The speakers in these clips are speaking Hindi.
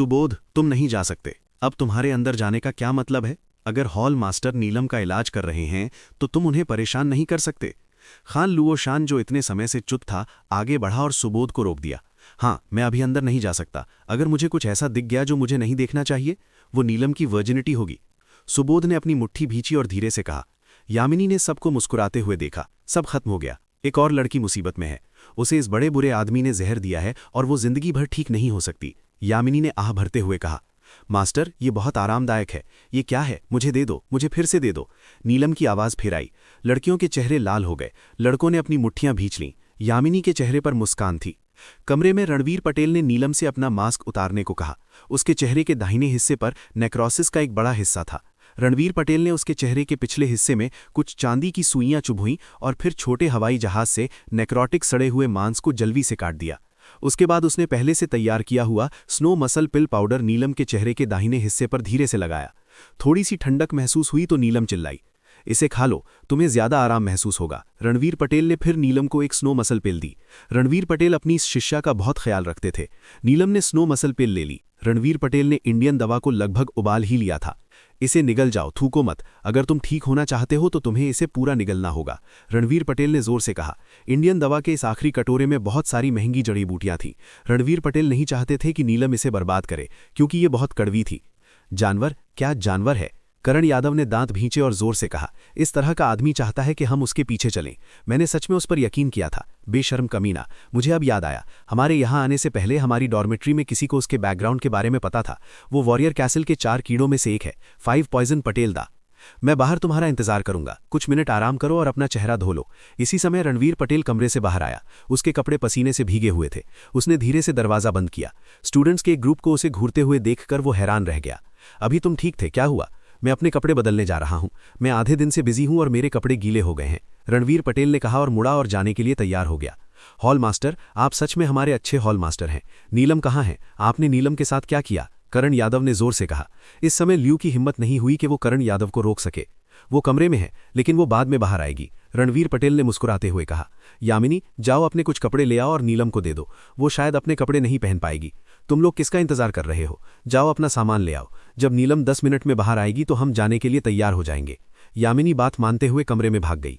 सुबोध, तुम नहीं जा सकते। अब तुम्हारे अंदर जाने का क्या मतलब है? अगर हॉल मास्टर नीलम का इलाज कर रहे हैं तो तुम उन्हें परेशान नहीं कर सकते। खान लुओशान, जो इतने समय से चुप था, आगे बढ़ा और सुबोध को रोक दिया। हाँ, मैं अभी अंदर नहीं जा सकता। अगर मुझे कुछ ऐसा दिख गया जो मुझे नहीं देखना चाहिए, वो नीलम की वर्जिनिटी होगी। सुबोध ने अपनी मुट्ठी भींची और धीरे से कहा। यामिनी ने सबको मुस्कुराते हुए देखा। सब खत्म हो गया। एक और लड़की मुसीबत में है। उसे इस बड़े बुरे आदमी ने जहर दिया है और वो जिंदगी भर ठीक नहीं हो सकती। यामिनी ने आह भरते हुए कहा, मास्टर, ये बहुत आरामदायक है। ये क्या है? मुझे दे दो, मुझे फिर से दे दो। नीलम की आवाज़ फिर आई। लड़कियों के चेहरे लाल हो गए। लड़कों ने अपनी मुट्ठियां भींच लीं। यामिनी के चेहरे पर मुस्कान थी। कमरे में रणवीर पटेल ने नीलम से अपना मास्क उतारने को कहा। उसके चेहरे के दाहिने हिस्से पर नेक्रोसिस का एक बड़ा हिस्सा था। रणवीर पटेल ने उसके चेहरे के पिछले हिस्से में कुछ चांदी की सुइयां चुभोईं और फिर छोटे हवाई जहाज से नेक्रोटिक सड़े हुए मांस को जल्दी से काट दिया। उसके बाद उसने पहले से तैयार किया हुआ स्नो मसल पिल पाउडर नीलम के चेहरे के दाहिने हिस्से पर धीरे से लगाया। थोड़ी सी ठंडक महसूस हुई तो नीलम चिल्लाई, इसे खा लो, तुम्हें ज्यादा आराम महसूस होगा। रणवीर पटेल ने फिर नीलम को एक स्नो मसल पिल दी। रणवीर पटेल अपनी इस शिष्या का बहुत ख्याल रखते थे। नीलम ने स्नो मसल पिल ले ली। रणवीर पटेल ने इंडियन दवा को लगभग उबाल ही लिया था। इसे निगल जाओ, थूको मत। अगर तुम ठीक होना चाहते हो तो तुम्हें इसे पूरा निगलना होगा, रणवीर पटेल ने जोर से कहा। इंडियन दवा के इस आखिरी कटोरे में बहुत सारी महंगी जड़ी बूटियां थीं। रणवीर पटेल नहीं चाहते थे कि नीलम इसे बर्बाद करे, क्योंकि ये बहुत कड़वी थी। जानवर? क्या जानवर है? करण यादव ने दांत भींचे और जोर से कहा, इस तरह का आदमी चाहता है कि हम उसके पीछे चलें। मैंने सच में उस पर यकीन किया था। बेशर्म कमीना। मुझे अब याद आया, हमारे यहाँ आने से पहले हमारी डॉर्मेट्री में किसी को उसके बैकग्राउंड के बारे में पता था। वो वॉरियर कैसल के 4 कीड़ों में से एक है। 5 पॉइजन पटेल दा। मैं बाहर तुम्हारा इंतजार करूंगा। कुछ मिनट आराम करो और अपना चेहरा धो लो। इसी समय रणवीर पटेल कमरे से बाहर आया। उसके कपड़े पसीने से भीगे हुए थे। उसने धीरे से दरवाजा बंद किया। स्टूडेंट्स के एक ग्रुप को उसे घूरते हुए देखकर वो हैरान रह गया। अभी तुम ठीक थे? क्या हुआ? मैं अपने कपड़े बदलने जा रहा हूं। मैं आधे दिन से बिजी हूं और मेरे कपड़े गीले हो गए हैं, रणवीर पटेल ने कहा और मुड़ा और जाने के लिए तैयार हो गया। हॉल मास्टर, आप सच में हमारे अच्छे हॉल मास्टर हैं। नीलम कहाँ है? आपने नीलम के साथ क्या किया? करण यादव ने जोर से कहा। इस समय ल्यू की हिम्मत नहीं हुई कि वो करण यादव को रोक सके। वो कमरे में है, लेकिन वो बाद में बाहर आएगी, रणवीर पटेल ने मुस्कुराते हुए कहा। यामिनी, जाओ अपने कुछ कपड़े ले आओ और नीलम को दे दो। वो शायद अपने कपड़े नहीं पहन पाएगी। तुम लोग किसका इंतजार कर रहे हो? जाओ अपना सामान ले आओ। जब नीलम 10 मिनट में बाहर आएगी तो हम जाने के लिए तैयार हो जाएंगे। यामिनी बात मानते हुए कमरे में भाग गई।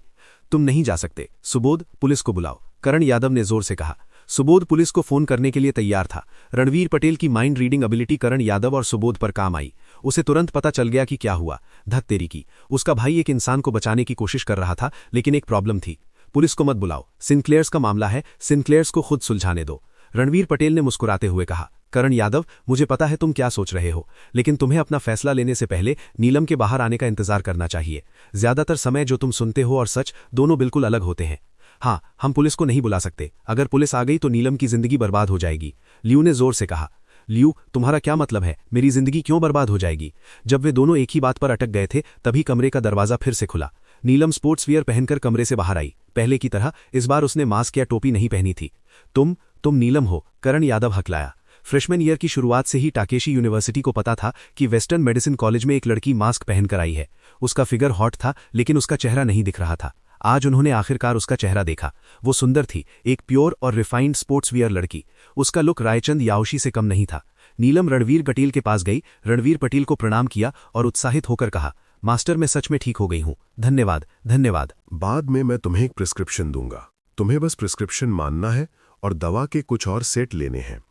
तुम नहीं जा सकते। सुबोध, पुलिस को बुलाओ, करण यादव ने जोर से कहा। सुबोध पुलिस को फोन करने के लिए तैयार था। रणवीर पटेल की माइंड रीडिंग एबिलिटी करण यादव और सुबोध पर काम आई। उसे तुरंत पता चल गया कि क्या हुआ। धत तेरी की। उसका भाई एक इंसान को बचाने की कोशिश कर रहा था, लेकिन एक प्रॉब्लम थी। पुलिस को मत बुलाओ, सिंक्लेयर्स का मामला है, सिंक्लेयर्स को खुद सुलझाने दो, रणवीर पटेल ने मुस्कुराते हुए कहा। करण यादव, मुझे पता है तुम क्या सोच रहे हो, लेकिन तुम्हें अपना फैसला लेने से पहले नीलम के बाहर आने का इंतजार करना चाहिए। ज्यादातर समय जो तुम सुनते हो और सच दोनों बिल्कुल अलग होते हैं। हाँ, हम पुलिस को नहीं बुला सकते। अगर पुलिस आ गई तो नीलम की जिंदगी बर्बाद हो जाएगी, ल्यू ने जोर से कहा। ल्यू, तुम्हारा क्या मतलब है? मेरी जिंदगी क्यों बर्बाद हो जाएगी? जब वे दोनों एक ही बात पर अटक गए थे तभी कमरे का दरवाजा फिर से खुला। नीलम स्पोर्ट्स वियर पहनकर कमरे से बाहर आई। पहले की तरह इस बार उसने मास्क या टोपी नहीं पहनी थी। तुम नीलम हो? करण यादव हकलाया। फ्रेशमैन ईयर की शुरुआत से ही टाकेशी यूनिवर्सिटी को पता था कि वेस्टर्न मेडिसिन कॉलेज में एक लड़की मास्क पहनकर आई है। उसका फिगर हॉट था, लेकिन उसका चेहरा नहीं दिख रहा था। आज उन्होंने आखिरकार उसका चेहरा देखा। वो सुंदर थी, एक प्योर और रिफाइंड स्पोर्ट्स वियर लड़की। उसका लुक रायचंद याओशी से कम नहीं था। नीलम रणवीर पटेल के पास गई, रणवीर पटेल को प्रणाम किया और उत्साहित होकर कहा, मास्टर, मैं सच में ठीक हो गई हूँ। धन्यवाद, धन्यवाद। बाद में मैं तुम्हें एक प्रिस्क्रिप्शन दूंगा। तुम्हें बस प्रिस्क्रिप्शन मानना है और दवा के कुछ और सेट लेने हैं।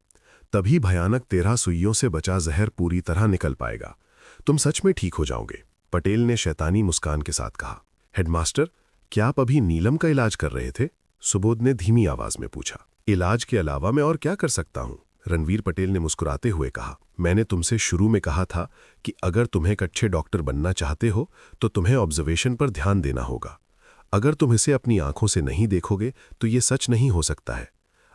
तभी भयानक 13 सुइयों से बचा जहर पूरी तरह निकल पाएगा। तुम सच में ठीक हो जाओगे, पटेल ने शैतानी मुस्कान के साथ कहा। हेडमास्टर, क्या आप अभी नीलम का इलाज कर रहे थे? सुबोध ने धीमी आवाज में पूछा। इलाज के अलावा मैं और क्या कर सकता हूं? रणवीर पटेल ने मुस्कुराते हुए कहा। मैंने तुमसे शुरू में कहा था कि अगर तुम्हें एक अच्छे डॉक्टर बनना चाहते हो तो तुम्हें ऑब्जर्वेशन पर ध्यान देना होगा। अगर तुम इसे अपनी आंखों से नहीं देखोगे तो ये सच नहीं हो सकता है।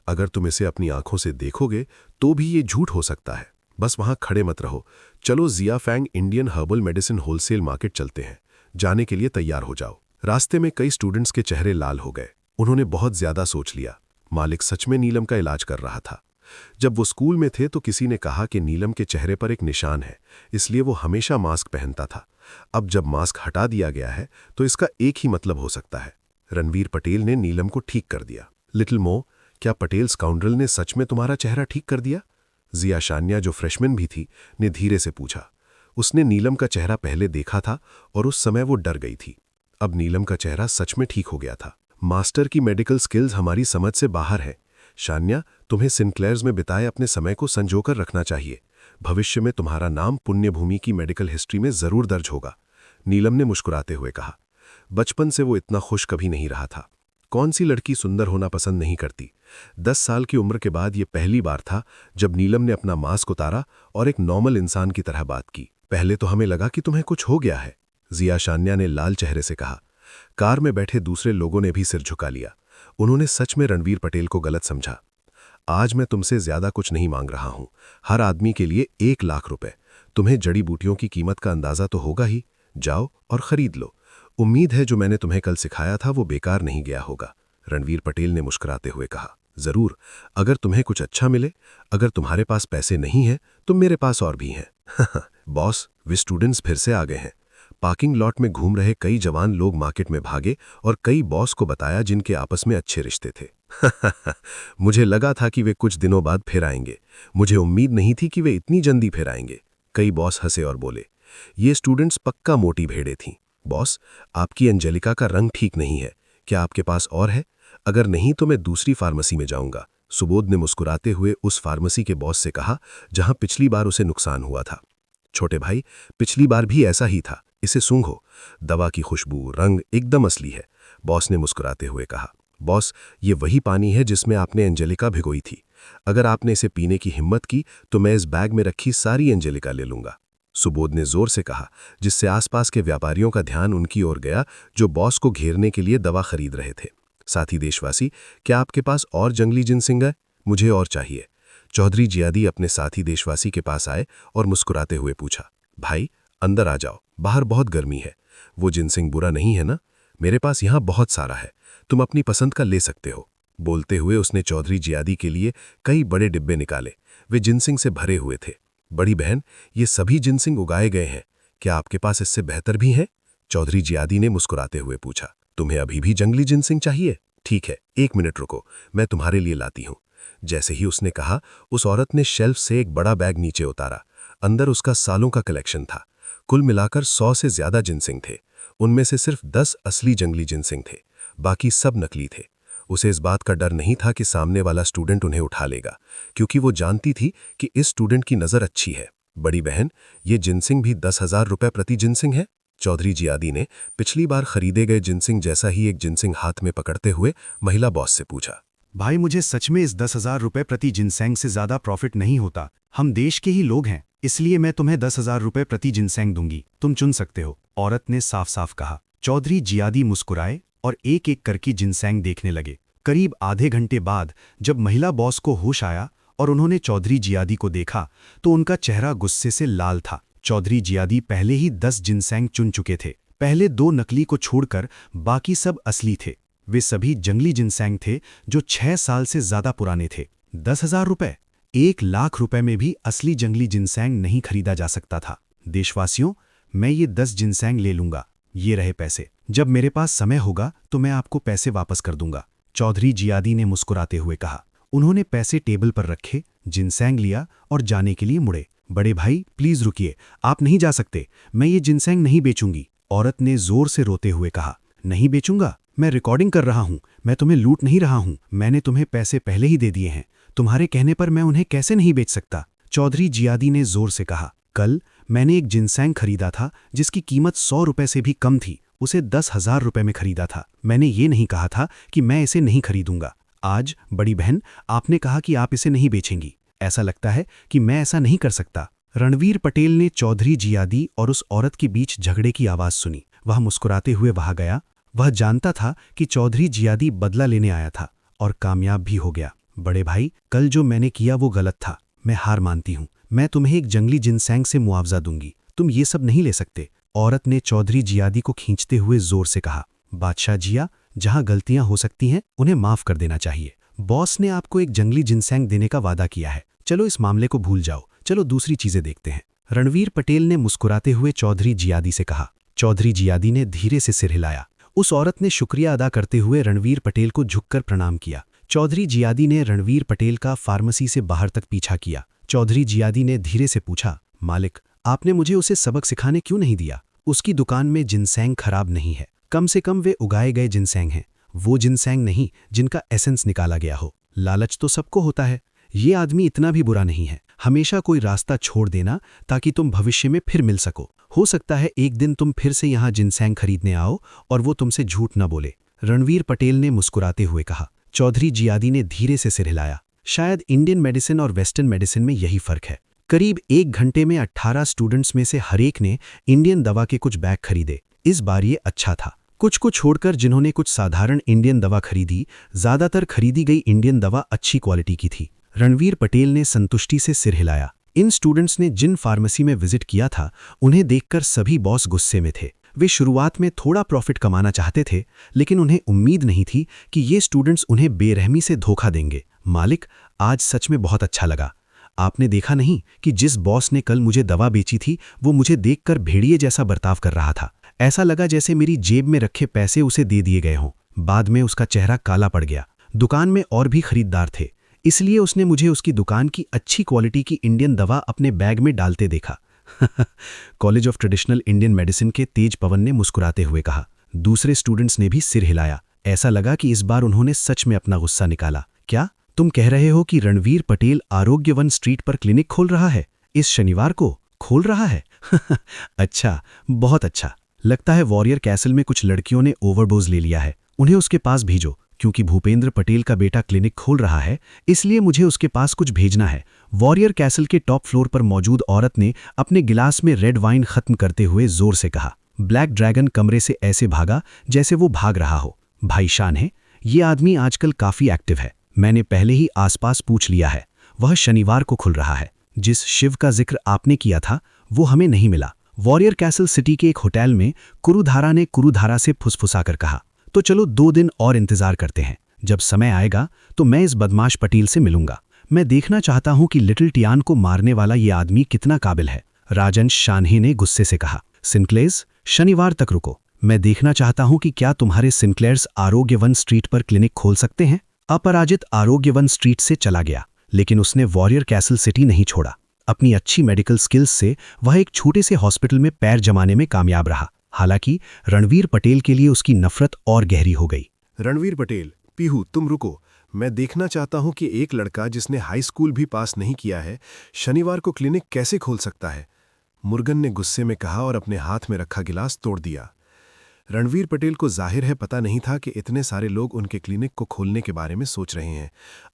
अगर तुम इसे अपनी आंखों से देखोगे तो भी ये झूठ हो सकता है। बस वहां खड़े मत रहो। चलो Jia Fang Indian herbal medicine wholesale market चलते हैं। जाने के लिए तैयार हो जाओ। रास्ते में कई स्टूडेंट्स के चेहरे लाल हो गए। उन्होंने बहुत ज्यादा सोच लिया। मालिक सच में नीलम का इलाज कर रहा था। जब वो स्कूल में थे तो किसी ने कहा कि नीलम के चेहरे पर एक निशान है, इसलिए वो हमेशा मास्क पहनता था। अब जब मास्क हटा दिया गया है तो इसका एक ही मतलब हो सकता है, रणवीर पटेल ने नीलम को ठीक कर दिया। लिटिल मो, क्या पटेल स्काउंड्रल ने सच में तुम्हारा चेहरा ठीक कर दिया? जिया शान्या, जो फ्रेशमैन भी थी, ने धीरे से पूछा। उसने नीलम का चेहरा पहले देखा था और उस समय वो डर गई थी। अब नीलम का चेहरा सच में ठीक हो गया था। मास्टर की मेडिकल स्किल्स हमारी समझ से बाहर है। शान्या, तुम्हें सिंक्लेयर्स में बिताए अपने समय को संजोकर रखना चाहिए। भविष्य में तुम्हारा नाम पुण्यभूमि की मेडिकल हिस्ट्री में जरूर दर्ज होगा। नीलम ने मुस्कुराते हुए कहा। बचपन से वो इतना खुश कभी नहीं रहा था। कौन सी लड़की सुंदर होना पसंद नहीं करती। 10 साल की उम्र के बाद ये पहली बार था जब नीलम ने अपना मास्क उतारा और एक नॉर्मल इंसान की तरह बात की। पहले तो हमें लगा कि तुम्हें कुछ हो गया है, जिया शान्या ने लाल चेहरे से कहा। कार में बैठे दूसरे लोगों ने भी सिर झुका लिया। उन्होंने सच में रणवीर पटेल को गलत समझा। आज मैं तुमसे ज्यादा कुछ नहीं मांग रहा हूं, हर आदमी के लिए 1 लाख रुपए। तुम्हें जड़ी बूटियों की कीमत का अंदाजा तो होगा ही। जाओ और खरीद लो। उम्मीद है जो मैंने तुम्हें कल सिखाया था वो बेकार नहीं गया होगा। रणवीर पटेल ने मुस्कुराते हुए कहा। जरूर, अगर तुम्हें कुछ अच्छा मिले। अगर तुम्हारे पास पैसे नहीं हैं तो मेरे पास और भी हैं। बॉस, वे स्टूडेंट्स फिर से आ गए हैं। पार्किंग लॉट में घूम रहे कई जवान लोग मार्केट में भागे और कई बॉस को बताया जिनके आपस में अच्छे रिश्ते थे। मुझे लगा था कि वे कुछ दिनों बाद फिर आएंगे। मुझे उम्मीद नहीं थी कि वे इतनी जल्दी फिर आएंगे। कई बॉस हंसे और बोले। ये स्टूडेंट्स पक्का मोटी भेड़ें थीं। बॉस, आपकी एंजेलिका का रंग ठीक नहीं है। क्या आपके पास और है? अगर नहीं तो मैं दूसरी फार्मेसी में जाऊंगा। सुबोध ने मुस्कुराते हुए उस फार्मेसी के बॉस से कहा जहां पिछली बार उसे नुकसान हुआ था। छोटे भाई, पिछली बार भी ऐसा ही था। इसे सूंघो। दवा की खुशबू, रंग एकदम असली है। बॉस ने मुस्कुराते हुए कहा। बॉस, ये वही पानी है जिसमें आपने एंजेलिका भिगोई थी। अगर आपने इसे पीने की हिम्मत की तो मैं इस बैग में रखी सारी एंजेलिका ले लूंगा। सुबोध ने जोर से कहा, जिससे आसपास के व्यापारियों का ध्यान उनकी ओर गया जो बॉस को घेरने के लिए दवा खरीद रहे थे। साथी देशवासी, क्या आपके पास और जंगली जिनसिंग है? मुझे और चाहिए। चौधरी जियादी अपने साथी देशवासी के पास आए और मुस्कुराते हुए पूछा। भाई, अंदर आ जाओ, बाहर बहुत गर्मी है। वो जिनसिंग बुरा नहीं है ना? मेरे पास यहाँ बहुत सारा है, तुम अपनी पसंद का ले सकते हो। बोलते हुए उसने चौधरी जियादी के लिए कई बड़े डिब्बे निकाले। वे जिनसिंग से भरे हुए थे। बड़ी बहन, ये सभी जिनसिंग उगाए गए हैं। क्या आपके पास इससे बेहतर भी हैं? चौधरी जियादी ने मुस्कुराते हुए पूछा। तुम्हें अभी भी जंगली जिनसिंग चाहिए? ठीक है, 1 मिनट रुको, मैं तुम्हारे लिए लाती हूँ। जैसे ही उसने कहा, उस औरत ने शेल्फ से एक बड़ा बैग नीचे उतारा। अंदर उसका सालों का कलेक्शन था। कुल मिलाकर 100 से ज्यादा जिनसिंग थे। उनमें से सिर्फ 10 असली जंगली जिनसिंग थे, बाकी सब नकली थे। उसे इस बात का डर नहीं था कि सामने वाला स्टूडेंट उन्हें उठा लेगा, क्योंकि वो जानती थी कि इस स्टूडेंट की नज़र अच्छी है। बड़ी बहन, ये जिनसिंग भी 10,000 रुपये प्रति जिनसिंग है। चौधरी जियादी ने पिछली बार खरीदे गए जिनसिंग जैसा ही एक जिनसिंग हाथ में पकड़ते हुए महिला बॉस से पूछा। भाई, मुझे सच में इस 10,000 रुपये प्रति जिनसेंग से ज्यादा प्रॉफिट नहीं होता। हम देश के ही लोग हैं, इसलिए मैं तुम्हें 10,000 रुपये प्रति जिनसेंग दूंगी। तुम चुन सकते हो, औरत ने साफ साफ कहा। चौधरी जियादी मुस्कुराए और एक एक करके जिनसेंग देखने लगे। करीब आधे घंटे बाद जब महिला बॉस को होश आया और उन्होंने चौधरी जियादी को देखा तो उनका चेहरा गुस्से से लाल था। चौधरी जियादी पहले ही 10 जिनसेंग चुन चुके थे। पहले 2 नकली को छोड़कर बाकी सब असली थे। वे सभी जंगली जिनसेंग थे जो 6 साल से ज्यादा पुराने थे। 10,000 रुपये, 1 लाख रुपए में भी असली जंगली जिनसेंग नहीं खरीदा जा सकता था। देशवासियों, मैं ये 10 जिनसेंग ले लूंगा। ये रहे पैसे। जब मेरे पास समय होगा तो मैं आपको पैसे वापस कर दूंगा। चौधरी जियादी ने मुस्कुराते हुए कहा। उन्होंने पैसे टेबल पर रखे, जिनसेंग लिया और जाने के लिए मुड़े। बड़े भाई, प्लीज रुकिए, आप नहीं जा सकते। मैं ये जिनसेंग नहीं बेचूंगी, औरत ने जोर से रोते हुए कहा। नहीं बेचूंगा? मैं रिकॉर्डिंग कर रहा हूं, मैं तुम्हें लूट नहीं रहा हूं। मैंने तुम्हें पैसे पहले ही दे दिए हैं। तुम्हारे कहने पर मैं उन्हें कैसे नहीं बेच सकता? चौधरी जियादी ने जोर से कहा। कल मैंने एक जिनसेंग खरीदा था जिसकी कीमत 100 रुपए से भी कम थी। उसे 10,000 रुपए में खरीदा था। मैंने ये नहीं कहा था कि मैं इसे नहीं खरीदूंगा। आज बड़ी बहन, आपने कहा कि आप इसे नहीं बेचेंगी। ऐसा लगता है कि मैं ऐसा नहीं कर सकता। रणवीर पटेल ने चौधरी जियादी और उस औरत के बीच झगड़े की आवाज सुनी। वह मुस्कुराते हुए वहां गया। वह जानता था कि चौधरी जियादी बदला लेने आया था और कामयाब भी हो गया। बड़े भाई, कल जो मैंने किया वो गलत था। मैं हार मानती हूँ। मैं तुम्हें एक जंगली जिनसेंग से मुआवजा दूंगी। तुम ये सब नहीं ले सकते। औरत ने चौधरी जियादी को खींचते हुए जोर से कहा। बादशाह जिया, जहां गलतियां हो सकती हैं उन्हें माफ कर देना चाहिए। बॉस ने आपको एक जंगली जिनसेंग देने का वादा किया है। चलो इस मामले को भूल जाओ। चलो दूसरी चीजें देखते हैं। रणवीर पटेल ने मुस्कुराते हुए चौधरी जियादी से कहा। चौधरी जियादी ने धीरे से सिर हिलाया। उस औरत ने शुक्रिया अदा करते हुए रणवीर पटेल को झुककर प्रणाम किया। चौधरी जियादी ने रणवीर पटेल का फार्मेसी से बाहर तक पीछा किया। चौधरी जियादी ने धीरे से पूछा, मालिक, आपने मुझे उसे सबक सिखाने क्यों नहीं दिया? उसकी दुकान में जिनसेंग खराब नहीं है, कम से कम वे उगाए गए जिनसेंग हैं, वो जिनसेंग नहीं जिनका एसेंस निकाला गया हो। लालच तो सबको होता है, ये आदमी इतना भी बुरा नहीं है। हमेशा कोई रास्ता छोड़ देना ताकि तुम भविष्य में फिर मिल सको। हो सकता है एक दिन तुम फिर से यहाँ जिनसेंग खरीदने आओ और वो तुमसे झूठ न बोले। रणवीर पटेल ने मुस्कुराते हुए कहा। चौधरी जियादी ने धीरे से सिर हिलाया। शायद इंडियन मेडिसिन और वेस्टर्न मेडिसिन में यही फर्क है। करीब 1 घंटे में 18 स्टूडेंट्स में से हर एक ने इंडियन दवा के कुछ बैग खरीदे। इस बार ये अच्छा था। कुछ को छोड़कर जिन्होंने कुछ साधारण इंडियन दवा खरीदी, ज्यादातर खरीदी गई इंडियन दवा अच्छी क्वालिटी की थी। रणवीर पटेल ने संतुष्टि से सिर हिलाया। इन स्टूडेंट्स ने जिन फार्मेसी में विजिट किया था, उन्हें देखकर सभी बॉस गुस्से में थे। वे शुरुआत में थोड़ा प्रॉफिट कमाना चाहते थे, लेकिन उन्हें उम्मीद नहीं थी कि ये स्टूडेंट्स उन्हें बेरहमी से धोखा देंगे। मालिक, आज सच में बहुत अच्छा लगा। आपने देखा नहीं कि जिस बॉस ने कल मुझे दवा बेची थी, वो मुझे देखकर भेड़िए जैसा बर्ताव कर रहा था। ऐसा लगा जैसे मेरी जेब में रखे पैसे उसे दे दिए गए हों। बाद में उसका चेहरा काला पड़ गया। दुकान में और भी खरीदार थे, इसलिए उसने मुझे उसकी दुकान की अच्छी क्वालिटी की इंडियन दवा अपने बैग में डालते देखा। College of traditional Indian medicine के तेज पवन ने मुस्कुराते हुए कहा। दूसरे स्टूडेंट्स ने भी सिर हिलाया। ऐसा लगा कि इस बार उन्होंने सच में अपना गुस्सा निकाला। क्या तुम कह रहे हो कि रणवीर पटेल आरोग्यवन स्ट्रीट पर क्लिनिक खोल रहा है? इस शनिवार को खोल रहा है? अच्छा, बहुत अच्छा। लगता है वॉरियर कैसल में कुछ लड़कियों ने ओवरडोज ले लिया है। उन्हें उसके पास भेजो, क्योंकि भूपेंद्र पटेल का बेटा क्लिनिक खोल रहा है, इसलिए मुझे उसके पास कुछ भेजना है। वॉरियर कैसल के टॉप फ्लोर पर मौजूद औरत ने अपने गिलास में रेड वाइन खत्म करते हुए जोर से कहा। ब्लैक ड्रैगन कमरे से ऐसे भागा जैसे वो भाग रहा हो। भाई शान है, ये आदमी आजकल काफी एक्टिव है। मैंने पहले ही आसपास पूछ लिया है। वह शनिवार को खुल रहा है। जिस शिव का जिक्र आपने किया था, वो हमें नहीं मिला। वॉरियर कैसल सिटी के एक होटल में कुरुधारा ने कुरुधारा से फुसफुसाकर कहा। तो चलो 2 दिन और इंतजार करते हैं। जब समय आएगा तो मैं इस बदमाश पटेल से मिलूंगा। मैं देखना चाहता हूं कि लिटिल टियान को मारने वाला ये आदमी कितना काबिल है। राजन शानहे ने गुस्से से कहा। सिंक्लेयर्स, शनिवार तक रुको। मैं देखना चाहता हूं कि क्या तुम्हारे सिंक्लेयर्स आरोग्यवन स्ट्रीट पर क्लिनिक खोल सकते हैं। अपराजित आरोग्यवन स्ट्रीट से चला गया, लेकिन उसने वॉरियर कैसल सिटी नहीं छोड़ा। अपनी अच्छी मेडिकल स्किल्स से वह एक छोटे से हॉस्पिटल में पैर जमाने में कामयाब रहा। हालांकि रणवीर पटेल के लिए उसकी नफरत और गहरी हो गई। रणवीर पटेल, पीहू तुम रुको। मैं देखना चाहता हूं कि एक लड़का जिसने हाई स्कूल भी पास नहीं किया है, शनिवार को क्लिनिक कैसे खोल सकता है। मुर्गन ने गुस्से में कहा और अपने हाथ में रखा गिलास तोड़ दिया। रणवीर पटेल को जाहिर है पता नहीं था कि इतने सारे लोग उनके क्लिनिक को खोलने के बारे में सोच रहे हैं।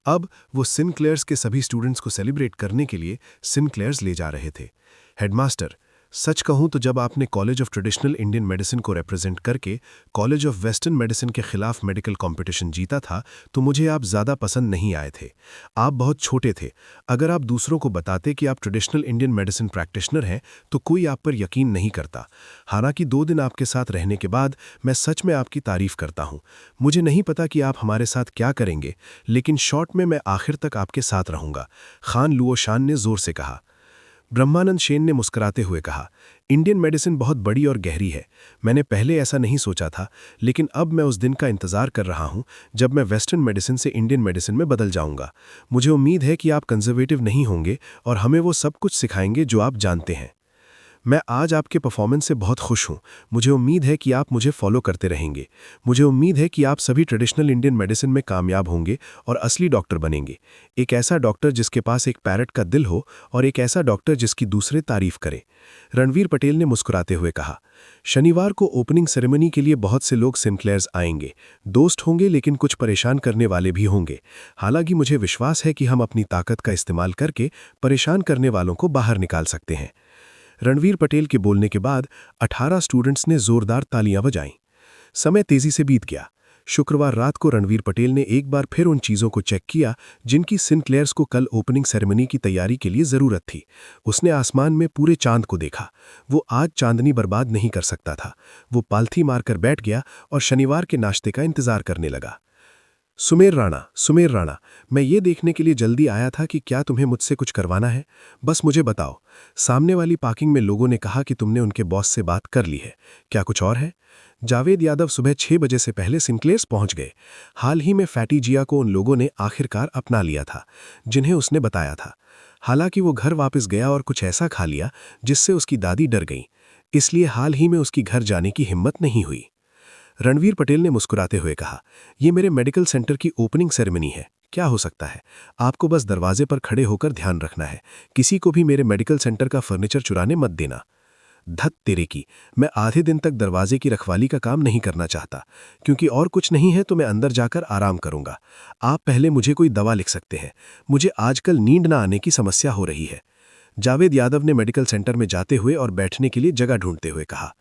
अब वो सिनक्लेयर्स के सभी स्टूडेंट्स को सेलिब्रेट करने के लिए सिनक्लेयर्स ले जा रहे थे। हेडमास्टर, सच कहूं तो जब आपने college of traditional Indian medicine को रिप्रेजेंट करके कॉलेज ऑफ वेस्टर्न मेडिसिन के खिलाफ मेडिकल कंपटीशन जीता था, तो मुझे आप ज़्यादा पसंद नहीं आए थे। आप बहुत छोटे थे। अगर आप दूसरों को बताते कि आप ट्रेडिशनल इंडियन मेडिसिन प्रैक्टिशनर हैं, तो कोई आप पर यकीन नहीं करता। हालांकि 2 दिन आपके साथ रहने के बाद मैं सच में आपकी तारीफ करता हूं। मुझे नहीं पता कि आप हमारे साथ क्या करेंगे, लेकिन शॉर्ट में मैं आखिर तक आपके साथ रहूंगा, खान लुओ शान ने जोर से कहा। ब्रह्मानंद सेन ने मुस्कुराते हुए कहा, इंडियन मेडिसिन बहुत बड़ी और गहरी है। मैंने पहले ऐसा नहीं सोचा था, लेकिन अब मैं उस दिन का इंतजार कर रहा हूं जब मैं वेस्टर्न मेडिसिन से इंडियन मेडिसिन में बदल जाऊंगा। मुझे उम्मीद है कि आप कंजर्वेटिव नहीं होंगे और हमें वो सब कुछ सिखाएंगे जो आप जानते हैं। मैं आज आपके परफॉर्मेंस से बहुत खुश हूं। मुझे उम्मीद है कि आप मुझे फॉलो करते रहेंगे। मुझे उम्मीद है कि आप सभी ट्रेडिशनल इंडियन मेडिसिन में कामयाब होंगे और असली डॉक्टर बनेंगे। एक ऐसा डॉक्टर जिसके पास एक पैरट का दिल हो और एक ऐसा डॉक्टर जिसकी दूसरे तारीफ करे। रणवीर पटेल ने मुस्कुराते हुए कहा। शनिवार को ओपनिंग सेरेमनी के लिए बहुत से लोग सिनक्लेयर्स आएंगे। दोस्त होंगे, लेकिन कुछ परेशान करने वाले भी होंगे। हालांकि मुझे विश्वास है कि हम अपनी ताकत का इस्तेमाल करके परेशान करने वालों को बाहर निकाल सकते हैं। रणवीर पटेल के बोलने के बाद 18 स्टूडेंट्स ने जोरदार तालियां बजाईं। समय तेजी से बीत गया। शुक्रवार रात को रणवीर पटेल ने एक बार फिर उन चीज़ों को चेक किया जिनकी सिनक्लेयर्स को कल ओपनिंग सेरेमनी की तैयारी के लिए ज़रूरत थी। उसने आसमान में पूरे चांद को देखा। वो आज चांदनी बर्बाद नहीं कर सकता था। वो पालथी मारकर बैठ गया और शनिवार के नाश्ते का इंतजार करने लगा। सुमेर राणा, मैं ये देखने के लिए जल्दी आया था कि क्या तुम्हें मुझसे कुछ करवाना है। बस मुझे बताओ। सामने वाली पार्किंग में लोगों ने कहा कि तुमने उनके बॉस से बात कर ली है। क्या कुछ और है? जावेद यादव सुबह 6 बजे से पहले सिनक्लेयर्स पहुंच गए। हाल ही में फैटी जिया को उन लोगों ने आखिरकार अपना लिया था जिन्हें उसने बताया था। हालांकि वो घर वापस गया और कुछ ऐसा खा लिया जिससे उसकी दादी डर गई, इसलिए हाल ही में उसकी घर जाने की हिम्मत नहीं हुई। रणवीर पटेल ने मुस्कुराते हुए कहा, ये मेरे मेडिकल सेंटर की ओपनिंग सेरेमनी है, क्या हो सकता है? आपको बस दरवाजे पर खड़े होकर ध्यान रखना है, किसी को भी मेरे मेडिकल सेंटर का फर्नीचर चुराने मत देना। धत तेरे की, मैं आधे दिन तक दरवाजे की रखवाली का काम नहीं करना चाहता, क्योंकि और कुछ नहीं है तो मैं अंदर जाकर आराम करूंगा। आप पहले मुझे कोई दवा लिख सकते हैं, मुझे आजकल नींद ना आने की समस्या हो रही है। जावेद यादव ने मेडिकल सेंटर में जाते हुए और बैठने के लिए जगह ढूंढते हुए कहा।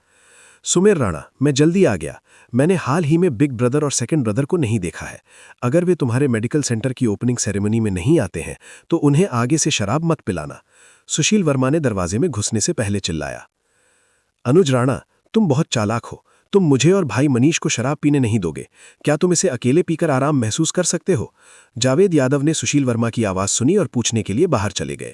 सुमेर राणा, मैं जल्दी आ गया। मैंने हाल ही में बिग ब्रदर और सेकंड ब्रदर को नहीं देखा है। अगर वे तुम्हारे मेडिकल सेंटर की ओपनिंग सेरेमनी में नहीं आते हैं तो उन्हें आगे से शराब मत पिलाना, सुशील वर्मा ने दरवाजे में घुसने से पहले चिल्लाया। अनुज राणा, तुम बहुत चालाक हो। तुम मुझे और भाई मनीष को शराब पीने नहीं दोगे। क्या तुम इसे अकेले पीकर आराम महसूस कर सकते हो? जावेद यादव ने सुशील वर्मा की आवाज सुनी और पूछने के लिए बाहर चले गए।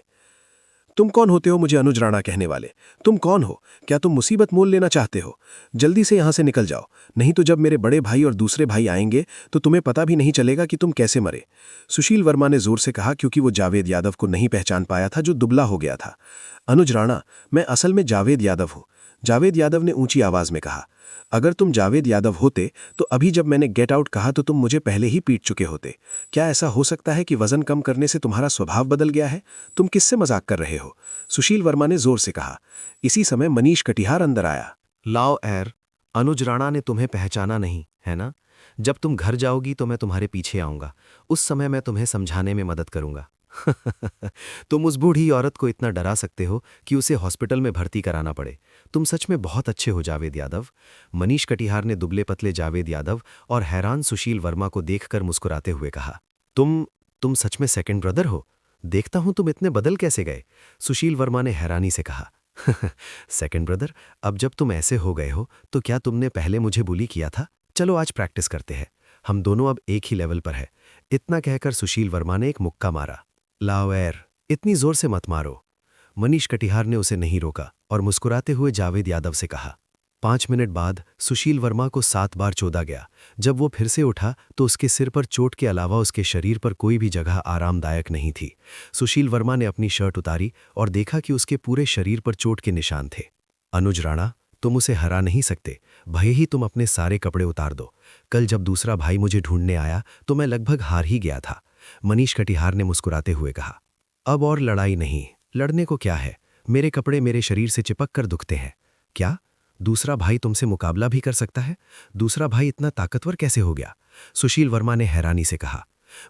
तुम कौन होते हो मुझे अनुज राणा कहने वाले? तुम कौन हो? क्या तुम मुसीबत मोल लेना चाहते हो? जल्दी से यहां से निकल जाओ, नहीं तो जब मेरे बड़े भाई और दूसरे भाई आएंगे तो तुम्हें पता भी नहीं चलेगा कि तुम कैसे मरे, सुशील वर्मा ने जोर से कहा, क्योंकि वो जावेद यादव को नहीं पहचान पाया था जो दुबला हो गया था। अनुज राणा, मैं असल में जावेद यादव हूं, जावेद यादव ने ऊंची आवाज में कहा। अगर तुम जावेद यादव होते तो अभी जब मैंने गेट आउट कहा तो तुम मुझे पहले ही पीट चुके होते। क्या ऐसा हो सकता है कि वजन कम करने से तुम्हारा स्वभाव बदल गया है? तुम किससे मजाक कर रहे हो? सुशील वर्मा ने जोर से कहा। इसी समय मनीष कटिहार अंदर आया। लाओ एर, अनुज राणा ने तुम्हें पहचाना नहीं है ना? जब तुम घर जाओगी तो मैं तुम्हारे पीछे आऊंगा, उस समय मैं तुम्हें समझाने में मदद करूंगा। तुम उस बूढ़ी औरत को इतना डरा सकते हो कि उसे हॉस्पिटल में भर्ती कराना पड़े। तुम सच में बहुत अच्छे हो जावेद यादव। मनीष कटिहार ने दुबले पतले जावेद यादव और हैरान सुशील वर्मा को देखकर मुस्कुराते हुए कहा। तुम सच में सेकंड ब्रदर हो? देखता हूं तुम इतने बदल कैसे गए? सुशील वर्मा ने हैरानी से कहा। सेकंड ब्रदर, अब जब तुम ऐसे हो गए हो तो क्या तुमने पहले मुझे बुली किया था? चलो आज प्रैक्टिस करते हैं, हम दोनों अब एक ही लेवल पर है। इतना कहकर सुशील वर्मा ने एक मुक्का मारा। लाओ एर, इतनी जोर से मत मारो। मनीष कटिहार ने उसे नहीं रोका और मुस्कुराते हुए जावेद यादव से कहा। 5 मिनट बाद सुशील वर्मा को 7 बार चोदा गया। जब वो फिर से उठा तो उसके सिर पर चोट के अलावा उसके शरीर पर कोई भी जगह आरामदायक नहीं थी। सुशील वर्मा ने अपनी शर्ट उतारी और देखा कि उसके पूरे शरीर पर चोट के निशान थे। अनुज राणा, तुम उसे हरा नहीं सकते, भले ही तुम अपने सारे कपड़े उतार दो। कल जब दूसरा भाई मुझे ढूंढने आया तो मैं लगभग हार ही गया था, मनीष कटिहार ने मुस्कुराते हुए कहा। अब और लड़ाई नहीं, लड़ने को क्या है? मेरे कपड़े मेरे शरीर से चिपक कर दुखते हैं। क्या दूसरा भाई तुमसे मुकाबला भी कर सकता है? दूसरा भाई इतना ताकतवर कैसे हो गया? सुशील वर्मा ने हैरानी से कहा।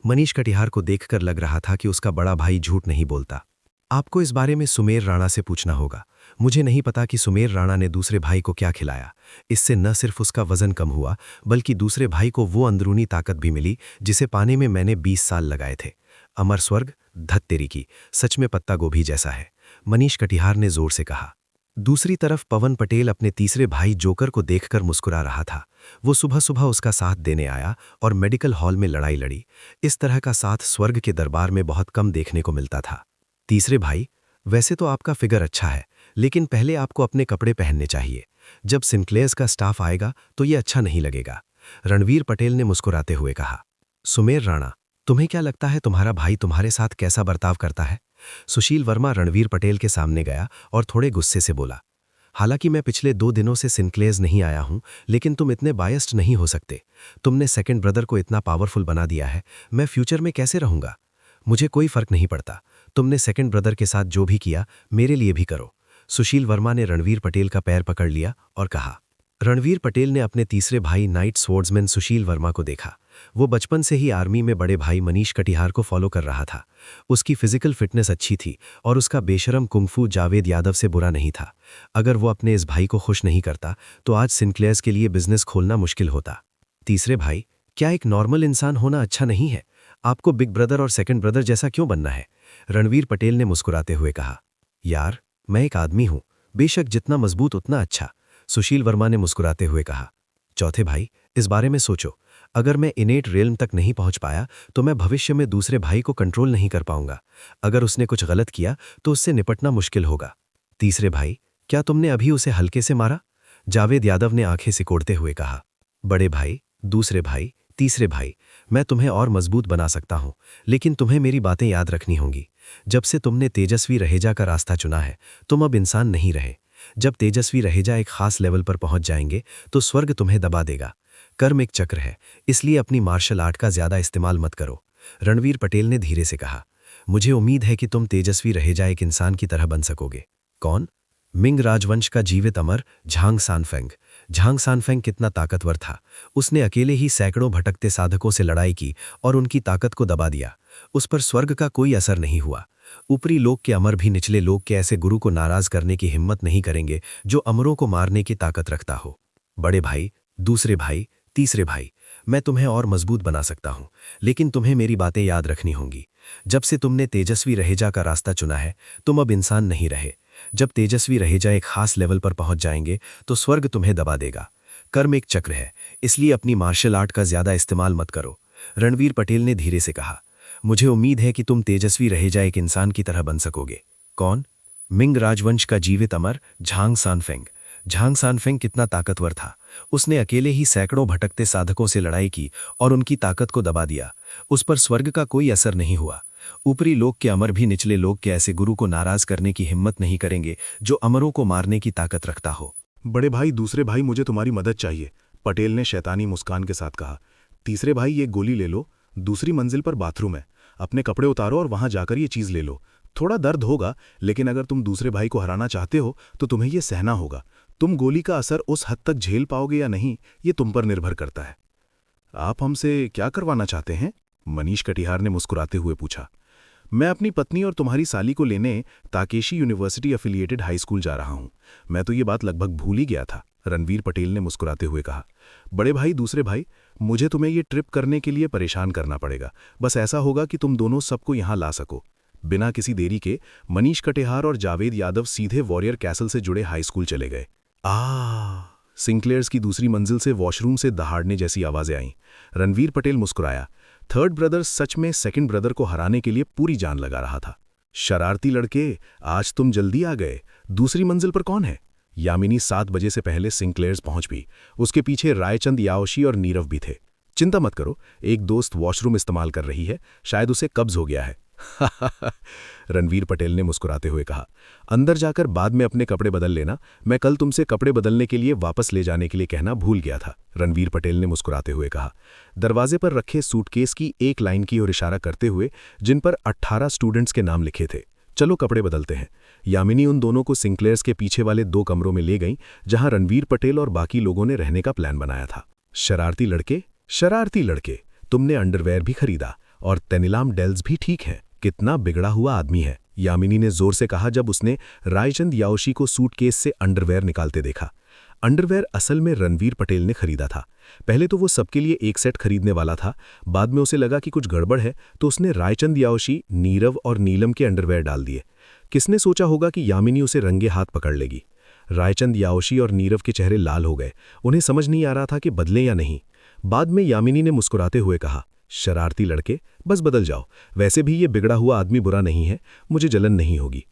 मनीष कटिहार को देखकर लग रहा था कि उसका बड़ा भाई झूठ नहीं बोलता। आपको इस बारे में सुमेर राणा से पूछना होगा। मुझे नहीं पता कि सुमेर राणा ने दूसरे भाई को क्या खिलाया। इससे न सिर्फ उसका वजन कम हुआ बल्कि दूसरे भाई को वो अंदरूनी ताकत भी मिली जिसे पाने में मैंने 20 साल लगाए थे। अमर स्वर्ग, धत तेरी की, सच में पत्ता गोभी जैसा है, मनीष कटिहार ने जोर से कहा। दूसरी तरफ पवन पटेल अपने तीसरे भाई जोकर को देखकर मुस्कुरा रहा था। वो सुबह सुबह उसका साथ देने आया और मेडिकल हॉल में लड़ाई लड़ी। इस तरह का साथ स्वर्ग के दरबार में बहुत कम देखने को मिलता था। तीसरे भाई, वैसे तो आपका फिगर अच्छा है, लेकिन पहले आपको अपने कपड़े पहनने चाहिए। जब सिंक्लेयर्स का स्टाफ आएगा तो ये अच्छा नहीं लगेगा, रणवीर पटेल ने मुस्कुराते हुए कहा। सुमेर राणा, तुम्हें क्या लगता है तुम्हारा भाई तुम्हारे साथ कैसा बर्ताव करता है? सुशील वर्मा रणवीर पटेल के सामने गया और थोड़े गुस्से से बोला। हालांकि मैं पिछले 2 दिनों से सिंक्लेयर्स नहीं आया हूं, लेकिन तुम इतने बायस्ड नहीं हो सकते। तुमने सेकंड ब्रदर को इतना पावरफुल बना दिया है, मैं फ्यूचर में कैसे रहूंगा? मुझे कोई फर्क नहीं पड़ता, तुमने सेकंड ब्रदर के साथ जो भी किया मेरे लिए भी करो। सुशील वर्मा ने रणवीर पटेल का पैर पकड़ लिया और कहा। रणवीर पटेल ने अपने तीसरे भाई नाइट स्वॉर्ड्समैन सुशील वर्मा को देखा। वो बचपन से ही आर्मी में बड़े भाई मनीष कटिहार को फॉलो कर रहा था। उसकी फिजिकल फिटनेस अच्छी थी और उसका बेशरम कुंफू जावेद यादव से बुरा नहीं था। अगर वो अपने इस भाई को खुश नहीं करता तो आज सिंक्लेयर्स के लिए बिजनेस खोलना मुश्किल होता। तीसरे भाई, क्या एक नॉर्मल इंसान होना अच्छा नहीं है? आपको बिग ब्रदर और सेकंड ब्रदर जैसा क्यों बनना है? रणवीर पटेल ने मुस्कुराते हुए कहा। यार, मैं एक आदमी हूं, बेशक जितना मजबूत उतना अच्छा, सुशील वर्मा ने मुस्कुराते हुए कहा। चौथे भाई, इस बारे में सोचो, अगर मैं इनेट रेल्म तक नहीं पहुंच पाया तो मैं भविष्य में दूसरे भाई को कंट्रोल नहीं कर पाऊंगा। अगर उसने कुछ गलत किया तो उससे निपटना मुश्किल होगा। तीसरे भाई, क्या तुमने अभी उसे हल्के से मारा? जावेद यादव ने आंखें सिकोड़ते हुए कहा। बड़े भाई, दूसरे भाई, तीसरे भाई, मैं तुम्हें और मजबूत बना सकता हूं, लेकिन तुम्हें मेरी बातें याद रखनी होंगी। जब से तुमने तेजस्वी रहेजा का रास्ता चुना है तुम अब इंसान नहीं रहे। जब तेजस्वी रहेजा एक खास लेवल पर पहुंच जाएंगे तो स्वर्ग तुम्हें दबा देगा। कर्म एक चक्र है, इसलिए अपनी मार्शल आर्ट का ज्यादा इस्तेमाल मत करो। रणवीर पटेल ने धीरे से कहा, मुझे उम्मीद है कि तुम तेजस्वी रहेजा एक इंसान की तरह बन सकोगे। कौन? मिंग राजवंश का जीवित अमर झांग सानफेंग। झांग सानफेंग कितना ताकतवर था। उसने अकेले ही सैकड़ों भटकते साधकों से लड़ाई की और उनकी ताकत को दबा दिया। उस पर स्वर्ग का कोई असर नहीं हुआ। ऊपरी लोक के अमर भी निचले लोक के ऐसे गुरु को नाराज करने की हिम्मत नहीं करेंगे जो अमरों को मारने की ताकत रखता हो। बड़े भाई, दूसरे भाई, तीसरे भाई, मैं तुम्हें और मजबूत बना सकता हूं, लेकिन तुम्हें मेरी बातें याद रखनी होंगी। जब से तुमने तेजस्वी रहेजा का रास्ता चुना है तुम अब इंसान नहीं रहे। जब तेजस्वी रहेजा एक खास लेवल पर पहुंच जाएंगे तो स्वर्ग तुम्हें दबा देगा। कर्म एक चक्र है, इसलिए अपनी मार्शल आर्ट का ज्यादा इस्तेमाल मत करो। रणवीर पटेल ने धीरे से कहा, मुझे उम्मीद है कि तुम तेजस्वी रहेजा एक इंसान की तरह बन सकोगे। कौन? मिंग राजवंश का जीवित अमर झांग सानफेंग। झांग सानफेंग कितना ताकतवर था। उसने अकेले ही सैकड़ों भटकते साधकों से लड़ाई की और उनकी ताकत को दबा दिया। उस पर स्वर्ग का कोई असर नहीं हुआ। ऊपरी लोक के अमर भी निचले लोक के ऐसे गुरु को नाराज करने की हिम्मत नहीं करेंगे जो अमरों को मारने की ताकत रखता हो। बड़े भाई, दूसरे भाई, मुझे तुम्हारी मदद चाहिए, पटेल ने शैतानी मुस्कान के साथ कहा। तीसरे भाई, ये गोली ले लो, दूसरी मंजिल पर बाथरूम है, अपने कपड़े उतारो और वहां जाकर ये चीज ले लो। थोड़ा दर्द होगा, लेकिन अगर तुम दूसरे भाई को हराना चाहते हो तो तुम्हें यह सहना होगा। तुम गोली का असर उस हद तक झेल पाओगे या नहीं, ये तुम पर निर्भर करता है। आप हमसे क्या करवाना चाहते हैं? मनीष कटिहार ने मुस्कुराते हुए पूछा। मैं अपनी पत्नी और तुम्हारी साली को लेने Takeshi university affiliated high school जा रहा हूं। मैं तो ये बात लगभग भूल ही गया था, रणवीर पटेल ने मुस्कुराते हुए कहा। बड़े भाई, दूसरे भाई, मुझे तुम्हें ये ट्रिप करने के लिए परेशान करना पड़ेगा। बस ऐसा होगा कि तुम दोनों सबको यहां ला सको। बिना किसी देरी के मनीष कटिहार और जावेद यादव सीधे वॉरियर कैसल से जुड़े हाई स्कूल चले गए। सिंक्लेयर्स की दूसरी मंजिल से वॉशरूम से दहाड़ने जैसी आवाजें आईं। रणवीर पटेल मुस्कुराया। थर्ड ब्रदर सच में सेकंड ब्रदर को हराने के लिए पूरी जान लगा रहा था। शरारती लड़के, आज तुम जल्दी आ गए। दूसरी मंजिल पर कौन है? यामिनी 7 बजे से पहले सिंक्लेयर्स पहुंच भी। उसके पीछे रायचंद याओशी और नीरव भी थे। चिंता मत करो, एक दोस्त वॉशरूम इस्तेमाल कर रही है, शायद उसे कब्ज हो गया है। रणवीर पटेल ने मुस्कुराते हुए कहा। अंदर जाकर बाद में अपने कपड़े बदल लेना, मैं कल तुमसे कपड़े बदलने के लिए वापस ले जाने के लिए कहना भूल गया था, रणवीर पटेल ने मुस्कुराते हुए कहा, दरवाजे पर रखे सूटकेस की एक लाइन की ओर इशारा करते हुए जिन पर 18 स्टूडेंट्स के नाम लिखे थे। चलो कपड़े बदलते हैं। यामिनी उन दोनों को सिंक्लेयर्स के पीछे वाले 2 कमरों में ले गईं, जहां रणवीर पटेल और बाकी लोगों ने रहने का प्लान बनाया था। शरारती लड़के, तुमने अंडरवेयर भी खरीदा और तेनिलाम डेल्स भी ठीक है। कितना बिगड़ा हुआ आदमी है, यामिनी ने जोर से कहा जब उसने रायचंद याओशी को सूटकेस से अंडरवेयर निकालते देखा। अंडरवेयर असल में रणवीर पटेल ने खरीदा था। पहले तो वो सबके लिए एक सेट खरीदने वाला था, बाद में उसे लगा कि कुछ गड़बड़ है तो उसने रायचंद याओशी, नीरव और नीलम के अंडरवेयर डाल दिए। किसने सोचा होगा कि यामिनी उसे रंगे हाथ पकड़ लेगी। रायचंद याओशी और नीरव के चेहरे लाल हो गए। उन्हें समझ नहीं आ रहा था कि बदले या नहीं। बाद में यामिनी ने मुस्कुराते हुए कहा, शरारती लड़के, बस बदल जाओ। वैसे भी ये बिगड़ा हुआ आदमी बुरा नहीं है, मुझे जलन नहीं होगी।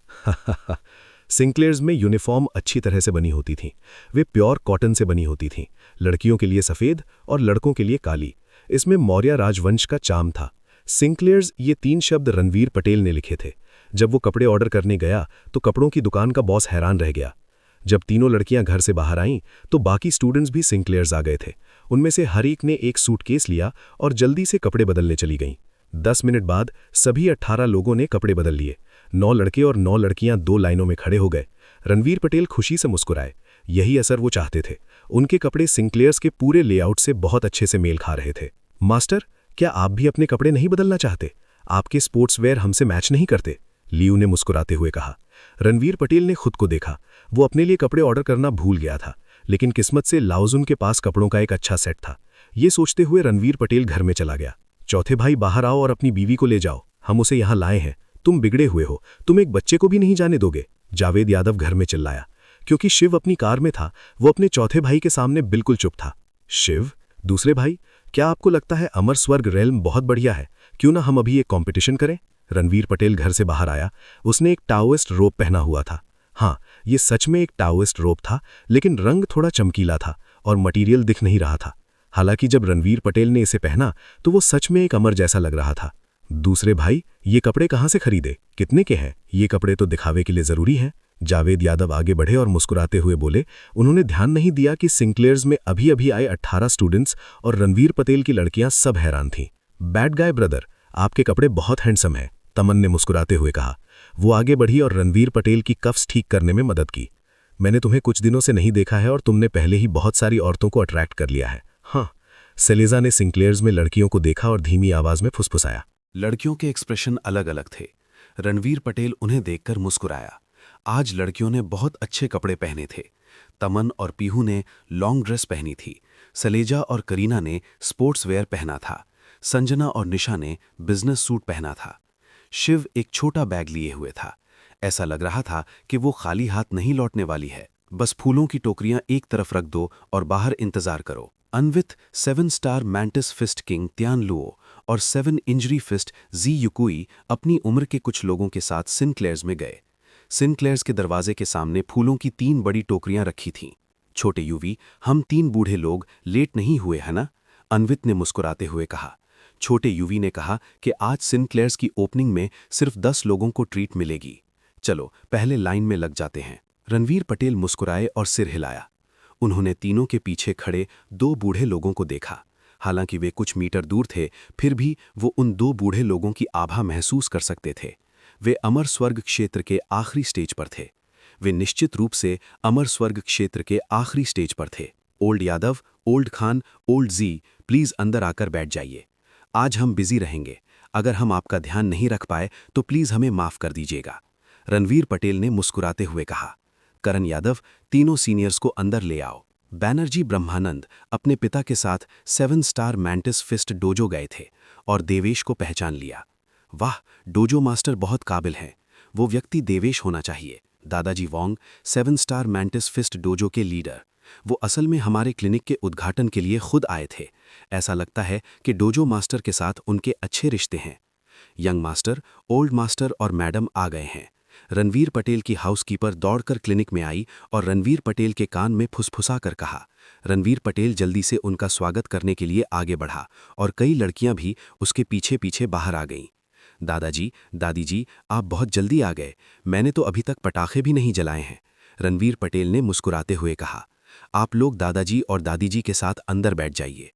सिंक्लेयर्स में यूनिफॉर्म अच्छी तरह से बनी होती थीं। वे प्योर कॉटन से बनी होती थीं, लड़कियों के लिए सफ़ेद और लड़कों के लिए काली। इसमें मौर्य राजवंश का चाम था। सिंक्लेयर्स, ये 3 शब्द रणवीर पटेल ने लिखे थे। जब वो कपड़े ऑर्डर करने गया तो कपड़ों की दुकान का बॉस हैरान रह गया। जब तीनों लड़कियां घर से बाहर आईं तो बाकी स्टूडेंट्स भी सिंक्लेयर्स आ गए थे। उनमें से हर एक ने एक सूटकेस लिया और जल्दी से कपड़े बदलने चली गईं। 10 मिनट बाद सभी 18 लोगों ने कपड़े बदल लिए। 9 लड़के और 9 लड़कियां 2 लाइनों में खड़े हो गए। रणवीर पटेल खुशी से मुस्कुराए। यही असर वो चाहते थे। उनके कपड़े सिंक्लेयर्स के पूरे लेआउट से बहुत अच्छे से मेल खा रहे थे। मास्टर, क्या आप भी अपने कपड़े नहीं बदलना चाहते? आपके स्पोर्ट्स वेयर हमसे मैच नहीं करते, लियू ने मुस्कुराते हुए कहा। रणवीर पटेल ने खुद को देखा। वो अपने लिए कपड़े ऑर्डर करना भूल गया था, लेकिन किस्मत से लाओजुन के पास कपड़ों का एक अच्छा सेट था। ये सोचते हुए रणवीर पटेल घर में चला गया। चौथे भाई, बाहर आओ और अपनी बीवी को ले जाओ, हम उसे यहाँ लाए हैं। तुम बिगड़े हुए हो, तुम एक बच्चे को भी नहीं जाने दोगे, जावेद यादव घर में चिल्लाया। क्योंकि शिव अपनी कार में था, वो अपने चौथे भाई के सामने बिल्कुल चुप था। शिव, दूसरे भाई, क्या आपको लगता है अमर स्वर्ग रेल्म बहुत बढ़िया है? क्यों ना हम अभी एक कॉम्पिटिशन करें? रणवीर पटेल घर से बाहर आया। उसने एक टाओइस्ट रोब पहना हुआ था। हाँ, ये सच में एक टाओइस्ट रोब था, लेकिन रंग थोड़ा चमकीला था और मटीरियल दिख नहीं रहा था। हालांकि जब रणवीर पटेल ने इसे पहना तो वो सच में एक अमर जैसा लग रहा था। दूसरे भाई, ये कपड़े कहाँ से खरीदे, कितने के हैं? ये कपड़े तो दिखावे के लिए जरूरी हैं। जावेद यादव आगे बढ़े और मुस्कुराते हुए बोले। उन्होंने ध्यान नहीं दिया कि सिंक्लेयर्स में अभी अभी आए 18 स्टूडेंट्स और रणवीर पटेल की लड़कियां सब हैरान थीं। बैड गाय ब्रदर, आपके कपड़े बहुत हैंडसम हैं, तमन ने मुस्कुराते हुए कहा। वो आगे बढ़ी और रणवीर पटेल की कफ्स ठीक करने में मदद की। मैंने तुम्हें कुछ दिनों से नहीं देखा है और तुमने पहले ही बहुत सारी औरतों को अट्रैक्ट कर लिया है। हाँ, सेलेजा ने सिंक्लेयर्स में लड़कियों को देखा और धीमी आवाज में फुसफुसाया। लड़कियों के एक्सप्रेशन अलग अलग थे। रणवीर पटेल उन्हें देखकर मुस्कुराया। आज लड़कियों ने बहुत अच्छे कपड़े पहने थे। तमन और पीहू ने लॉन्ग ड्रेस पहनी थी। सलेजा और करीना ने स्पोर्ट्स वेयर पहना था। संजना और निशा ने बिजनेस सूट पहना था। शिव एक छोटा बैग लिए हुए था। ऐसा लग रहा था कि वो खाली हाथ नहीं लौटने वाली है। बस फूलों की टोकरियां एक तरफ रख दो और बाहर इंतजार करो। Anvit 7 star mantis fist king त्यान लुओ और 7 इंजरी फिस्ट जी युकुई अपनी उम्र के कुछ लोगों के साथ सिंक्लेयर्स में गए। सिंक्लेयर्स के दरवाजे के सामने फूलों की 3 बड़ी टोकरियां रखी थीं। छोटे यूवी, हम 3 बूढ़े लोग लेट नहीं हुए है ना? अनवित ने मुस्कुराते हुए कहा। छोटे यूवी ने कहा कि आज सिंक्लेयर्स की ओपनिंग में सिर्फ 10 लोगों को ट्रीट मिलेगी। चलो पहले लाइन में लग जाते हैं। रणवीर पटेल मुस्कुराए और सिर हिलाया। उन्होंने तीनों के पीछे खड़े 2 बूढ़े लोगों को देखा। हालांकि वे कुछ मीटर दूर थे, फिर भी वो उन 2 बूढ़े लोगों की आभा महसूस कर सकते थे। वे अमर स्वर्ग क्षेत्र के आखिरी स्टेज पर थे। वे निश्चित रूप से अमर स्वर्ग क्षेत्र के आखिरी स्टेज पर थे। Old Yadav, old Khan, old ji, please अंदर आकर बैठ जाइए। आज हम बिजी रहेंगे। अगर हम आपका ध्यान नहीं रख पाए तो प्लीज हमें माफ कर दीजिएगा। रणवीर पटेल ने मुस्कुराते हुए कहा। करण यादव, तीनों सीनियर्स को अंदर ले आओ। बैनर्जी ब्रह्मानंद अपने पिता के साथ 7 स्टार मैंटिस फिस्ट डोजो गए थे और देवेश को पहचान लिया। वाह, डोजो मास्टर बहुत काबिल हैं। वो व्यक्ति देवेश होना चाहिए। दादाजी Wong, 7 star mantis fist dojo के लीडर। वो असल में हमारे क्लिनिक के उद्घाटन के लिए खुद आए थे। ऐसा लगता है कि डोजो मास्टर के साथ उनके अच्छे रिश्ते हैं। यंग मास्टर, ओल्ड मास्टर और मैडम आ गए हैं। रणवीर पटेल की हाउसकीपर दौड़कर क्लिनिक में आई और रणवीर पटेल के कान में फुसफुसा कर कहा। रणवीर पटेल जल्दी से उनका स्वागत करने के लिए आगे बढ़ा और कई लड़कियां भी उसके पीछे पीछे बाहर आ गईं। दादाजी, दादी जी, आप बहुत जल्दी आ गए। मैंने तो अभी तक पटाखे भी नहीं जलाए हैं। रणवीर पटेल ने मुस्कुराते हुए कहा। आप लोग दादाजी और दादी जी के साथ अंदर बैठ जाइए।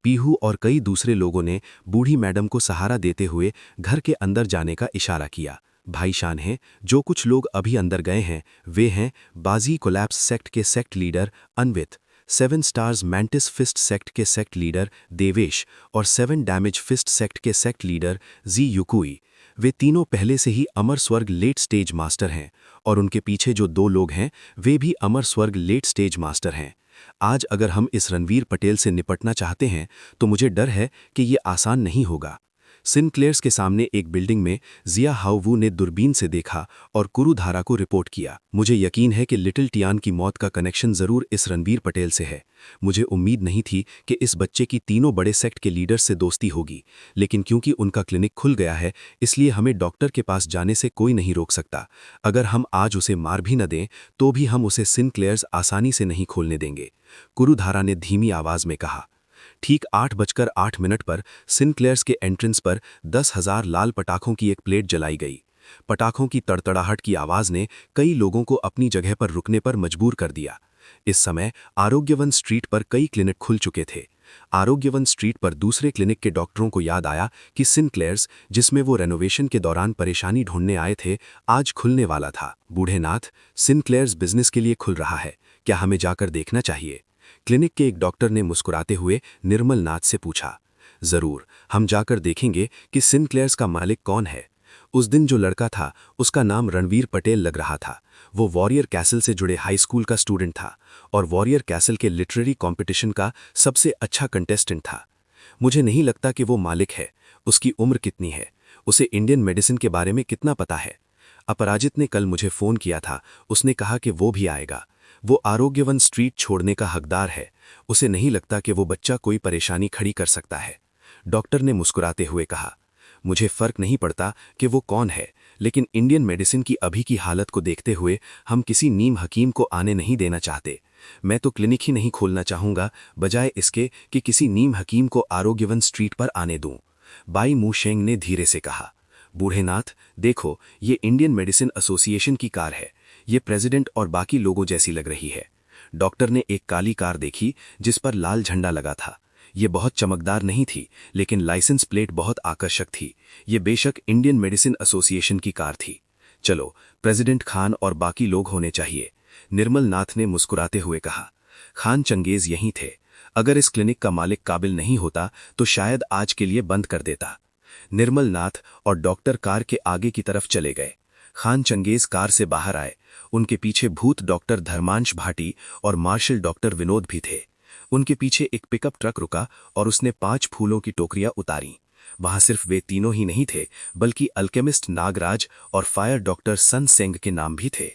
पीहू और कई दूसरे लोगों ने बूढ़ी मैडम को सहारा देते हुए घर के अंदर जाने का इशारा किया। भाई शान हैं, जो कुछ लोग अभी अंदर गए हैं वे हैं बाजी कोलैप्स सेक्ट के sect leader Anvit, 7 stars mantis fist sect के सेक्ट लीडर देवेश और 7 डैमेज फिस्ट सेक्ट के सेक्ट लीडर जी युकुई। वे तीनों पहले से ही अमर स्वर्ग लेट स्टेज मास्टर हैं और उनके पीछे जो 2 लोग हैं वे भी अमर स्वर्ग लेट स्टेज मास्टर हैं। आज अगर हम इस रणवीर पटेल से निपटना चाहते हैं तो मुझे डर है कि ये आसान नहीं होगा। सिंक्लेयर्स के सामने एक बिल्डिंग में जिया हाउवू ने दूरबीन से देखा और कुरुधारा को रिपोर्ट किया। मुझे यकीन है कि लिटिल टियान की मौत का कनेक्शन जरूर इस रणवीर पटेल से है। मुझे उम्मीद नहीं थी कि इस बच्चे की तीनों बड़े सेक्ट के लीडर्स से दोस्ती होगी, लेकिन क्योंकि उनका क्लिनिक खुल गया है इसलिए हमें डॉक्टर के पास जाने से कोई नहीं रोक सकता। अगर हम आज उसे मार भी न दें तो भी हम उसे सिंक्लेयर्स आसानी से नहीं खोलने देंगे, कुरुधारा ने धीमी आवाज में कहा। ठीक 8:08 पर सिंक्लेयर्स के एंट्रेंस पर 10,000 लाल पटाखों की एक प्लेट जलाई गई। पटाखों की तड़तड़ाहट की आवाज ने कई लोगों को अपनी जगह पर रुकने पर मजबूर कर दिया। इस समय आरोग्यवन स्ट्रीट पर कई क्लिनिक खुल चुके थे। आरोग्यवन स्ट्रीट पर दूसरे क्लिनिक के डॉक्टरों को याद आया कि सिंक्लेयर्स, जिसमें वो रेनोवेशन के दौरान परेशानी ढूंढने आए थे, आज खुलने वाला था। बूढ़े नाथ, सिंक्लेयर्स बिजनेस के लिए खुल रहा है, क्या हमें जाकर देखना चाहिए? क्लिनिक के एक डॉक्टर ने मुस्कुराते हुए निर्मल नाथ से पूछा। जरूर, हम जाकर देखेंगे कि सिंक्लेयर्स का मालिक कौन है। उस दिन जो लड़का था उसका नाम रणवीर पटेल लग रहा था। वो वॉरियर कैसल से जुड़े हाई स्कूल का स्टूडेंट था और वॉरियर कैसल के लिटरेरी कंपटीशन का सबसे अच्छा कंटेस्टेंट था। मुझे नहीं लगता कि वो मालिक है। उसकी उम्र कितनी है? उसे इंडियन मेडिसिन के बारे में कितना पता है? अपराजित ने कल मुझे फ़ोन किया था। उसने कहा कि वो भी आएगा। वो आरोग्यवन स्ट्रीट छोड़ने का हकदार है। उसे नहीं लगता कि वो बच्चा कोई परेशानी खड़ी कर सकता है। डॉक्टर ने मुस्कुराते हुए कहा। मुझे फर्क नहीं पड़ता कि वो कौन है, लेकिन इंडियन मेडिसिन की अभी की हालत को देखते हुए हम किसी नीम हकीम को आने नहीं देना चाहते। मैं तो क्लिनिक ही नहीं खोलना चाहूँगा, बजाय इसके कि किसी नीम हकीम को आरोग्यवन स्ट्रीट पर आने दूँ। बाई मूशेंग ने धीरे से कहा, बूढ़े नाथ, देखो, ये इंडियन मेडिसिन एसोसिएशन की कार है। ये प्रेसिडेंट और बाकी लोगों जैसी लग रही है। डॉक्टर ने एक काली कार देखी जिस पर लाल झंडा लगा था। ये बहुत चमकदार नहीं थी, लेकिन लाइसेंस प्लेट बहुत आकर्षक थी। ये बेशक इंडियन मेडिसिन एसोसिएशन की कार थी। चलो, प्रेसिडेंट खान और बाकी लोग होने चाहिए, निर्मल नाथ ने मुस्कुराते हुए कहा। खान चंगेज यहीं थे। अगर इस क्लिनिक का मालिक काबिल नहीं होता तो शायद आज के लिए बंद कर देता। निर्मल नाथ और डॉक्टर कार के आगे की तरफ चले गए। खान चंगेज कार से बाहर आए। उनके पीछे भूत डॉक्टर धर्मांश भाटी और मार्शल डॉक्टर विनोद भी थे। उनके पीछे एक पिकअप ट्रक रुका और उसने 5 फूलों की टोकरियां उतारी। वहां सिर्फ वे तीनों ही नहीं थे, बल्कि अल्केमिस्ट नागराज और फायर डॉक्टर सन सेंग के नाम भी थे।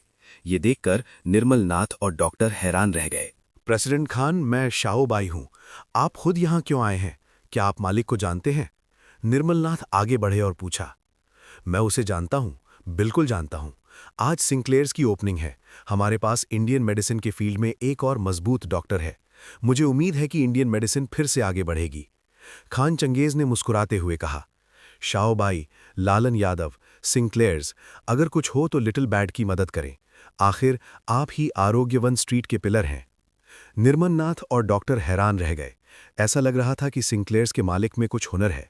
ये देखकर निर्मल नाथ और डॉक्टर हैरान रह गए। प्रेसिडेंट खान, मैं शाओबाई हूँ। आप खुद यहाँ क्यों आए हैं? क्या आप मालिक को जानते हैं? निर्मल नाथ आगे बढ़े और पूछा। मैं उसे जानता हूँ, बिल्कुल जानता हूँ। आज सिंक्लेयर्स की ओपनिंग है। हमारे पास इंडियन मेडिसिन के फील्ड में एक और मजबूत डॉक्टर है। मुझे उम्मीद है कि इंडियन मेडिसिन फिर से आगे बढ़ेगी। खान चंगेज ने मुस्कुराते हुए कहा। शाओबाई, लालन यादव, सिंक्लेयर्स, अगर कुछ हो तो लिटिल बैड की मदद करें। आखिर आप ही आरोग्यवन स्ट्रीट के पिलर हैं। निर्मल नाथ और डॉक्टर हैरान रह गए। ऐसा लग रहा था कि सिंक्लेयर्स के मालिक में कुछ हुनर है।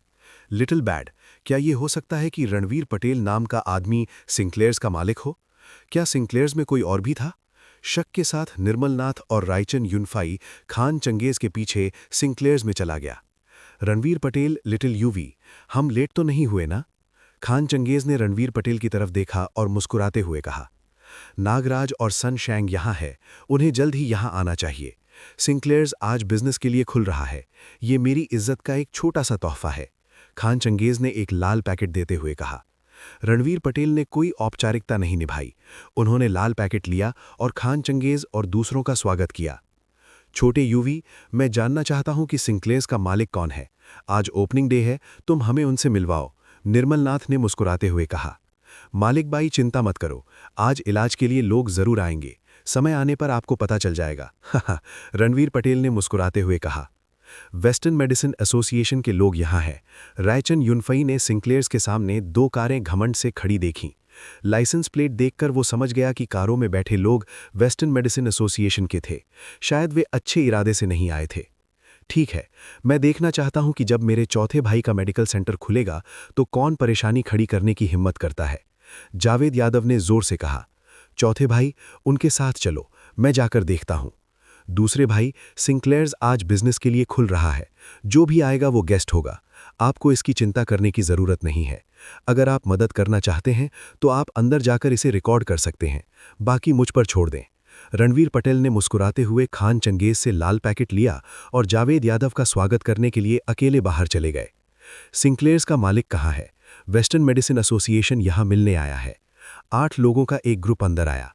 लिटिल बैड, क्या ये हो सकता है कि रणवीर पटेल नाम का आदमी सिंक्लेयर्स का मालिक हो? क्या सिंक्लेयर्स में कोई और भी था? शक के साथ निर्मल नाथ और रायचन यूनफाई खान चंगेज के पीछे सिंक्लेयर्स में चला गया। रणवीर पटेल, लिटिल यूवी, हम लेट तो नहीं हुए ना? खान चंगेज ने रणवीर पटेल की तरफ देखा और मुस्कुराते हुए कहा। नागराज और सन शैंग यहाँ है, उन्हें जल्द ही यहाँ आना चाहिए। सिंक्लेयर्स आज बिजनेस के लिए खुल रहा है। ये मेरी इज्जत का एक छोटा सा तोहफा है। खान चंगेज ने एक लाल पैकेट देते हुए कहा। रणवीर पटेल ने कोई औपचारिकता नहीं निभाई। उन्होंने लाल पैकेट लिया और खान चंगेज और दूसरों का स्वागत किया। छोटे यूवी, मैं जानना चाहता हूं कि सिंक्लेयर्स का मालिक कौन है। आज ओपनिंग डे है, तुम हमें उनसे मिलवाओ, निर्मल नाथ ने मुस्कुराते हुए कहा। मालिक बाई, चिंता मत करो, आज इलाज के लिए लोग जरूर आएंगे। समय आने पर आपको पता चल जाएगा। रणवीर पटेल ने मुस्कुराते हुए कहा। वेस्टर्न मेडिसिन एसोसिएशन के लोग यहाँ हैं। रायचन यूनफई ने सिंक्लेयर्स के सामने 2 कारें घमंड से खड़ी देखीं। लाइसेंस प्लेट देखकर वो समझ गया कि कारों में बैठे लोग वेस्टर्न मेडिसिन एसोसिएशन के थे। शायद वे अच्छे इरादे से नहीं आए थे। ठीक है, मैं देखना चाहता हूं कि जब मेरे चौथे भाई का मेडिकल सेंटर खुलेगा तो कौन परेशानी खड़ी करने की हिम्मत करता है। जावेद यादव ने जोर से कहा। चौथे भाई, उनके साथ चलो, मैं जाकर देखता हूं। दूसरे भाई, सिंक्लेयर्स आज बिजनेस के लिए खुल रहा है। जो भी आएगा वो गेस्ट होगा। आपको इसकी चिंता करने की जरूरत नहीं है। अगर आप मदद करना चाहते हैं तो आप अंदर जाकर इसे रिकॉर्ड कर सकते हैं, बाकी मुझ पर छोड़ दें। रणवीर पटेल ने मुस्कुराते हुए खान चंगेज से लाल पैकेट लिया और जावेद यादव का स्वागत करने के लिए अकेले बाहर चले गए। सिंक्लेयर्स का मालिक कहाँ है? वेस्टर्न मेडिसिन एसोसिएशन यहाँ मिलने आया है। 8 लोगों का एक ग्रुप अंदर आया।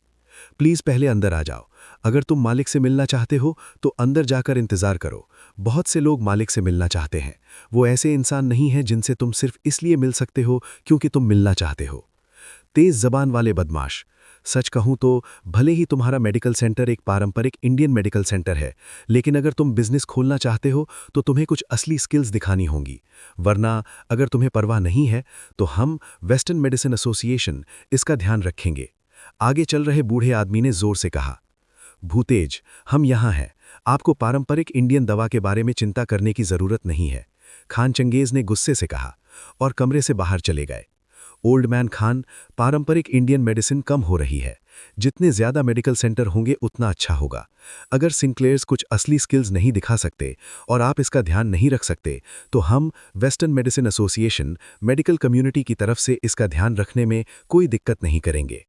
प्लीज पहले अंदर आ जाओ। अगर तुम मालिक से मिलना चाहते हो तो अंदर जाकर इंतजार करो। बहुत से लोग मालिक से मिलना चाहते हैं। वो ऐसे इंसान नहीं हैं जिनसे तुम सिर्फ इसलिए मिल सकते हो क्योंकि तुम मिलना चाहते हो। तेज जबान वाले बदमाश, सच कहूं तो भले ही तुम्हारा मेडिकल सेंटर एक पारंपरिक इंडियन मेडिकल सेंटर है, लेकिन अगर तुम बिजनेस खोलना चाहते हो तो तुम्हें कुछ असली स्किल्स दिखानी होंगी। वरना अगर तुम्हें परवाह नहीं है तो हम वेस्टर्न मेडिसिन एसोसिएशन इसका ध्यान रखेंगे। आगे चल रहे बूढ़े आदमी ने जोर से कहा। भूतेज, हम यहाँ हैं। आपको पारंपरिक इंडियन दवा के बारे में चिंता करने की जरूरत नहीं है, खान चंगेज ने गुस्से से कहा और कमरे से बाहर चले गए। ओल्ड मैन खान, पारंपरिक इंडियन मेडिसिन कम हो रही है। जितने ज्यादा मेडिकल सेंटर होंगे उतना अच्छा होगा। अगर सिंक्लेयर्स कुछ असली स्किल्स नहीं दिखा सकते और आप इसका ध्यान नहीं रख सकते तो हम western medicine association medical community की तरफ से इसका ध्यान रखने में कोई दिक्कत नहीं करेंगे।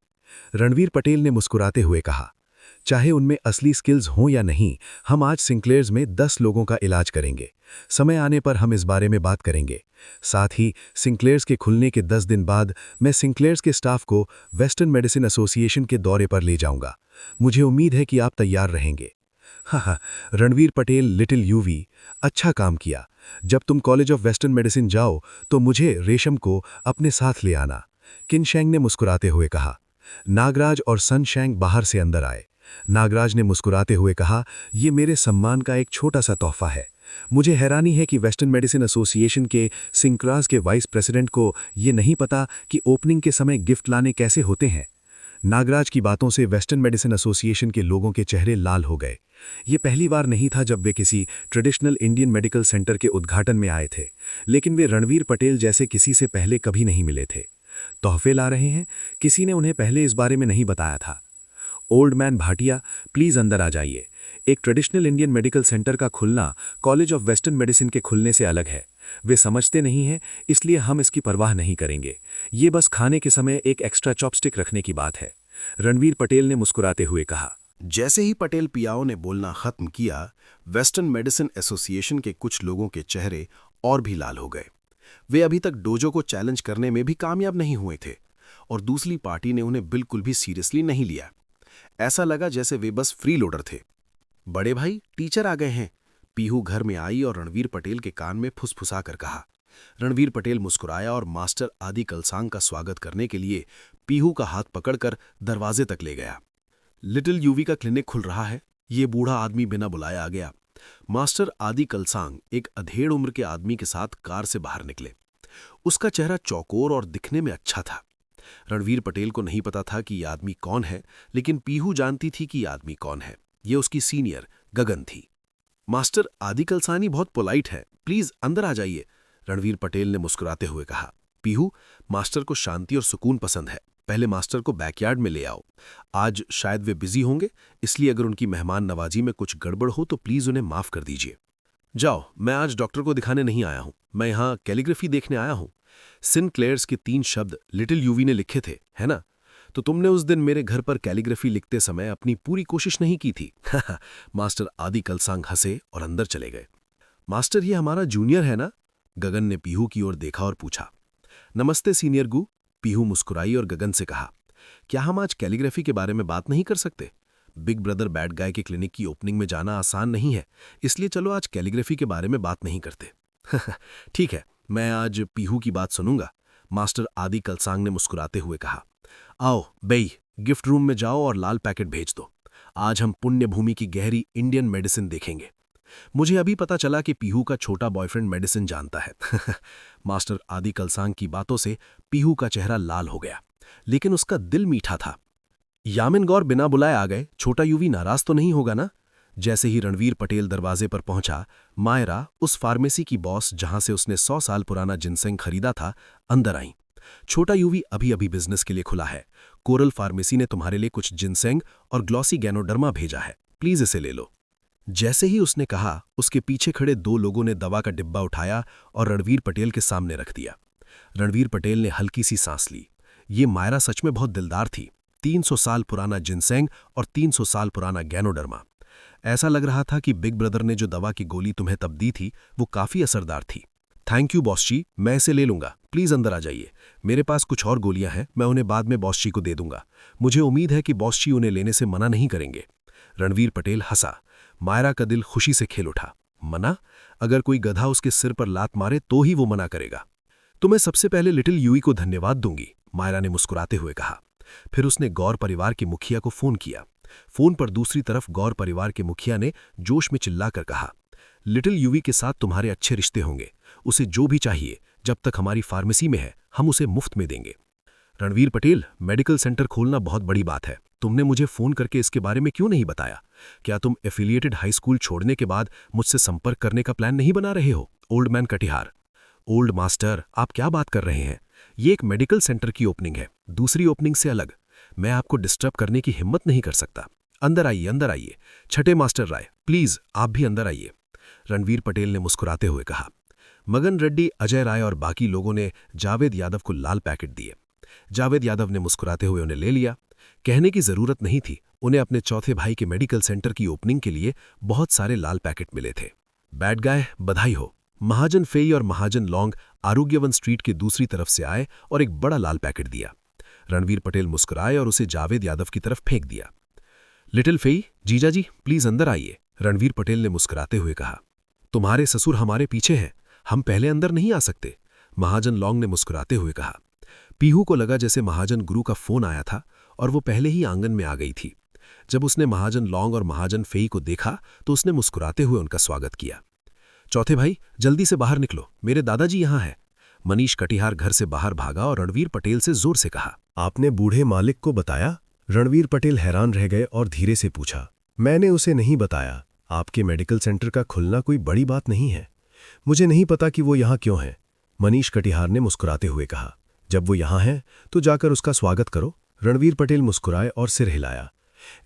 रणवीर पटेल ने मुस्कुराते हुए कहा। चाहे उनमें असली स्किल्स हों या नहीं, हम आज सिंक्लेयर्स में 10 लोगों का इलाज करेंगे। समय आने पर हम इस बारे में बात करेंगे। साथ ही सिंक्लेयर्स के खुलने के 10 दिन बाद मैं सिंक्लेयर्स के स्टाफ को वेस्टर्न मेडिसिन एसोसिएशन के दौरे पर ले जाऊंगा। मुझे उम्मीद है कि आप तैयार रहेंगे। हाँ, रणवीर पटेल, लिटिल यूवी, अच्छा काम किया। जब तुम कॉलेज ऑफ वेस्टर्न मेडिसिन जाओ तो मुझे रेशम को अपने साथ ले आना, किनशैंग ने मुस्कुराते हुए कहा। नागराज और सनशैंग बाहर से अंदर आए। नागराज ने मुस्कुराते हुए कहा, यह मेरे सम्मान का एक छोटा सा तोहफा है। मुझे हैरानी है कि वेस्टर्न मेडिसिन एसोसिएशन के सिंक्रास के वाइस प्रेसिडेंट को ये नहीं पता कि ओपनिंग के समय गिफ्ट लाने कैसे होते हैं। नागराज की बातों से वेस्टर्न मेडिसिन एसोसिएशन के लोगों के चेहरे लाल हो गए। ये पहली बार नहीं था जब वे किसी ट्रेडिशनल इंडियन मेडिकल सेंटर के उद्घाटन में आए थे, लेकिन वे रणवीर पटेल जैसे किसी से पहले कभी नहीं मिले थे। तोहफे ला रहे हैं, किसी ने उन्हें पहले इस बारे में नहीं बताया था। ओल्ड मैन भाटिया, प्लीज़ अंदर आ जाइए। एक ट्रेडिशनल इंडियन मेडिकल सेंटर का खुलना कॉलेज ऑफ वेस्टर्न मेडिसिन के खुलने से अलग है। वे समझते नहीं हैं, इसलिए हम इसकी परवाह नहीं करेंगे। ये बस खाने के समय एक एक्स्ट्रा चॉपस्टिक रखने की बात है, रणवीर पटेल ने मुस्कुराते हुए कहा। जैसे ही पटेल पियाओ ने बोलना खत्म किया, वेस्टर्न मेडिसिन एसोसिएशन के कुछ लोगों के चेहरे और भी लाल हो गए। वे अभी तक डोजो को चैलेंज करने में भी कामयाब नहीं हुए थे और दूसरी पार्टी ने उन्हें बिल्कुल भी सीरियसली नहीं लिया। ऐसा लगा जैसे वे बस फ्री लोडर थे। बड़े भाई, टीचर आ गए हैं। पीहू घर में आई और रणवीर पटेल के कान में फुसफुसा कर कहा। रणवीर पटेल मुस्कुराया और मास्टर आदि कलसांग का स्वागत करने के लिए पीहू का हाथ पकड़कर दरवाजे तक ले गया। लिटिल यूवी का क्लिनिक खुल रहा है, ये बूढ़ा आदमी बिना बुलाए आ गया। मास्टर आदि कलसांग एक अधेड़ उम्र के आदमी के साथ कार से बाहर निकले। उसका चेहरा चौकोर और दिखने में अच्छा था। रणवीर पटेल को नहीं पता था कि ये आदमी कौन है, लेकिन पीहू जानती थी कि ये आदमी कौन है। ये उसकी सीनियर गगन थी। मास्टर आदि कलसानी बहुत पोलाइट है, प्लीज अंदर आ जाइए, रणवीर पटेल ने मुस्कुराते हुए कहा। पीहू, मास्टर को शांति और सुकून पसंद है, पहले मास्टर को बैकयार्ड में ले आओ। आज शायद वे बिजी होंगे, इसलिए अगर उनकी मेहमान नवाजी में कुछ गड़बड़ हो तो प्लीज उन्हें माफ कर दीजिए। जाओ, मैं आज डॉक्टर को दिखाने नहीं आया हूं, मैं यहाँ कैलीग्राफी देखने आया हूं। सिनक्लेयर्स के 3 शब्द लिटिल यूवी ने लिखे थे, है ना? तो तुमने उस दिन मेरे घर पर कैलीग्राफी लिखते समय अपनी पूरी कोशिश नहीं की थी। मास्टर आदि कलसांग हंसे और अंदर चले गए। मास्टर, ये हमारा जूनियर है ना? गगन ने पीहू की ओर देखा और पूछा। नमस्ते सीनियर गू, पीहू मुस्कुराई और गगन से कहा। क्या हम आज कैलीग्राफी के बारे में बात नहीं कर सकते? बिग ब्रदर बैड गाय के क्लिनिक की ओपनिंग में जाना आसान नहीं है, इसलिए चलो आज कैलीग्राफी के बारे में बात नहीं करते। ठीक है, मैं आज पीहू की बात सुनूंगा, मास्टर आदि कलसांग ने मुस्कुराते हुए कहा। आओ बेई, गिफ्ट रूम में जाओ और लाल पैकेट भेज दो। आज हम पुण्य भूमि की गहरी इंडियन मेडिसिन देखेंगे। मुझे अभी पता चला कि पीहू का छोटा बॉयफ्रेंड मेडिसिन जानता है। मास्टर आदि कलसांग की बातों से पीहू का चेहरा लाल हो गया, लेकिन उसका दिल मीठा था। यामिन गौर बिना बुलाए आ गए, छोटा यूवी नाराज तो नहीं होगा ना? जैसे ही रणवीर पटेल दरवाजे पर पहुंचा, मायरा, उस फार्मेसी की बॉस जहां से उसने 100 साल पुराना जिनसेंग खरीदा था, अंदर आई। छोटा यूवी अभी अभी बिजनेस के लिए खुला है। कोरल फार्मेसी ने तुम्हारे लिए कुछ जिनसेंग और ग्लॉसी गैनोडर्मा भेजा है, प्लीज इसे ले लो। जैसे ही उसने कहा, उसके पीछे खड़े 2 लोगों ने दवा का डिब्बा उठाया और रणवीर पटेल के सामने रख दिया। रणवीर पटेल ने हल्की सी सांस ली। ये मायरा सच में बहुत दिलदार थी। 300 साल पुराना जिनसेंग और 300 साल पुराना गैनोडर्मा। ऐसा लग रहा था कि बिग ब्रदर ने जो दवा की गोली तुम्हें तब दी थी, वो काफी असरदार थी। थैंक यू बॉस जी, मैं इसे ले लूंगा, प्लीज अंदर आ जाइए। मेरे पास कुछ और गोलियां हैं, मैं उन्हें बाद में बॉस जी को दे दूंगा। मुझे उम्मीद है कि बॉस जी उन्हें लेने से मना नहीं करेंगे। रणवीर पटेल हंसा। मायरा का दिल खुशी से खेल उठा। मना? अगर कोई गधा उसके सिर पर लात मारे तो ही वो मना करेगा। तो मैं सबसे पहले लिटिल यूई को धन्यवाद दूंगी, मायरा ने मुस्कुराते हुए कहा। फिर उसने गौर परिवार के मुखिया को फोन किया। फोन पर दूसरी तरफ गौर परिवार के मुखिया ने जोश में चिल्लाकर कहा, लिटिल यूवी के साथ तुम्हारे अच्छे रिश्ते होंगे। उसे जो भी चाहिए, जब तक हमारी फार्मेसी में है, हम उसे मुफ्त में देंगे। रणवीर पटेल, मेडिकल सेंटर खोलना बहुत बड़ी बात है। तुमने मुझे फोन करके इसके बारे में क्यों नहीं बताया? क्या तुम एफिलिएटेड हाई स्कूल छोड़ने के बाद मुझसे संपर्क करने का प्लान नहीं बना रहे हो? Old man Katihar. Old master, आप क्या बात कर रहे हैं? ये एक मेडिकल सेंटर की ओपनिंग है, दूसरी ओपनिंग से अलग। मैं आपको डिस्टर्ब करने की हिम्मत नहीं कर सकता। अंदर आइए, अंदर आइए। छठे मास्टर राय, प्लीज आप भी अंदर आइए, रणवीर पटेल ने मुस्कुराते हुए कहा। मगन रेड्डी, अजय राय और बाकी लोगों ने जावेद यादव को लाल पैकेट दिए। जावेद यादव ने मुस्कुराते हुए उन्हें ले लिया। कहने की जरूरत नहीं थी, उन्हें अपने चौथे भाई के मेडिकल सेंटर की ओपनिंग के लिए बहुत सारे लाल पैकेट मिले थे। बैड गाय, बधाई हो। महाजन फेई और महाजन लॉन्ग आरोग्यवन स्ट्रीट के दूसरी तरफ से आए और एक बड़ा लाल पैकेट दिया। रणवीर पटेल मुस्कुराए और उसे जावेद यादव की तरफ फेंक दिया। लिटिल फेई, जीजा जी प्लीज अंदर आइए, रणवीर पटेल ने मुस्कुराते हुए कहा। तुम्हारे ससुर हमारे पीछे हैं, हम पहले अंदर नहीं आ सकते, महाजन लॉन्ग ने मुस्कुराते हुए कहा। पीहू को लगा जैसे महाजन गुरु का फोन आया था और वो पहले ही आंगन में आ गई थी। जब उसने महाजन लॉन्ग और महाजन फेई को देखा तो उसने मुस्कुराते हुए उनका स्वागत किया। चौथे भाई जल्दी से बाहर निकलो, मेरे दादाजी यहाँ हैं। मनीष कटिहार घर से बाहर भागा और रणवीर पटेल से जोर से कहा, आपने बूढ़े मालिक को बताया? रणवीर पटेल हैरान रह गए और धीरे से पूछा, मैंने उसे नहीं बताया। आपके मेडिकल सेंटर का खुलना कोई बड़ी बात नहीं है। मुझे नहीं पता कि वो यहाँ क्यों है। मनीष कटिहार ने मुस्कुराते हुए कहा, जब वो यहाँ है तो जाकर उसका स्वागत करो। रणवीर पटेल मुस्कुराए और सिर हिलाया।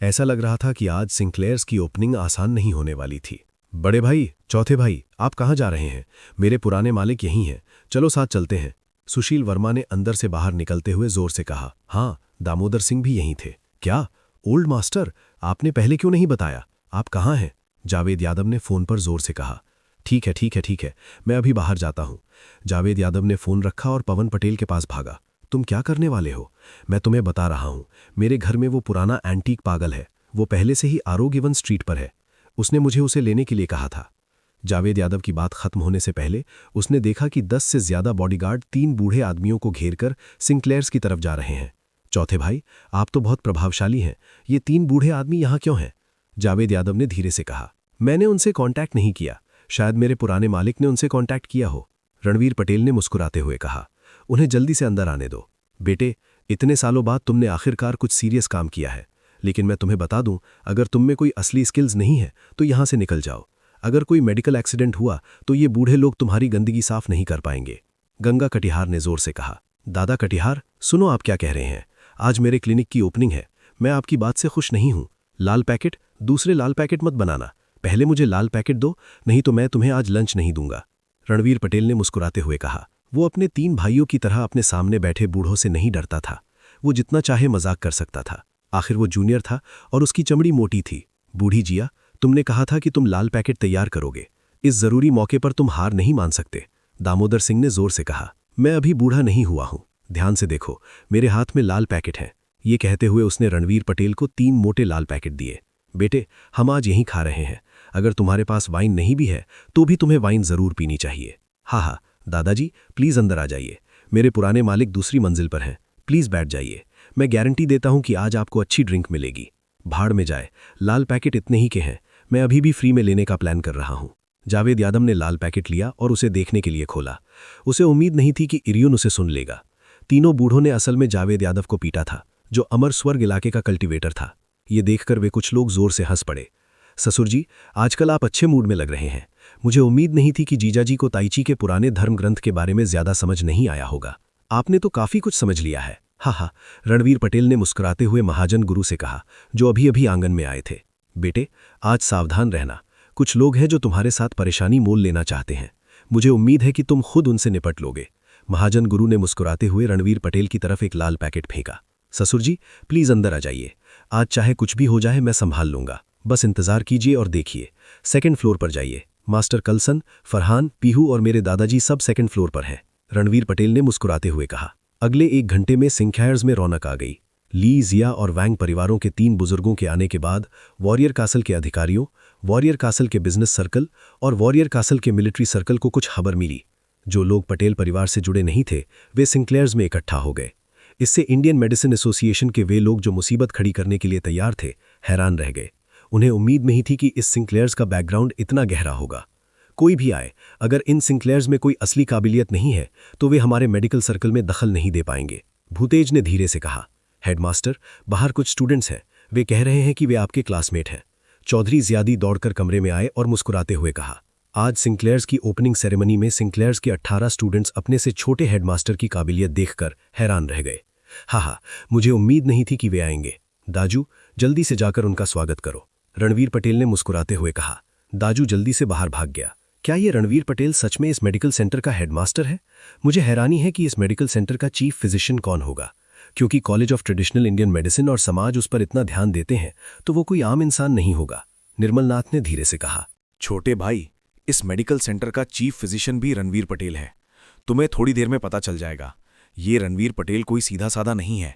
ऐसा लग रहा था कि आज सिंक्लेयर्स की ओपनिंग आसान नहीं होने वाली थी। बड़े भाई, चौथे भाई, आप कहाँ जा रहे हैं? मेरे पुराने मालिक यहीं हैं, चलो साथ चलते हैं। सुशील वर्मा ने अंदर से बाहर निकलते हुए जोर से कहा। हाँ, दामोदर सिंह भी यहीं थे। क्या ओल्ड मास्टर, आपने पहले क्यों नहीं बताया? आप कहाँ हैं? जावेद यादव ने फोन पर जोर से कहा। ठीक है, मैं अभी बाहर जाता हूँ। जावेद यादव ने फोन रखा और पवन पटेल के पास भागा। तुम क्या करने वाले हो? मैं तुम्हें बता रहा हूँ, मेरे घर में वो पुराना एंटीक पागल है। वो पहले से ही आरोग्यवन स्ट्रीट पर है। उसने मुझे उसे लेने के लिए कहा था। जावेद यादव की बात खत्म होने से पहले उसने देखा कि 10 से ज्यादा बॉडीगार्ड 3 बूढ़े आदमियों को घेरकर सिंक्लेयर्स की तरफ जा रहे हैं। चौथे भाई, आप तो बहुत प्रभावशाली हैं, ये 3 बूढ़े आदमी यहाँ क्यों हैं? जावेद यादव ने धीरे से कहा। मैंने उनसे कांटेक्ट नहीं किया, शायद मेरे पुराने मालिक ने उनसे कांटेक्ट किया हो। रणवीर पटेल ने मुस्कुराते हुए कहा। उन्हें जल्दी से अंदर आने दो। बेटे, इतने सालों बाद तुमने आखिरकार कुछ सीरियस काम किया है, लेकिन मैं तुम्हें बता दूं, अगर तुम में कोई असली स्किल्स नहीं है तो यहां से निकल जाओ। अगर कोई मेडिकल एक्सीडेंट हुआ तो ये बूढ़े लोग तुम्हारी गंदगी साफ नहीं कर पाएंगे। गंगा कटिहार ने जोर से कहा। दादा कटिहार, सुनो आप क्या कह रहे हैं। आज मेरे क्लिनिक की ओपनिंग है, मैं आपकी बात से खुश नहीं हूं। लाल पैकेट, दूसरे लाल पैकेट मत बनाना। पहले मुझे लाल पैकेट दो, नहीं तो मैं तुम्हें आज लंच नहीं दूंगा। रणवीर पटेल ने मुस्कुराते हुए कहा। वो अपने 3 भाइयों की तरह अपने सामने बैठे बूढ़ों से नहीं डरता था। वो जितना चाहे मजाक कर सकता था। आखिर वो जूनियर था और उसकी चमड़ी मोटी थी। बूढ़ी जिया, तुमने कहा था कि तुम लाल पैकेट तैयार करोगे। इस जरूरी मौके पर तुम हार नहीं मान सकते। दामोदर सिंह ने जोर से कहा। मैं अभी बूढ़ा नहीं हुआ हूं, ध्यान से देखो, मेरे हाथ में लाल पैकेट है। ये कहते हुए उसने रणवीर पटेल को 3 मोटे लाल पैकेट दिए। बेटे, हम आज यहीं खा रहे हैं। अगर तुम्हारे पास वाइन नहीं भी है तो भी तुम्हें वाइन जरूर पीनी चाहिए। हाँ, दादाजी प्लीज अंदर आ जाइए। मेरे पुराने मालिक दूसरी मंजिल पर हैं, प्लीज बैठ जाइए। मैं गारंटी देता हूं कि आज आपको अच्छी ड्रिंक मिलेगी। भाड़ में जाए, लाल पैकेट इतने ही के हैं, मैं अभी भी फ्री में लेने का प्लान कर रहा हूं। जावेद यादव ने लाल पैकेट लिया और उसे देखने के लिए खोला। उसे उम्मीद नहीं थी कि इरियन उसे सुन लेगा। तीनों बूढ़ों ने असल में जावेद यादव को पीटा था, जो अमर स्वर्ग इलाके का कल्टीवेटर था। ये देखकर वे कुछ लोग जोर से हंस पड़े। ससुर जी, आजकल आप अच्छे मूड में लग रहे हैं। मुझे उम्मीद नहीं थी कि जीजाजी को ताइची के पुराने धर्म ग्रंथ के बारे में ज्यादा समझ नहीं आया होगा। आपने तो काफी कुछ समझ लिया है। हाँ, रणवीर पटेल ने मुस्कुराते हुए महाजन गुरु से कहा, जो अभी अभी आंगन में आए थे। बेटे, आज सावधान रहना। कुछ लोग हैं जो तुम्हारे साथ परेशानी मोल लेना चाहते हैं। मुझे उम्मीद है कि तुम खुद उनसे निपट लोगे। महाजन गुरु ने मुस्कुराते हुए रणवीर पटेल की तरफ एक लाल पैकेट फेंका। ससुर जी, प्लीज अंदर आ जाइए। आज चाहे कुछ भी हो जाए मैं संभाल लूंगा, बस इंतजार कीजिए और देखिए। 2nd फ्लोर पर जाइए। मास्टर कलसन, फरहान, पीहू और मेरे दादाजी सब 2nd फ्लोर पर हैं। रणवीर पटेल ने मुस्कुराते हुए कहा। अगले 1 घंटे में सिंक्लेयर्स में रौनक आ गई। ली, जिया और वैंग परिवारों के 3 बुजुर्गों के आने के बाद वॉरियर कासल के अधिकारियों, वॉरियर कासल के बिजनेस सर्कल और वॉरियर कासल के मिलिट्री सर्कल को कुछ खबर मिली। जो लोग पटेल परिवार से जुड़े नहीं थे वे सिंक्लेयर्स में इकट्ठा हो गए। इससे इंडियन मेडिसिन एसोसिएशन के वे लोग जो मुसीबत खड़ी करने के लिए तैयार थे हैरान रह गए। उन्हें उम्मीद नहीं थी कि इस सिंक्लेयर्स का बैकग्राउंड इतना गहरा होगा। कोई भी आए, अगर इन सिंक्लेयर्स में कोई असली काबिलियत नहीं है तो वे हमारे मेडिकल सर्कल में दखल नहीं दे पाएंगे। भूतेज ने धीरे से कहा। हेडमास्टर, बाहर कुछ स्टूडेंट्स हैं, वे कह रहे हैं कि वे आपके क्लासमेट हैं। चौधरी ज़ियादी दौड़कर कमरे में आए और मुस्कुराते हुए कहा। आज सिंक्लेयर्स की ओपनिंग सेरेमनी में सिंक्लेयर्स के 18 स्टूडेंट्स अपने से छोटे हेडमास्टर की काबिलियत देखकर हैरान रह गए। हाँ, मुझे उम्मीद नहीं थी कि वे आएंगे। दाजू, जल्दी से जाकर उनका स्वागत करो। रणवीर पटेल ने मुस्कुराते हुए कहा। दाजू जल्दी से बाहर भाग गया। क्या ये रणवीर पटेल सच में इस मेडिकल सेंटर का हेडमास्टर है? मुझे हैरानी है कि इस मेडिकल सेंटर का चीफ फिजिशियन कौन होगा, क्योंकि college of traditional Indian medicine और समाज उस पर इतना ध्यान देते हैं तो वो कोई आम इंसान नहीं होगा। निर्मल नाथ ने धीरे से कहा। छोटे भाई, इस मेडिकल सेंटर का चीफ फिजिशियन भी रणवीर पटेल है। तुम्हें थोड़ी देर में पता चल जाएगा। ये रणवीर पटेल कोई सीधा साधा नहीं है।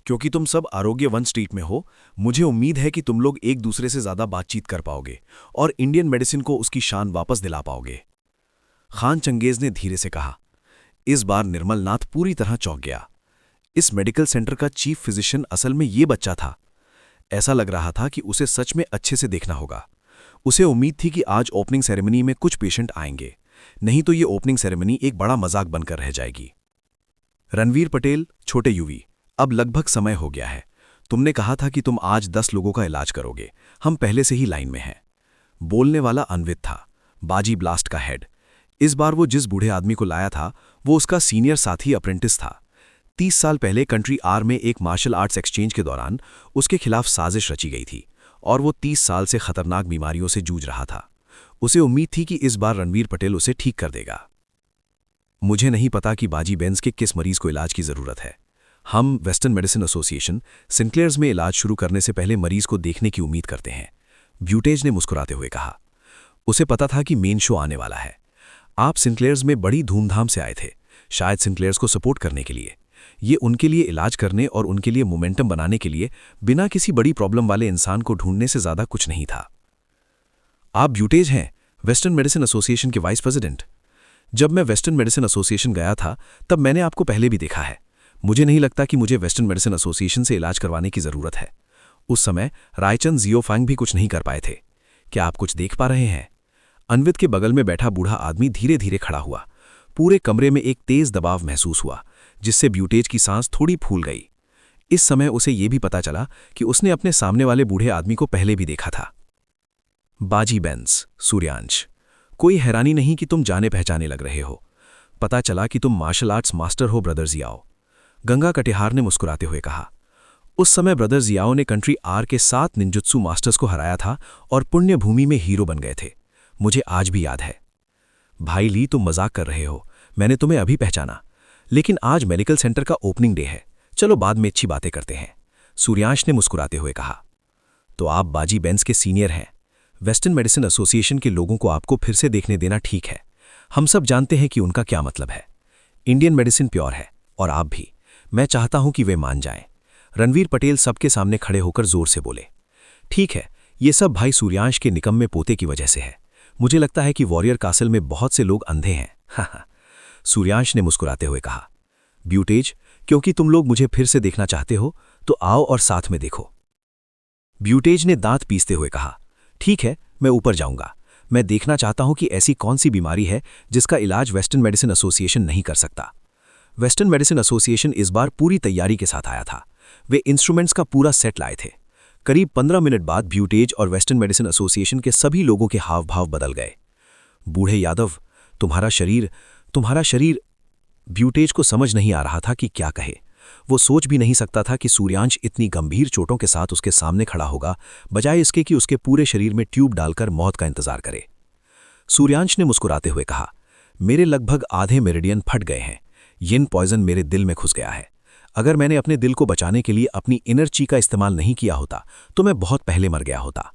क्योंकि तुम सब आरोग्यवन स्ट्रीट में हो, मुझे उम्मीद है कि तुम लोग एक दूसरे से ज्यादा बातचीत कर पाओगे और इंडियन मेडिसिन को उसकी शान वापस दिला पाओगे। खान चंगेज ने धीरे से कहा। इस बार निर्मल नाथ पूरी तरह चौंक गया। इस मेडिकल सेंटर का चीफ फिजिशियन असल में ये बच्चा था। ऐसा लग रहा था कि उसे सच में अच्छे से देखना होगा। उसे उम्मीद थी कि आज ओपनिंग सेरेमनी में कुछ पेशेंट आएंगे, नहीं तो ये ओपनिंग सेरेमनी एक बड़ा मजाक बनकर रह जाएगी। रणवीर पटेल, छोटे यूवी, अब लगभग समय हो गया है। तुमने कहा था कि तुम आज 10 लोगों का इलाज करोगे, हम पहले से ही लाइन में हैं। बोलने वाला अनवित था, बाजी ब्लास्ट का हेड। इस बार वो जिस बूढ़े आदमी को लाया था वो उसका सीनियर साथी अप्रेंटिस था। 30 साल पहले कंट्री आर में एक मार्शल आर्ट्स एक्सचेंज के दौरान उसके खिलाफ साजिश रची गई थी और वो 30 साल से खतरनाक बीमारियों से जूझ रहा था। उसे उम्मीद थी कि इस बार रणवीर पटेल उसे ठीक कर देगा। मुझे नहीं पता कि बाजी बेंस के किस मरीज को इलाज की जरूरत है। हम वेस्टर्न मेडिसिन एसोसिएशन सिंक्लेयर्स में इलाज शुरू करने से पहले मरीज को देखने की उम्मीद करते हैं, ब्यूटेज ने मुस्कुराते हुए कहा। उसे पता था कि मेन शो आने वाला है। आप सिंक्लेयर्स में बड़ी धूमधाम से आए थे, शायद सिंक्लेयर्स को सपोर्ट करने के लिए। ये उनके लिए इलाज करने और उनके लिए मोमेंटम बनाने के लिए बिना किसी बड़ी प्रॉब्लम वाले इंसान को ढूंढने से ज्यादा कुछ नहीं था। आप ब्यूटेज हैं, वेस्टर्न मेडिसिन एसोसिएशन के वाइस प्रेसिडेंट। जब मैं वेस्टर्न मेडिसिन एसोसिएशन गया था तब मैंने आपको पहले भी देखा है। मुझे नहीं लगता कि मुझे वेस्टर्न मेडिसिन एसोसिएशन से इलाज करवाने की जरूरत है। उस समय रायचंद जियोफांग भी कुछ नहीं कर पाए थे। क्या आप कुछ देख पा रहे हैं? अनवित के बगल में बैठा बूढ़ा आदमी धीरे धीरे खड़ा हुआ। पूरे कमरे में एक तेज दबाव महसूस हुआ जिससे ब्यूटेज की सांस थोड़ी फूल गई। इस समय उसे यह भी पता चला कि उसने अपने सामने वाले बूढ़े आदमी को पहले भी देखा था। बाजी बेंस, सूर्यांश, कोई हैरानी नहीं कि तुम जाने पहचाने लग रहे हो। पता चला कि तुम मार्शल आर्ट्स मास्टर हो ब्रदर जियाओ, गंगा कटिहार ने मुस्कुराते हुए कहा। उस समय ब्रदर जियाओ ने कंट्री आर के 7 निंजुत्सु मास्टर्स को हराया था और पुण्य भूमि में हीरो बन गए थे। मुझे आज भी याद है। भाई ली, तुम मजाक कर रहे हो, मैंने तुम्हें अभी पहचाना। लेकिन आज मेडिकल सेंटर का ओपनिंग डे है, चलो बाद में अच्छी बातें करते हैं, सूर्यांश ने मुस्कुराते हुए कहा। तो आप बाजी बेंस के सीनियर हैं। वेस्टर्न मेडिसिन एसोसिएशन के लोगों को आपको फिर से देखने देना ठीक है। हम सब जानते हैं कि उनका क्या मतलब है। इंडियन मेडिसिन प्योर है और आप भी। मैं चाहता हूं कि वे मान जाएं। रणवीर पटेल सबके सामने खड़े होकर जोर से बोले। ठीक है, ये सब भाई सूर्यांश के निकम्मे पोते की वजह से है। मुझे लगता है कि वॉरियर कासल में बहुत से लोग अंधे हैं। हाँ, सूर्यांश ने मुस्कुराते हुए कहा। ब्यूटेज, क्योंकि तुम लोग मुझे फिर से देखना चाहते हो तो आओ और साथ में देखो। ब्यूटेज ने दांत पीसते हुए कहा। ठीक है, मैं ऊपर जाऊंगा। मैं देखना चाहता हूं कि ऐसी कौन सी बीमारी है जिसका इलाज वेस्टर्न मेडिसिन एसोसिएशन नहीं कर सकता। वेस्टर्न मेडिसिन एसोसिएशन इस बार पूरी तैयारी के साथ आया था। वे इंस्ट्रूमेंट्स का पूरा सेट लाए थे। करीब 15 मिनट बाद ब्यूटेज और वेस्टर्न मेडिसिन एसोसिएशन के सभी लोगों के हाव भाव बदल गए। बूढ़े यादव, तुम्हारा शरीर। ब्यूटेज को समझ नहीं आ रहा था कि क्या कहे। वो सोच भी नहीं सकता था कि सूर्यांश इतनी गंभीर चोटों के साथ उसके सामने खड़ा होगा, बजाय इसके कि उसके पूरे शरीर में ट्यूब डालकर मौत का इंतजार करे। सूर्यांश ने मुस्कुराते हुए कहा, मेरे लगभग आधे मेरिडियन फट गए हैं। यिन पॉइजन मेरे दिल में घुस गया है। अगर मैंने अपने दिल को बचाने के लिए अपनी इनर ची का इस्तेमाल नहीं किया होता तो मैं बहुत पहले मर गया होता।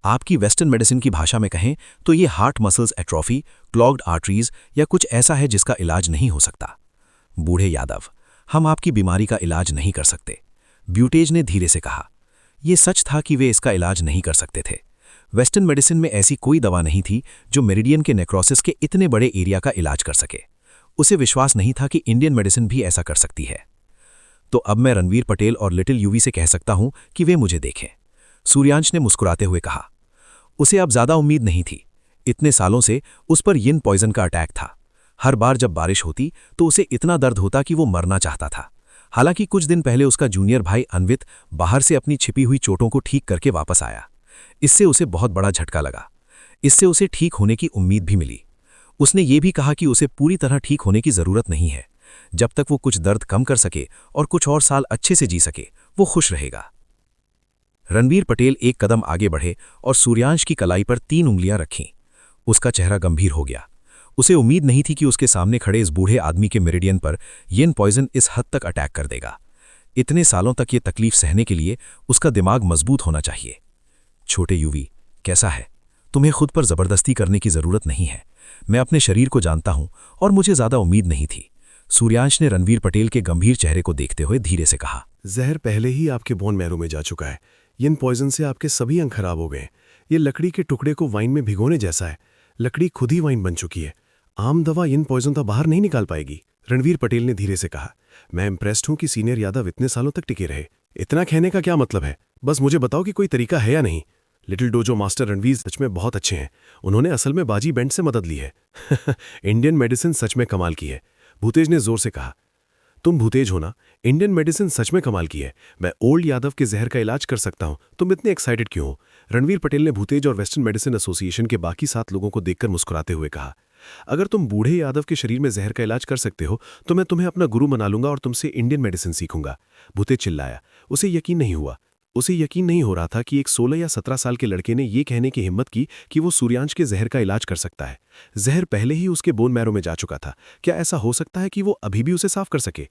आपकी वेस्टर्न मेडिसिन की भाषा में कहें तो ये heart muscles atrophy, clogged arteries या कुछ ऐसा है जिसका इलाज नहीं हो सकता। बूढ़े यादव, हम आपकी बीमारी का इलाज नहीं कर सकते, ब्यूटेज ने धीरे से कहा। यह सच था कि वे इसका इलाज नहीं कर सकते थे। वेस्टर्न मेडिसिन में ऐसी कोई दवा नहीं थी जो मेरिडियन के नेक्रोसिस के इतने बड़े एरिया का इलाज कर सके। उसे विश्वास नहीं था कि इंडियन मेडिसिन भी ऐसा कर सकती है। तो अब मैं रणवीर पटेल और लिटिल यूवी से कह सकता हूं कि वे मुझे देखें, सूर्यांश ने मुस्कुराते हुए कहा। उसे अब ज्यादा उम्मीद नहीं थी। इतने सालों से उस पर यिन पॉइजन का अटैक था। हर बार जब बारिश होती तो उसे इतना दर्द होता कि वो मरना चाहता था। हालांकि कुछ दिन पहले उसका जूनियर भाई अनवित बाहर से अपनी छिपी हुई चोटों को ठीक करके वापस आया। इससे उसे बहुत बड़ा झटका लगा। इससे उसे ठीक होने की उम्मीद भी मिली। उसने ये भी कहा कि उसे पूरी तरह ठीक होने की जरूरत नहीं है। जब तक वो कुछ दर्द कम कर सके और कुछ और साल अच्छे से जी सके, वो खुश रहेगा। रणवीर पटेल एक कदम आगे बढ़े और सूर्यांश की कलाई पर 3 उंगलियां रखीं। उसका चेहरा गंभीर हो गया। उसे उम्मीद नहीं थी कि उसके सामने खड़े इस बूढ़े आदमी के मेरिडियन पर यिन पॉइजन इस हद तक अटैक कर देगा। इतने सालों तक ये तकलीफ सहने के लिए उसका दिमाग मजबूत होना चाहिए। छोटे यूवी, कैसा है? तुम्हें खुद पर जबरदस्ती करने की जरूरत नहीं है। मैं अपने शरीर को जानता हूं और मुझे ज्यादा उम्मीद नहीं थी। सूर्यांश ने रणवीर पटेल के गंभीर चेहरे को देखते हुए धीरे से कहा। जहर पहले ही आपके बोन मैरो में जा चुका है। यिन पॉइजन से आपके सभी अंग खराब हो गए। ये लकड़ी के टुकड़े को वाइन में भिगोने जैसा है। लकड़ी खुद ही वाइन बन चुकी है। आम दवा यिन पॉइजन तो बाहर नहीं निकाल पाएगी। रणवीर पटेल ने धीरे से कहा। मैं इंप्रेस्ड हूं कि सीनियर यादव इतने सालों तक टिके रहे। इतना कहने का क्या मतलब है? बस मुझे बताओ कि कोई तरीका है या नहीं। लिटिल डोजो मास्टर रणवीर सच में बहुत अच्छे हैं। उन्होंने असल में बाजी बैंड से मदद ली है। इंडियन मेडिसिन सच में कमाल की है, भूतेज ने जोर से कहा। तुम भूतेज हो ना? इंडियन मेडिसिन सच में कमाल की है। मैं ओल्ड यादव के जहर का इलाज कर सकता हूं। तुम इतने एक्साइटेड क्यों हो? रणवीर पटेल ने भूतेज और वेस्टर्न मेडिसिन एसोसिएशन के बाकी 7 लोगों को देखकर मुस्कुराते हुए कहा, अगर तुम बूढ़े यादव के शरीर में जहर का इलाज कर सकते हो तो मैं तुम्हें अपना गुरु मना लूंगा और तुमसे इंडियन मेडिसिन सीखूंगा। भूतेज चिल्लाया। उसे यकीन नहीं हुआ। उसे यकीन नहीं हो रहा था कि एक 16 या 17 साल के लड़के ने ये कहने की हिम्मत की कि वो सूर्यांश के जहर का इलाज कर सकता है। जहर पहले ही उसके बोन मैरो में जा चुका था। क्या ऐसा हो सकता है कि वो अभी भी उसे साफ कर सके?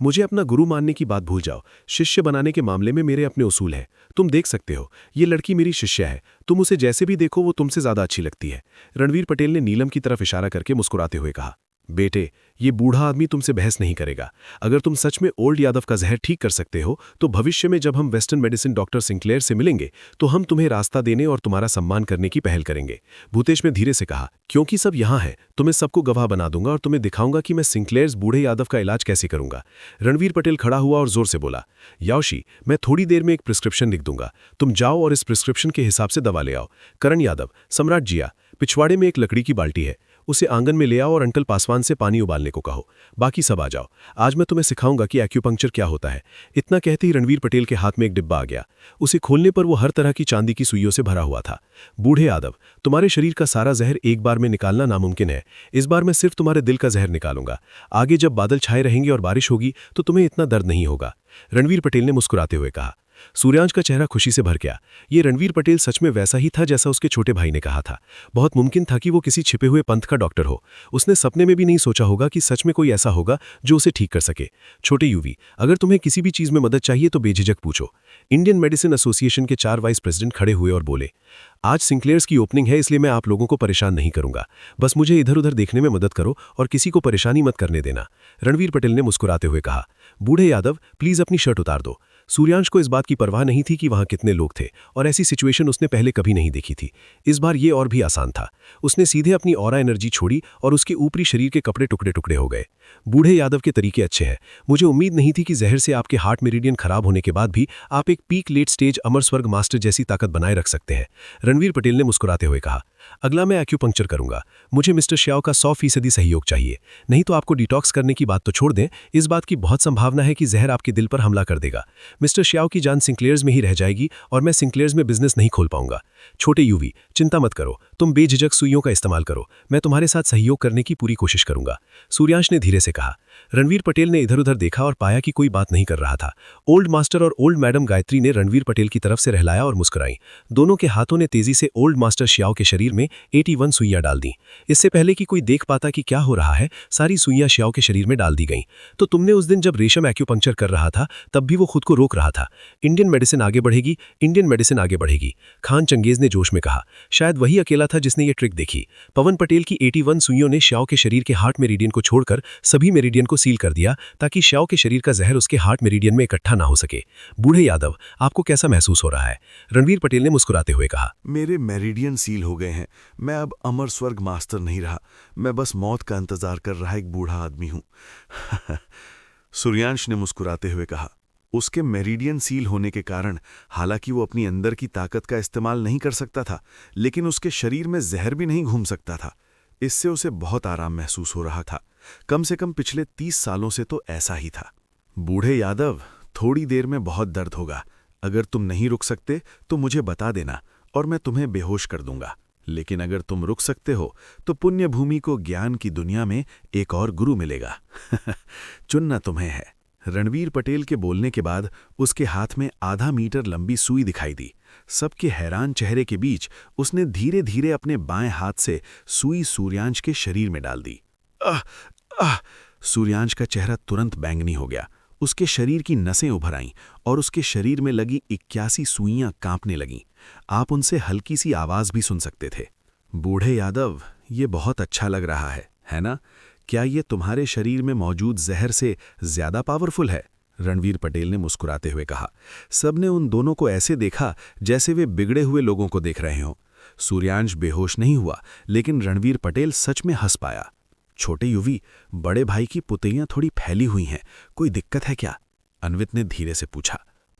मुझे अपना गुरु मानने की बात भूल जाओ। शिष्य बनाने के मामले में मेरे अपने उसूल हैं। तुम देख सकते हो, ये लड़की मेरी शिष्य है। तुम उसे जैसे भी देखो वो तुमसे ज्यादा अच्छी लगती है। रणवीर पटेल ने नीलम की तरफ इशारा करके मुस्कुराते हुए कहा, बेटे, ये बूढ़ा आदमी तुमसे बहस नहीं करेगा। अगर तुम सच में ओल्ड यादव का जहर ठीक कर सकते हो तो भविष्य में जब हम वेस्टर्न मेडिसिन डॉक्टर सिंक्लेयर से मिलेंगे तो हम तुम्हें रास्ता देने और तुम्हारा सम्मान करने की पहल करेंगे। भूतेश ने धीरे से कहा, क्योंकि सब यहाँ है तो मैं सबको गवाह बना दूंगा और तुम्हें दिखाऊंगा कि मैं सिंक्लेयर्स बूढ़े यादव का इलाज कैसे करूंगा। रणवीर पटेल खड़ा हुआ और जोर से बोला, याओशी, मैं थोड़ी देर में एक प्रिस्क्रिप्शन लिख दूंगा। तुम जाओ और इस प्रिस्क्रिप्शन के हिसाब से दवा ले आओ। करण यादव, सम्राट जिया, पिछवाड़े में एक लकड़ी की बाल्टी है, उसे आंगन में ले आओ और अंकल पासवान से पानी उबालने को कहो। बाकी सब आ जाओ। आज मैं तुम्हें सिखाऊंगा कि एक्यूपंक्चर क्या होता है। इतना कहते ही रणवीर पटेल के हाथ में एक डिब्बा आ गया। उसे खोलने पर वो हर तरह की चांदी की सुइयों से भरा हुआ था। बूढ़े यादव, तुम्हारे शरीर का सारा जहर एक बार में निकालना नामुमकिन है। इस बार मैं सिर्फ तुम्हारे दिल का जहर निकालूंगा। आगे जब बादल छाए रहेंगे और बारिश होगी तो तुम्हें इतना दर्द नहीं होगा। रणवीर पटेल ने मुस्कुराते हुए कहा। सूर्यांश का चेहरा खुशी से भर गया। ये रणवीर पटेल सच में वैसा ही था जैसा उसके छोटे भाई ने कहा था। बहुत मुमकिन था कि वो किसी छिपे हुए पंथ का डॉक्टर हो। उसने सपने में भी नहीं सोचा होगा कि सच में कोई ऐसा होगा जो उसे ठीक कर सके। छोटे यूवी, अगर तुम्हें किसी भी चीज में मदद चाहिए तो बेझिझक पूछो। इंडियन मेडिसिन एसोसिएशन के 4 वाइस प्रेसिडेंट खड़े हुए और बोले, आज सिंक्लेयर्स की ओपनिंग है, इसलिए मैं आप लोगों को परेशान नहीं करूंगा। बस मुझे इधर उधर देखने में मदद करो और किसी को परेशानी मत करने देना। रणवीर पटेल ने मुस्कुराते हुए कहा। बूढ़े यादव, प्लीज अपनी शर्ट उतार दो। सूर्यांश को इस बात की परवाह नहीं थी कि वहां कितने लोग थे और ऐसी सिचुएशन उसने पहले कभी नहीं देखी थी। इस बार ये और भी आसान था। उसने सीधे अपनी ऑरा एनर्जी छोड़ी और उसके ऊपरी शरीर के कपड़े टुकड़े टुकड़े हो गए। बूढ़े यादव के तरीके अच्छे हैं। मुझे उम्मीद नहीं थी कि जहर से आपके हार्ट मेरिडियन खराब होने के बाद भी आप एक पीक लेट स्टेज अमर स्वर्ग मास्टर जैसी ताकत बनाए रख सकते हैं। रणवीर पटेल ने मुस्कुराते हुए कहा, अगला मैं एक्यूपंक्चर करूंगा। मुझे मिस्टर श्याओ का 100% सहयोग चाहिए। नहीं तो आपको डिटॉक्स करने की बात तो छोड़ दें, इस बात की बहुत संभावना है कि जहर आपके दिल पर हमला कर देगा। मिस्टर श्याओ की जान सिंक्लेयर्स में ही रह जाएगी और मैं सिंक्लेयर्स में बिजनेस नहीं खोल पाऊंगा। छोटे यूवी, चिंता मत करो, तुम बेझिझक सुइयों का इस्तेमाल करो। मैं तुम्हारे साथ सहयोग करने की पूरी कोशिश करूंगा। सूर्यांश ने धीरे से कहा। रणवीर पटेल ने इधर उधर देखा और पाया कि कोई बात नहीं कर रहा था। ओल्ड मास्टर और ओल्ड मैडम गायत्री ने रणवीर पटेल की तरफ से रहलाया और मुस्कुराई। दोनों के हाथों ने तेजी से ओल्ड मास्टर श्याओ के शरीर में 81 सुइयां डाल दी। इससे पहले कि कोई देख पाता कि क्या हो रहा है, सारी सुइयां श्याओ के शरीर में डाल दी गईं। तो तुमने उस दिन जब रेशम एक्यूपंक्चर कर रहा था तब भी वो खुद को रोक रहा था। इंडियन मेडिसिन आगे बढ़ेगी, इंडियन मेडिसिन आगे बढ़ेगी। खान चंगेज ने जोश में कहा। शायद वही अकेला था जिसने ये ट्रिक देखी। पवन पटेल की 81 सुइयों ने श्याओ के शरीर के हार्ट मेरिडियन को छोड़कर सभी मेरिडियन को सील कर दिया ताकि श्याओ के शरीर का जहर उसके हार्ट मेरिडियन में इकट्ठा ना हो सके। बूढ़े यादव, आपको कैसा महसूस हो रहा है? रणवीर पटेल ने मुस्कुराते हुए कहा। मेरे मेरिडियन सील हो गए हैं। मैं अब अमर स्वर्ग मास्टर नहीं रहा। मैं बस मौत का इंतजार कर रहा एक बूढ़ा आदमी हूं। सूर्यांश ने मुस्कुराते हुए कहा। उसके मेरिडियन सील होने के कारण हालांकि वो अपनी अंदर की ताकत का इस्तेमाल नहीं कर सकता था, लेकिन उसके शरीर में जहर भी नहीं घूम सकता था। इससे उसे बहुत आराम महसूस हो रहा था। कम से कम पिछले 30 सालों से तो ऐसा ही था। बूढ़े यादव, थोड़ी देर में बहुत दर्द होगा। अगर तुम नहीं रुक सकते तो मुझे बता देना और मैं तुम्हें बेहोश कर दूंगा। लेकिन अगर तुम रुक सकते हो तो पुण्य भूमि को ज्ञान की दुनिया में एक और गुरु मिलेगा। चुनना तुम्हें है। रणवीर पटेल के बोलने के बाद उसके हाथ में आधा मीटर लंबी सुई दिखाई दी। सबके हैरान चेहरे के बीच उसने धीरे धीरे अपने बाएं हाथ से सुई सूर्यांश के शरीर में डाल दी। आह आह! सूर्यांश का चेहरा तुरंत बैंगनी हो गया। उसके शरीर की नसें उभर आईं और उसके शरीर में लगी 81 सुइयां कांपने लगीं। आप उनसे हल्की सी आवाज भी सुन सकते थे। बूढ़े यादव, ये बहुत अच्छा लग रहा है ना? क्या ये तुम्हारे शरीर में मौजूद जहर से ज्यादा पावरफुल है? रणवीर पटेल ने मुस्कुराते हुए कहा। सबने उन दोनों को ऐसे देखा जैसे वे बिगड़े हुए लोगों को देख रहे हों। सूर्यांश बेहोश नहीं हुआ, लेकिन रणवीर पटेल सच में हंस पाया। छोटे युवी, बड़े भाई की पुतलियां थोड़ी फैली हुई हैं, कोई दिक्कत है क्या? अन्वित ने धीरे से पूछा।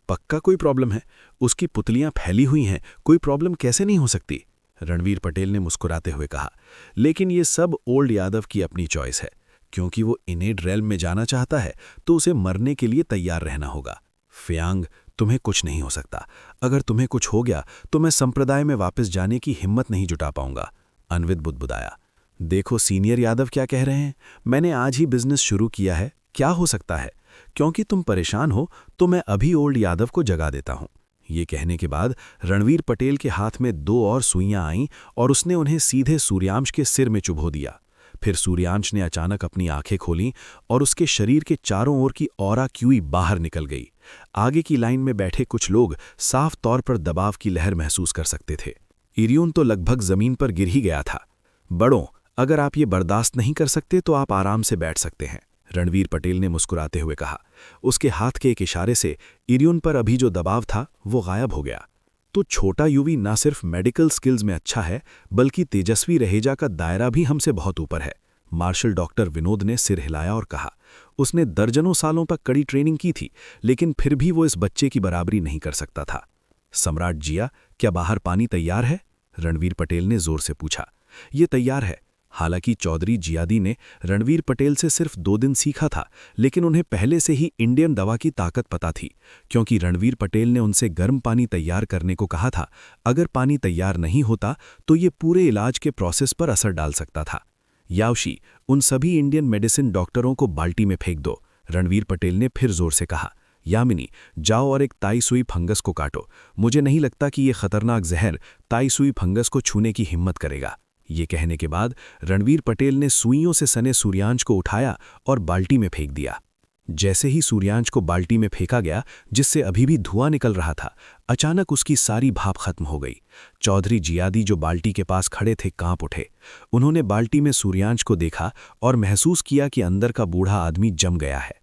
पक्का कोई प्रॉब्लम है? उसकी पुतलियां फैली हुई हैं, कोई प्रॉब्लम कैसे नहीं हो सकती? रणवीर पटेल ने मुस्कुराते हुए कहा। लेकिन ये सब ओल्ड यादव की अपनी चॉइस है। क्योंकि वो इनेड रेल्म में जाना चाहता है तो उसे मरने के लिए तैयार रहना होगा। फ्यांग, तुम्हें कुछ नहीं हो सकता। अगर तुम्हें कुछ हो गया तो मैं संप्रदाय में वापस जाने की हिम्मत नहीं जुटा पाऊंगा। अन्वित बुदबुदाया। देखो सीनियर यादव क्या कह रहे हैं, मैंने आज ही बिजनेस शुरू किया है, क्या हो सकता है? क्योंकि तुम परेशान हो तो मैं अभी ओल्ड यादव को जगा देता हूं। ये कहने के बाद रणवीर पटेल के हाथ में 2 और सुइयां आईं और उसने उन्हें सीधे सूर्यांश के सिर में चुभो दिया। फिर सूर्यांश ने अचानक अपनी आंखें खोलीं और उसके शरीर के चारों ओर की ऑरा क्यूई बाहर निकल गई। आगे की लाइन में बैठे कुछ लोग साफ तौर पर दबाव की लहर महसूस कर सकते थे। इरियून तो लगभग जमीन पर गिर ही गया था। बड़ों, अगर आप ये बर्दाश्त नहीं कर सकते तो आप आराम से बैठ सकते हैं, रणवीर पटेल ने मुस्कुराते हुए कहा। उसके हाथ के एक इशारे से इरियून पर अभी जो दबाव था वो गायब हो गया। तो छोटा यूवी ना सिर्फ मेडिकल स्किल्स में अच्छा है बल्कि तेजस्वी रहेजा का दायरा भी हमसे बहुत ऊपर है। मार्शल डॉक्टर विनोद ने सिर हिलाया और कहा। उसने दर्जनों सालों तक कड़ी ट्रेनिंग की थी, लेकिन फिर भी वो इस बच्चे की बराबरी नहीं कर सकता था। सम्राट जिया, क्या बाहर पानी तैयार है? रणवीर पटेल ने जोर से पूछा। ये तैयार है। हालांकि चौधरी जियादी ने रणवीर पटेल से सिर्फ 2 दिन सीखा था, लेकिन उन्हें पहले से ही इंडियन दवा की ताकत पता थी, क्योंकि रणवीर पटेल ने उनसे गर्म पानी तैयार करने को कहा था। अगर पानी तैयार नहीं होता तो ये पूरे इलाज के प्रोसेस पर असर डाल सकता था। यावशी, उन सभी इंडियन मेडिसिन डॉक्टरों को बाल्टी में फेंक दो, रणवीर पटेल ने फिर जोर से कहा। यामिनी, जाओ और एक ताई सुई फंगस को काटो। मुझे नहीं लगता कि ये खतरनाक जहर ताई सुई फंगस को छूने की हिम्मत करेगा। ये कहने के बाद रणवीर पटेल ने सुइयों से सने सूर्यांश को उठाया और बाल्टी में फेंक दिया। जैसे ही सूर्यांश को बाल्टी में फेंका गया, जिससे अभी भी धुआं निकल रहा था, अचानक उसकी सारी भाप खत्म हो गई। चौधरी जियादी जो बाल्टी के पास खड़े थे कांप उठे। उन्होंने बाल्टी में सूर्यांश को देखा और महसूस किया कि अंदर का बूढ़ा आदमी जम गया है।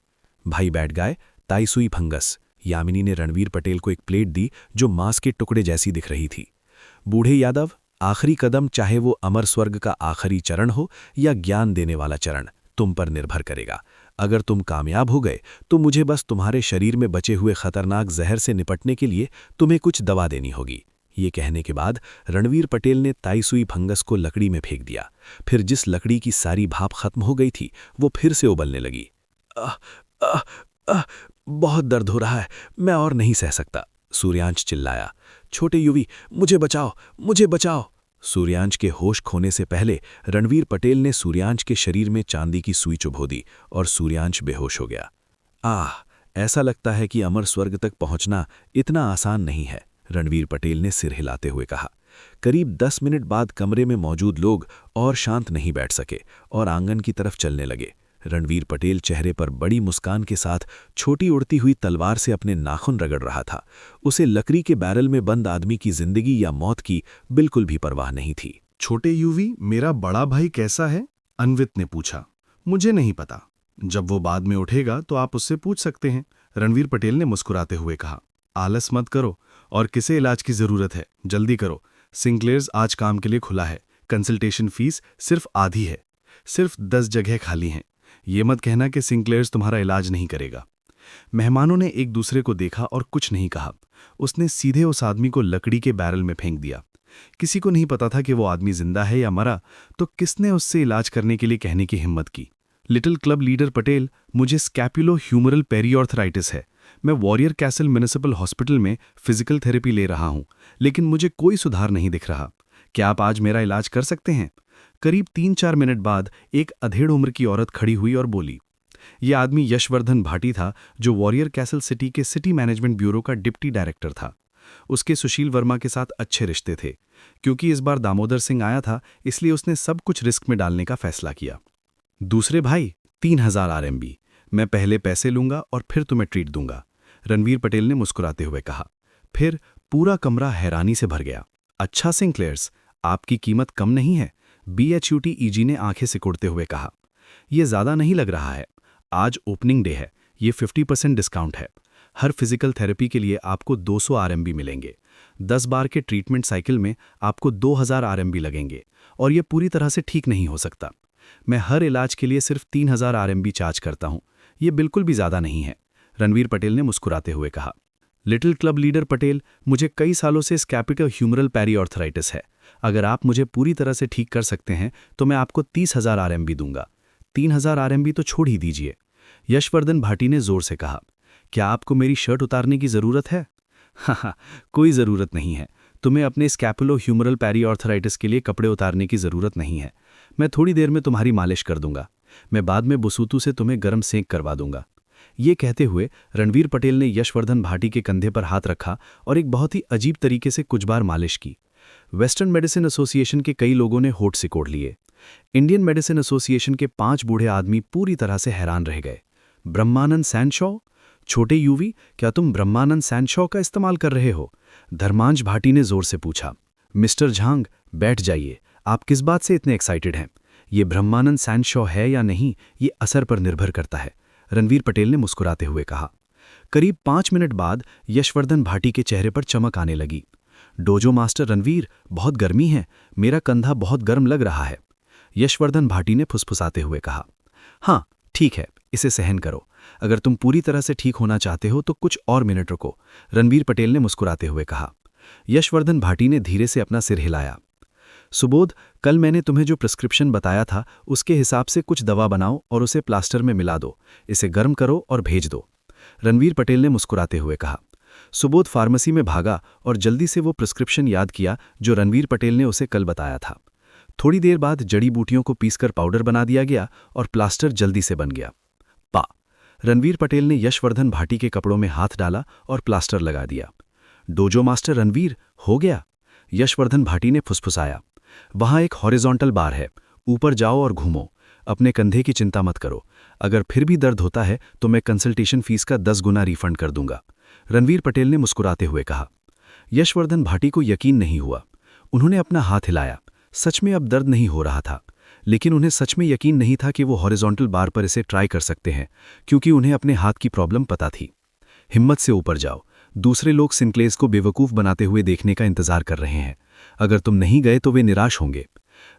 भाई बैठ गए, ताई सुई फंगस। यामिनी ने रणवीर पटेल को एक प्लेट दी जो मांस के टुकड़े जैसी दिख रही थी। बूढ़े यादव, आखिरी कदम चाहे वो अमर स्वर्ग का आखिरी चरण हो या ज्ञान देने वाला चरण, तुम पर निर्भर करेगा। अगर तुम कामयाब हो गए तो मुझे बस तुम्हारे शरीर में बचे हुए खतरनाक जहर से निपटने के लिए तुम्हें कुछ दवा देनी होगी। ये कहने के बाद रणवीर पटेल ने ताई सुई फंगस को लकड़ी में फेंक दिया। फिर जिस लकड़ी की सारी भाप खत्म हो गई थी वो फिर से उबलने लगी। बहुत दर्द हो रहा है, मैं और नहीं सह सकता, सूर्यांश चिल्लाया। छोटे युवी, मुझे बचाओ, मुझे बचाओ। सूर्यांश के होश खोने से पहले रणवीर पटेल ने सूर्यांश के शरीर में चांदी की सुई चुभो दी और सूर्यांश बेहोश हो गया। ऐसा लगता है कि अमर स्वर्ग तक पहुंचना इतना आसान नहीं है, रणवीर पटेल ने सिर हिलाते हुए कहा। करीब 10 मिनट बाद कमरे में मौजूद लोग और शांत नहीं बैठ सके और आंगन की तरफ चलने लगे। रणवीर पटेल चेहरे पर बड़ी मुस्कान के साथ छोटी उड़ती हुई तलवार से अपने नाखून रगड़ रहा था। उसे लकड़ी के बैरल में बंद आदमी की जिंदगी या मौत की बिल्कुल भी परवाह नहीं थी। छोटे यूवी, मेरा बड़ा भाई कैसा है? अन्वित ने पूछा। मुझे नहीं पता, जब वो बाद में उठेगा तो आप उससे पूछ सकते हैं, रणवीर पटेल ने मुस्कुराते हुए कहा। आलस मत करो और किसे इलाज की जरूरत है, जल्दी करो। सिंक्लेयर्स आज काम के लिए खुला है। कंसल्टेशन फीस सिर्फ आधी है, सिर्फ 10 जगह खाली हैं। ये मत कहना कि सिंक्लेयर्स तुम्हारा इलाज नहीं करेगा। मेहमानों ने एक दूसरे को देखा और कुछ नहीं कहा। उसने सीधे उस आदमी को लकड़ी के बैरल में फेंक दिया। किसी को नहीं पता था कि वो आदमी जिंदा है या मरा, तो किसने उससे इलाज करने के लिए कहने की हिम्मत की? लिटिल क्लब लीडर पटेल, मुझे स्कैपुलो ह्यूमरल पेरीऑर्थराइटिस है। मैं वॉरियर कैसल म्युनिसिपल हॉस्पिटल में फिजिकल थेरेपी ले रहा हूं, लेकिन मुझे कोई सुधार नहीं दिख रहा। क्या आप आज मेरा इलाज कर सकते हैं? करीब 3-4 मिनट बाद एक अधेड़ उम्र की औरत खड़ी हुई और बोली। यह आदमी यशवर्धन भाटी था, जो वॉरियर कैसल सिटी के सिटी मैनेजमेंट ब्यूरो का डिप्टी डायरेक्टर था। उसके सुशील वर्मा के साथ अच्छे रिश्ते थे। क्योंकि इस बार दामोदर सिंह आया था, इसलिए उसने सब कुछ रिस्क में डालने का फैसला किया। दूसरे भाई, 3000 RMB। मैं पहले पैसे लूंगा और फिर तुम्हें ट्रीट दूंगा, रणवीर पटेल ने मुस्कुराते हुए कहा। फिर पूरा कमरा हैरानी से भर गया। अच्छा सिंक्लेयर्स, आपकी कीमत कम नहीं है, BHUT EG ने आंखें सिकुड़ते हुए कहा। यह ज्यादा नहीं लग रहा है। आज ओपनिंग डे है, ये 50% डिस्काउंट है। हर फिजिकल थेरेपी के लिए आपको 200 RMB मिलेंगे। 10 बार के ट्रीटमेंट साइकिल में आपको 2000 RMB लगेंगे और यह पूरी तरह से ठीक नहीं हो सकता। मैं हर इलाज के लिए सिर्फ 3000 RMB चार्ज करता हूं। यह बिल्कुल भी ज्यादा नहीं है, रणवीर पटेल ने मुस्कुराते हुए कहा। लिटिल क्लब लीडर पटेल, मुझे कई सालों से स्कैपुलो ह्यूमरल पेरीऑर्थराइटिस है। अगर आप मुझे पूरी तरह से ठीक कर सकते हैं तो मैं आपको 30,000 आरएमबी दूंगा। 3,000 आरएमबी तो छोड़ ही दीजिए। यशवर्धन भाटी ने जोर से कहा। क्या आपको मेरी शर्ट उतारने की ज़रूरत है? हाँ, कोई ज़रूरत नहीं है। तुम्हें अपने स्कैपुलो ह्यूमरल पेरीऑर्थराइटिस के लिए कपड़े उतारने की ज़रूरत नहीं है। मैं थोड़ी देर में तुम्हारी मालिश कर दूंगा। मैं बाद में बुसूतू से तुम्हें गर्म सेंक करवा दूंगा। ये कहते हुए रणवीर पटेल ने यशवर्धन भाटी के कंधे पर हाथ रखा और एक बहुत ही अजीब तरीके से कुछ बार मालिश की। वेस्टर्न मेडिसिन एसोसिएशन के कई लोगों ने होठ सिकोड़ लिए। इंडियन मेडिसिन एसोसिएशन के 5 बूढ़े आदमी पूरी तरह से हैरान रह गए। ब्रह्मानंद सैनशॉ? छोटे यूवी, क्या तुम ब्रह्मानंद सैनशॉ का इस्तेमाल कर रहे हो? धर्मांश भाटी ने जोर से पूछा। मिस्टर झांग, बैठ जाइए। आप किस बात से इतने एक्साइटेड हैं? ये ब्रह्मानंद सैनशॉ है या नहीं, ये असर पर निर्भर करता है, रणवीर पटेल ने मुस्कुराते हुए कहा। करीब 5 मिनट बाद यशवर्धन भाटी के चेहरे पर चमक आने लगी। डोजो मास्टर रणवीर, बहुत गर्मी है, मेरा कंधा बहुत गर्म लग रहा है। यशवर्धन भाटी ने फुसफुसाते हुए कहा। हाँ ठीक है, इसे सहन करो। अगर तुम पूरी तरह से ठीक होना चाहते हो तो कुछ और मिनट रुको, रणवीर पटेल ने मुस्कुराते हुए कहा। यशवर्धन भाटी ने धीरे से अपना सिर हिलाया। सुबोध, कल मैंने तुम्हें जो प्रिस्क्रिप्शन बताया था उसके हिसाब से कुछ दवा बनाओ और उसे प्लास्टर में मिला दो। इसे गर्म करो और भेज दो, रणवीर पटेल ने मुस्कुराते हुए कहा। सुबोध फार्मेसी में भागा और जल्दी से वो प्रिस्क्रिप्शन याद किया जो रणवीर पटेल ने उसे कल बताया था। थोड़ी देर बाद जड़ी बूटियों को पीसकर पाउडर बना दिया गया और प्लास्टर जल्दी से बन गया। पा रणवीर पटेल ने यशवर्धन भाटी के कपड़ों में हाथ डाला और प्लास्टर लगा दिया। डोजो मास्टर रणवीर, हो गया? यशवर्धन भाटी ने फुसफुसाया। वहां एक हॉरिजॉन्टल बार है, ऊपर जाओ और घूमो। अपने कंधे की चिंता मत करो। अगर फिर भी दर्द होता है तो मैं कंसल्टेशन फीस का 10 गुना रिफंड कर दूंगा, रणवीर पटेल ने मुस्कुराते हुए कहा। यशवर्धन भाटी को यकीन नहीं हुआ। उन्होंने अपना हाथ हिलाया। सच में अब दर्द नहीं हो रहा था, लेकिन उन्हें सच में यकीन नहीं था कि वो हॉरिजॉन्टल बार पर इसे ट्राई कर सकते हैं, क्योंकि उन्हें अपने हाथ की प्रॉब्लम पता थी। हिम्मत से ऊपर जाओ। दूसरे लोग सिंक्लेज को बेवकूफ़ बनाते हुए देखने का इंतजार कर रहे हैं। अगर तुम नहीं गए तो वे निराश होंगे,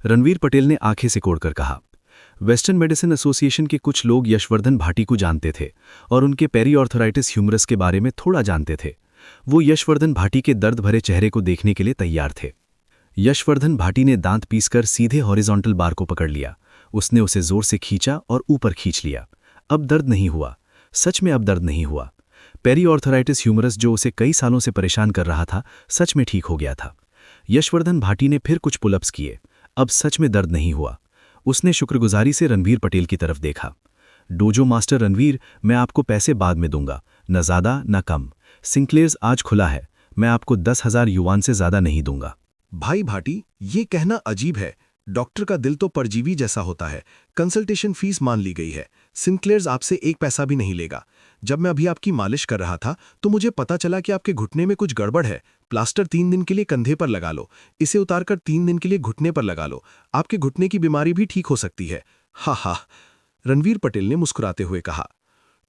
रणवीर पटेल ने आंखें सिकोड़कर कहा। वेस्टर्न मेडिसिन एसोसिएशन के कुछ लोग यशवर्धन भाटी को जानते थे और उनके पेरीऑर्थराइटिस ह्यूमरस के बारे में थोड़ा जानते थे। वो यशवर्धन भाटी के दर्द भरे चेहरे को देखने के लिए तैयार थे। यशवर्धन भाटी ने दांत पीसकर सीधे हॉरिजॉन्टल बार को पकड़ लिया। उसने उसे जोर से खींचा और ऊपर खींच लिया। अब दर्द नहीं हुआ, सच में अब दर्द नहीं हुआ। पेरीऑर्थराइटिस ह्यूमरस जो उसे कई सालों से परेशान कर रहा था, सच में ठीक हो गया था। यशवर्धन भाटी ने फिर कुछ पुलअप्स किए। अब सच में दर्द नहीं हुआ। उसने शुक्रगुजारी से रणवीर पटेल की तरफ देखा। डोजो मास्टर रणवीर, मैं आपको पैसे बाद में दूंगा, न ज़्यादा न कम। सिंक्लेयर्स आज खुला है, मैं आपको 10,000 युआन से ज़्यादा नहीं दूंगा। भाई भाटी, ये कहना अजीब है। डॉक्टर का दिल तो परजीवी जैसा होता है। कंसल्टेशन फीस मान ली गई है। सिंक्लेयर्स आपसे 1 पैसा भी नहीं लेगा। जब मैं अभी आपकी मालिश कर रहा था तो मुझे पता चला कि आपके घुटने में कुछ गड़बड़ है। प्लास्टर 3 दिन के लिए कंधे पर लगा लो, इसे उतारकर 3 दिन के लिए घुटने पर लगा लो। आपके घुटने की बीमारी भी ठीक हो सकती है। हा हा, रणवीर पटेल ने मुस्कुराते हुए कहा।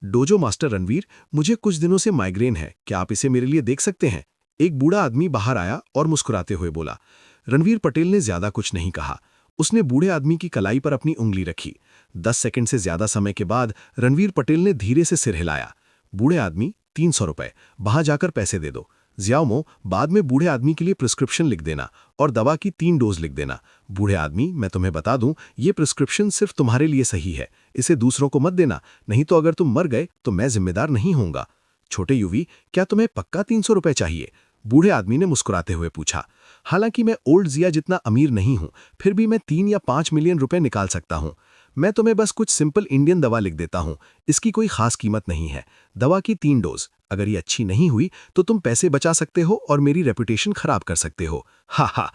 डोजो मास्टर रणवीर, मुझे कुछ दिनों से माइग्रेन है, क्या आप इसे मेरे लिए देख सकते हैं? एक बूढ़ा आदमी बाहर आया और मुस्कुराते हुए बोला। रणवीर पटेल ने ज्यादा कुछ नहीं कहा। उसने बूढ़े आदमी की कलाई पर अपनी उंगली रखी। 10 सेकंड से ज्यादा समय के बाद रणवीर पटेल ने धीरे से सिर हिलाया। बूढ़े आदमी, 300 रुपए, वहां जाकर पैसे दे दो। ज़ियाओमो, बाद में बूढ़े आदमी के लिए प्रिस्क्रिप्शन लिख देना और दवा की 3 डोज लिख देना। बूढ़े आदमी, मैं तुम्हें बता दूं, ये प्रिस्क्रिप्शन सिर्फ तुम्हारे लिए सही है, इसे दूसरों को मत देना, नहीं तो अगर तुम मर गए तो मैं जिम्मेदार नहीं होऊंगा। छोटे यूवी, क्या तुम्हें पक्का 300 रुपए चाहिए? बूढ़े आदमी ने मुस्कुराते हुए पूछा। हालांकि मैं ओल्ड जिया जितना अमीर नहीं हूं, फिर भी मैं 3 या 5 मिलियन रुपए निकाल सकता हूं। मैं तुम्हें बस कुछ सिंपल इंडियन दवा लिख देता हूं, इसकी कोई खास कीमत नहीं है। दवा की 3 डोज, अगर ये अच्छी नहीं हुई तो तुम पैसे बचा सकते हो और मेरी रेपुटेशन खराब कर सकते हो। हा हा,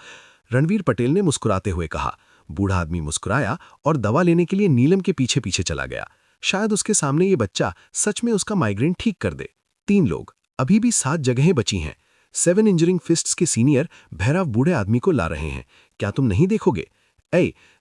रणवीर पटेल ने मुस्कुराते हुए कहा। बूढ़ा आदमी मुस्कुराया और दवा लेने के लिए नीलम के पीछे पीछे चला गया। शायद उसके सामने ये बच्चा सच में उसका माइग्रेन ठीक कर दे। 3 लोग, अभी भी 7 जगहें बची हैं। 7 इंजरिंग फिस्ट्स के सीनियर भैरव बूढ़े आदमी को ला रहे हैं। क्या तुम नहीं देखोगे?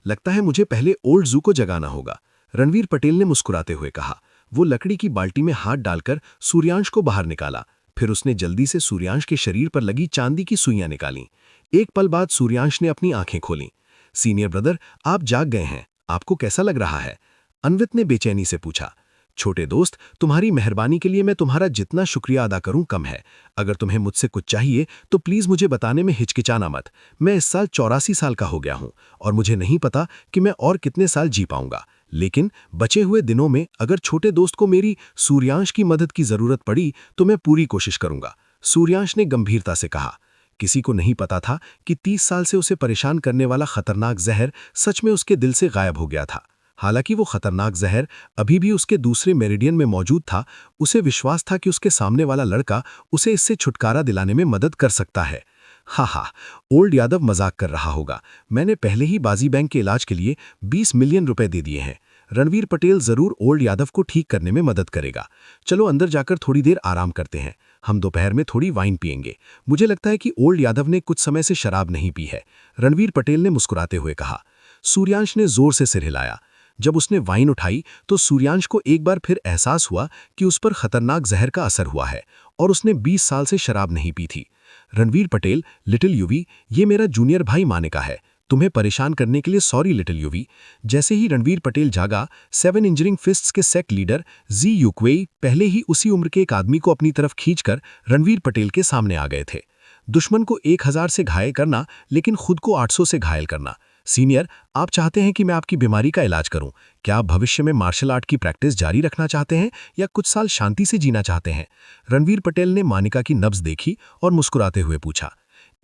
लगता है मुझे पहले ओल्ड जू को जगाना होगा, रणवीर पटेल ने मुस्कुराते हुए कहा। वो लकड़ी की बाल्टी में हाथ डालकर सूर्यांश को बाहर निकाला। फिर उसने जल्दी से सूर्यांश के शरीर पर लगी चांदी की सुइयां निकाली। एक पल बाद सूर्यांश ने अपनी आंखें खोलीं। सीनियर ब्रदर, आप जाग गए हैं, आपको कैसा लग रहा है? अन्वित ने बेचैनी से पूछा। छोटे दोस्त, तुम्हारी मेहरबानी के लिए मैं तुम्हारा जितना शुक्रिया अदा करूं कम है। अगर तुम्हें मुझसे कुछ चाहिए तो प्लीज मुझे बताने में हिचकिचाना मत। मैं इस साल 84 साल का हो गया हूं और मुझे नहीं पता कि मैं और कितने साल जी पाऊंगा, लेकिन बचे हुए दिनों में अगर छोटे दोस्त को मेरी सूर्यांश की मदद की जरूरत पड़ी तो मैं पूरी कोशिश करूंगा। सूर्यांश ने गंभीरता से कहा। किसी को नहीं पता था कि 30 साल से उसे परेशान करने वाला खतरनाक जहर सच में उसके दिल से गायब हो गया था। हालांकि वो खतरनाक जहर अभी भी उसके दूसरे मेरिडियन में मौजूद था, उसे विश्वास था कि उसके सामने वाला लड़का उसे इससे छुटकारा दिलाने में मदद कर सकता है। हा, ओल्ड यादव मजाक कर रहा होगा। मैंने पहले ही बाजी बैंक के इलाज के लिए 20 मिलियन रुपए दे दिए हैं। रणवीर पटेल जरूर ओल्ड यादव को ठीक करने में मदद करेगा। चलो अंदर जाकर थोड़ी देर आराम करते हैं। हम दोपहर में थोड़ी वाइन पिएंगे। मुझे लगता है कि ओल्ड यादव ने कुछ समय से शराब नहीं पी है, रणवीर पटेल ने मुस्कुराते हुए कहा। सूर्यांश ने जोर से सिर हिलाया। जब उसने वाइन उठाई तो सूर्यांश को एक बार फिर एहसास हुआ कि उस पर खतरनाक जहर का असर हुआ है और उसने 20 साल से शराब नहीं पी थी। रणवीर पटेल, लिटिल यूवी, ये मेरा जूनियर भाई मानिका है। तुम्हें परेशान करने के लिए सॉरी लिटिल यूवी। जैसे ही रणवीर पटेल जागा, 7 इंजरिंग फिस्ट्स के सेक्ट लीडर जी युक्वेई पहले ही उसी उम्र के एक आदमी को अपनी तरफ खींचकर रणवीर पटेल के सामने आ गए थे। दुश्मन को 1000 से घायल करना, लेकिन खुद को 800 से घायल करना। सीनियर, आप चाहते हैं कि मैं आपकी बीमारी का इलाज करूं? क्या आप भविष्य में मार्शल आर्ट की प्रैक्टिस जारी रखना चाहते हैं या कुछ साल शांति से जीना चाहते हैं? रणवीर पटेल ने मानिका की नब्ज देखी और मुस्कुराते हुए पूछा।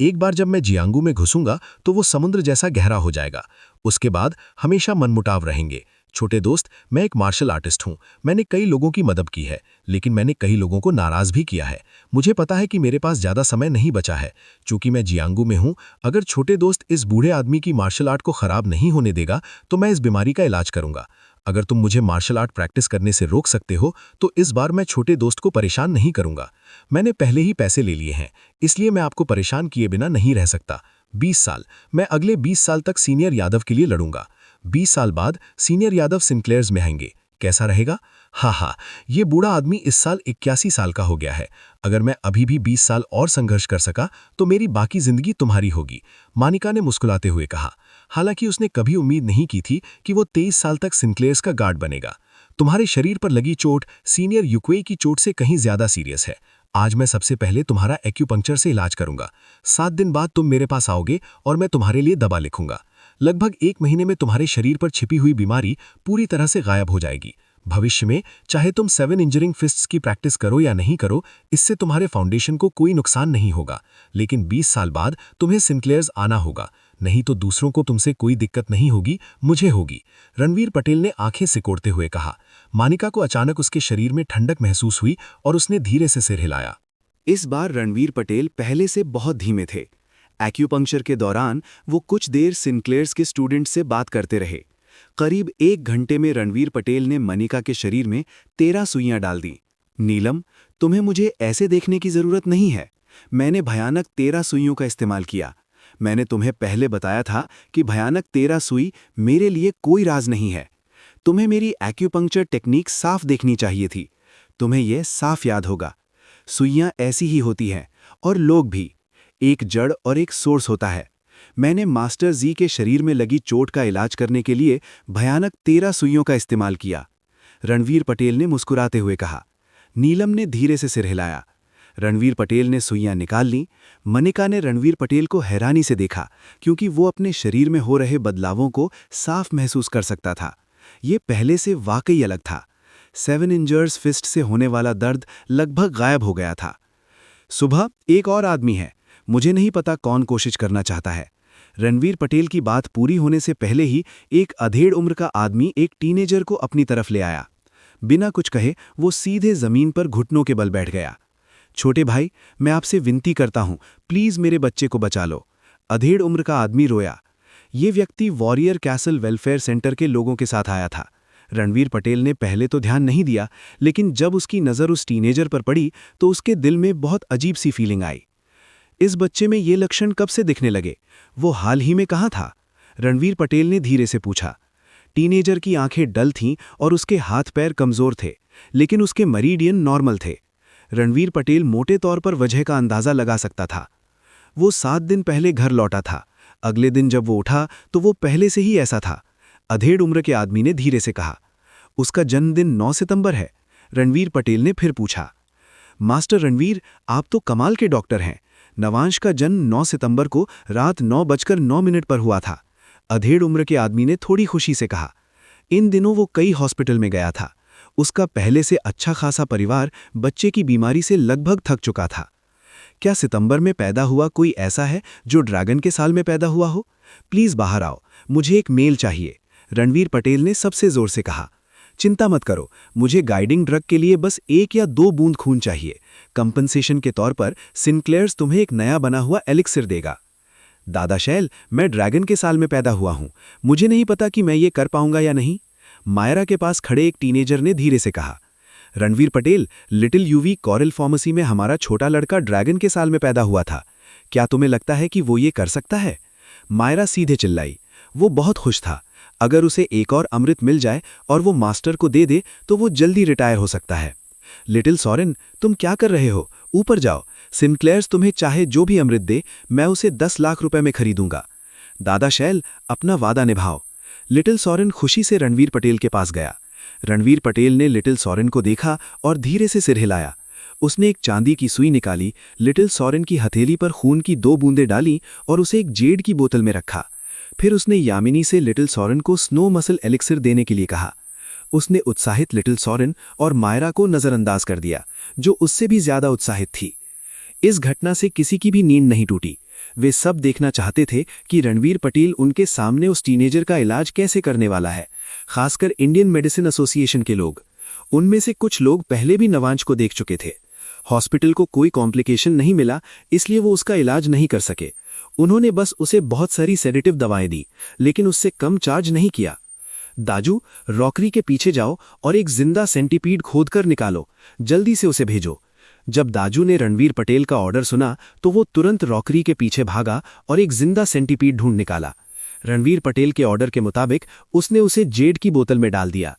एक बार जब मैं जियांगू में घुसूंगा तो वो समुद्र जैसा गहरा हो जाएगा। उसके बाद हमेशा मनमुटाव रहेंगे। छोटे दोस्त, मैं एक मार्शल आर्टिस्ट हूं। मैंने कई लोगों की मदद की है, लेकिन मैंने कई लोगों को नाराज भी किया है। मुझे पता है कि मेरे पास ज्यादा समय नहीं बचा है। चूंकि मैं जियांगू में हूं, अगर छोटे दोस्त इस बूढ़े आदमी की मार्शल आर्ट को खराब नहीं होने देगा तो मैं इस बीमारी का इलाज करूंगा। अगर तुम मुझे मार्शल आर्ट प्रैक्टिस करने से रोक सकते हो तो इस बार मैं छोटे दोस्त को परेशान नहीं करूंगा। मैंने पहले ही पैसे ले लिए हैं, इसलिए मैं आपको परेशान किए बिना नहीं रह सकता। 20 साल, मैं अगले 20 साल तक सीनियर यादव के लिए लड़ूंगा। 20 साल बाद सीनियर यादव सिंक्लेयर्स में आएंगे। कैसा रहेगा? हाँ, ये बूढ़ा आदमी इस साल 81 साल का हो गया है। अगर मैं अभी भी 20 साल और संघर्ष कर सका तो मेरी बाकी जिंदगी तुम्हारी होगी, मानिका ने मुस्कुराते हुए कहा। हालांकि उसने कभी उम्मीद नहीं की थी कि वो 23 साल तक सिंक्लेयर्स का गार्ड बनेगा। तुम्हारे शरीर पर लगी चोट सीनियर युक्वेई की चोट से कहीं ज्यादा सीरियस है। आज मैं सबसे पहले तुम्हारा एक्यूपंक्चर से इलाज करूंगा। 7 दिन बाद तुम मेरे पास आओगे और मैं तुम्हारे लिए दवा लिखूंगा। लगभग 1 महीने में तुम्हारे शरीर पर छिपी हुई बीमारी पूरी तरह से गायब हो जाएगी। भविष्य में चाहे तुम 7 इंजरिंग फिस्ट्स की प्रैक्टिस करो या नहीं करो, इससे तुम्हारे फाउंडेशन को कोई नुकसान नहीं होगा। लेकिन 20 साल बाद तुम्हें सिंक्लेयर्स आना होगा, नहीं तो दूसरों को तुमसे कोई दिक्कत नहीं होगी, मुझे होगी, रणवीर पटेल ने आंखें सिकोड़ते हुए कहा। मानिका को अचानक उसके शरीर में ठंडक महसूस हुई और उसने धीरे से सिर हिलाया। इस बार रणवीर पटेल पहले से बहुत धीमे थे। एक्यूपंक्चर के दौरान वो कुछ देर सिंक्लेयर्स के स्टूडेंट से बात करते रहे। करीब 1 घंटे में रणवीर पटेल ने मनिका के शरीर में 13 सुइयां डाल दी। नीलम, तुम्हें मुझे ऐसे देखने की जरूरत नहीं है। मैंने भयानक 13 सुइयों का इस्तेमाल किया। मैंने तुम्हें पहले बताया था कि भयानक 13 सुई मेरे लिए कोई राज नहीं है। तुम्हें मेरी एक्यूपंक्चर टेक्निक साफ देखनी चाहिए थी। तुम्हें यह साफ याद होगा। सुइयां ऐसी ही होती हैं और लोग भी। एक जड़ और एक सोर्स होता है। मैंने मास्टर जी के शरीर में लगी चोट का इलाज करने के लिए भयानक 13 सुइयों का इस्तेमाल किया, रणवीर पटेल ने मुस्कुराते हुए कहा। नीलम ने धीरे से सिर हिलाया। रणवीर पटेल ने सुइयां निकाल लीं। मनिका ने रणवीर पटेल को हैरानी से देखा, क्योंकि वो अपने शरीर में हो रहे बदलावों को साफ महसूस कर सकता था। ये पहले से वाकई अलग था। 7 इंजर्स फिस्ट से होने वाला दर्द लगभग गायब हो गया था। सुबह एक और आदमी है, मुझे नहीं पता कौन कोशिश करना चाहता है। रणवीर पटेल की बात पूरी होने से पहले ही एक अधेड़ उम्र का आदमी एक टीनेजर को अपनी तरफ ले आया। बिना कुछ कहे वो सीधे जमीन पर घुटनों के बल बैठ गया। छोटे भाई, मैं आपसे विनती करता हूं, प्लीज मेरे बच्चे को बचा लो। अधेड़ उम्र का आदमी रोया। ये व्यक्ति वॉरियर कैसल वेलफेयर सेंटर के लोगों के साथ आया था। रणवीर पटेल ने पहले तो ध्यान नहीं दिया, लेकिन जब उसकी नज़र उस टीनेजर पर पड़ी तो उसके दिल में बहुत अजीब सी फीलिंग आई। इस बच्चे में ये लक्षण कब से दिखने लगे? वो हाल ही में कहाँ था? रणवीर पटेल ने धीरे से पूछा। टीनेजर की आंखें डल थीं और उसके हाथ पैर कमजोर थे, लेकिन उसके मरीडियन नॉर्मल थे। रणवीर पटेल मोटे तौर पर वजह का अंदाजा लगा सकता था। वो 7 दिन पहले घर लौटा था। अगले दिन जब वो उठा तो वो पहले से ही ऐसा था। अधेड़ उम्र के आदमी ने धीरे से कहा। उसका जन्मदिन 9 सितंबर है। रणवीर पटेल ने फिर पूछा। मास्टर रणवीर, आप तो कमाल के डॉक्टर हैं। नवांश का जन्म 9 सितंबर को रात 9:09 पर हुआ था। अधेड़ उम्र के आदमी ने थोड़ी खुशी से कहा। इन दिनों वो कई हॉस्पिटल में गया था। उसका पहले से अच्छा खासा परिवार बच्चे की बीमारी से लगभग थक चुका था। क्या सितंबर में पैदा हुआ कोई ऐसा है जो ड्रैगन के साल में पैदा हुआ हो? प्लीज़ बाहर आओ, मुझे एक मेल चाहिए, रणवीर पटेल ने सबसे जोर से कहा। चिंता मत करो, मुझे गाइडिंग ड्रग के लिए बस 1 या 2 बूंद खून चाहिए। कंपनसेशन के तौर पर सिनक्लेयर्स तुम्हें एक नया बना हुआ एलिक्सिर देगा। दादा शैल, मैं ड्रैगन के साल में पैदा हुआ हूं। मुझे नहीं पता कि मैं ये कर पाऊंगा या नहीं। मायरा के पास खड़े एक टीनेजर ने धीरे से कहा। Ranveer Patel, little UV coral pharmacy में हमारा छोटा लड़का ड्रैगन के साल में पैदा हुआ था। क्या तुम्हें लगता है कि वो ये कर सकता है? मायरा सीधे चिल्लाई। वो बहुत खुश था। अगर उसे एक और अमृत मिल जाए और वो मास्टर को दे दे तो वो जल्दी रिटायर हो सकता है। लिटिल सॉरेन, तुम क्या कर रहे हो? ऊपर जाओ। सिनक्लेयर्स तुम्हें चाहे जो भी अमृत दे, मैं उसे 10 लाख रुपए में खरीदूंगा। दादा शैल, अपना वादा निभाओ। लिटिल सॉरेन खुशी से रणवीर पटेल के पास गया। रणवीर पटेल ने लिटिल सॉरेन को देखा और धीरे से सिर हिलाया। उसने एक चांदी की सुई निकाली, लिटिल सॉरेन की हथेली पर खून की 2 बूंदें डाली और उसे एक जेड की बोतल में रखा। फिर उसने यामिनी से लिटिल सॉरेन को स्नो मसल एलिक्सिर देने के लिए कहा। उसने उत्साहित लिटिल सॉरेन और मायरा को नज़रअंदाज कर दिया, जो उससे भी ज्यादा उत्साहित थी। इस घटना से किसी की भी नींद नहीं टूटी। वे सब देखना चाहते थे कि रणवीर पटेल उनके सामने उस टीनेजर का इलाज कैसे करने वाला है, खासकर इंडियन मेडिसिन एसोसिएशन के लोग। उनमें से कुछ लोग पहले भी नवांश को देख चुके थे। हॉस्पिटल को कोई कॉम्प्लिकेशन नहीं मिला, इसलिए वो उसका इलाज नहीं कर सके। उन्होंने बस उसे बहुत सारी सेडेटिव दवाएं दी, लेकिन उससे कम चार्ज नहीं किया। दाजू, रॉकरी के पीछे जाओ और एक जिंदा सेंटीपीड खोदकर निकालो। जल्दी से उसे भेजो। जब दाजू ने रणवीर पटेल का ऑर्डर सुना तो वो तुरंत रॉकरी के पीछे भागा और एक जिंदा सेंटीपीड ढूंढ निकाला। रणवीर पटेल के ऑर्डर के मुताबिक उसने उसे जेड की बोतल में डाल दिया।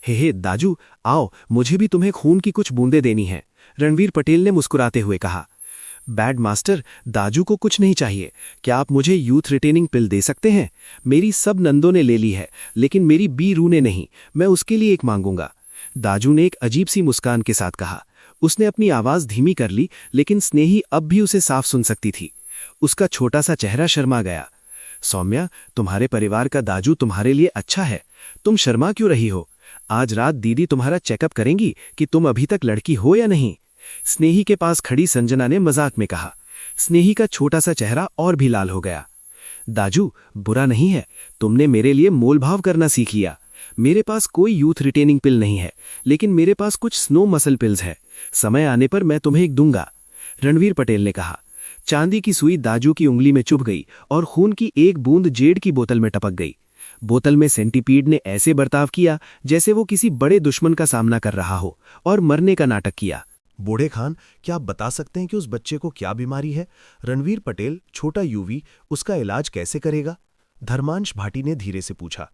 हे दाजू, आओ, मुझे भी तुम्हें खून की कुछ बूंदें देनी है, रणवीर पटेल ने मुस्कुराते हुए कहा। बैड मास्टर, दाजू को कुछ नहीं चाहिए। क्या आप मुझे यूथ रिटेनिंग पिल दे सकते हैं? मेरी सब नंदों ने ले ली है, लेकिन मेरी बी रू ने नहीं। मैं उसके लिए एक मांगूंगा। दाजू ने एक अजीब सी मुस्कान के साथ कहा। उसने अपनी आवाज धीमी कर ली, लेकिन स्नेही अब भी उसे साफ सुन सकती थी। उसका छोटा सा चेहरा शर्मा गया। सौम्या, तुम्हारे परिवार का दाजू तुम्हारे लिए अच्छा है। तुम शर्मा क्यों रही हो? आज रात दीदी तुम्हारा चेकअप करेंगी कि तुम अभी तक लड़की हो या नहीं। स्नेही के पास खड़ी संजना ने मजाक में कहा। स्नेही का छोटा सा चेहरा और भी लाल हो गया। दाजू, बुरा नहीं है, तुमने मेरे लिए मोलभाव करना सीख लिया। मेरे पास कोई यूथ रिटेनिंग पिल नहीं है, लेकिन मेरे पास कुछ स्नो मसल पिल्स है। समय आने पर मैं तुम्हें एक दूंगा, रणवीर पटेल ने कहा। चांदी की सुई दाजू की उंगली में चुभ गई और खून की एक बूंद जेड की बोतल में टपक गई। बोतल में सेंटीपीड ने ऐसे बर्ताव किया जैसे वो किसी बड़े दुश्मन का सामना कर रहा हो और मरने का नाटक किया। बूढ़े खान, क्या आप बता सकते हैं कि उस बच्चे को क्या बीमारी है? रणवीर पटेल, छोटा यूवी, उसका इलाज कैसे करेगा? धर्मांश भाटी ने धीरे से पूछा।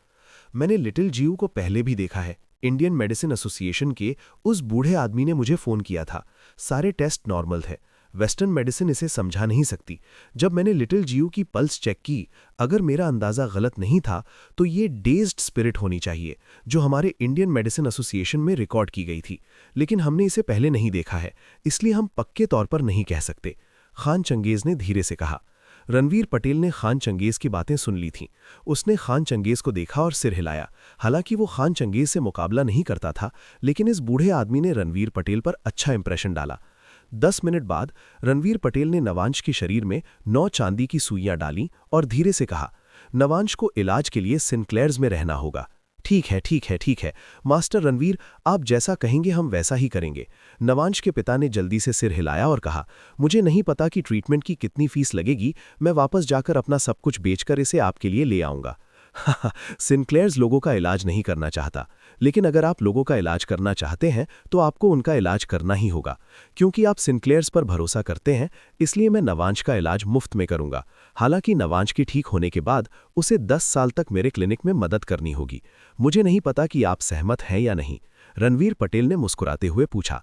मैंने लिटिल जीव को पहले भी देखा है। इंडियन मेडिसिन एसोसिएशन के उस बूढ़े आदमी ने मुझे फोन किया था। सारे टेस्ट नॉर्मल थे। वेस्टर्न मेडिसिन इसे समझा नहीं सकती। जब मैंने लिटिल जीव की पल्स चेक की, अगर मेरा अंदाजा गलत नहीं था तो ये डेज्ड स्पिरिट होनी चाहिए, जो हमारे इंडियन मेडिसिन एसोसिएशन में रिकॉर्ड की गई थी। लेकिन हमने इसे पहले नहीं देखा है, इसलिए हम पक्के तौर पर नहीं कह सकते, खान चंगेज ने धीरे से कहा। रणवीर पटेल ने खान चंगेज की बातें सुन ली थीं। उसने खान चंगेज को देखा और सिर हिलाया। हालांकि वो खान चंगेज से मुकाबला नहीं करता था, लेकिन इस बूढ़े आदमी ने रणवीर पटेल पर अच्छा इंप्रेशन डाला। 10 मिनट बाद रणवीर पटेल ने नवांश के शरीर में 9 चांदी की सुइयां डाली और धीरे से कहा, नवांश को इलाज के लिए सिनक्लेयर्स में रहना होगा। ठीक है, ठीक है, ठीक है मास्टर रणवीर, आप जैसा कहेंगे हम वैसा ही करेंगे। नवांश के पिता ने जल्दी से सिर हिलाया और कहा, मुझे नहीं पता कि ट्रीटमेंट की कितनी फीस लगेगी। मैं वापस जाकर अपना सब कुछ बेचकर इसे आपके लिए ले आऊंगा। सिनक्लेयर्स लोगों का इलाज नहीं करना चाहता, लेकिन अगर आप लोगों का इलाज करना चाहते हैं तो आपको उनका इलाज करना ही होगा। क्योंकि आप सिनक्लेयर्स पर भरोसा करते हैं, इसलिए मैं नवांश का इलाज मुफ्त में करूंगा। हालांकि नवांश के ठीक होने के बाद उसे 10 साल तक मेरे क्लिनिक में मदद करनी होगी। मुझे नहीं पता कि आप सहमत हैं या नहीं, रणवीर पटेल ने मुस्कुराते हुए पूछा।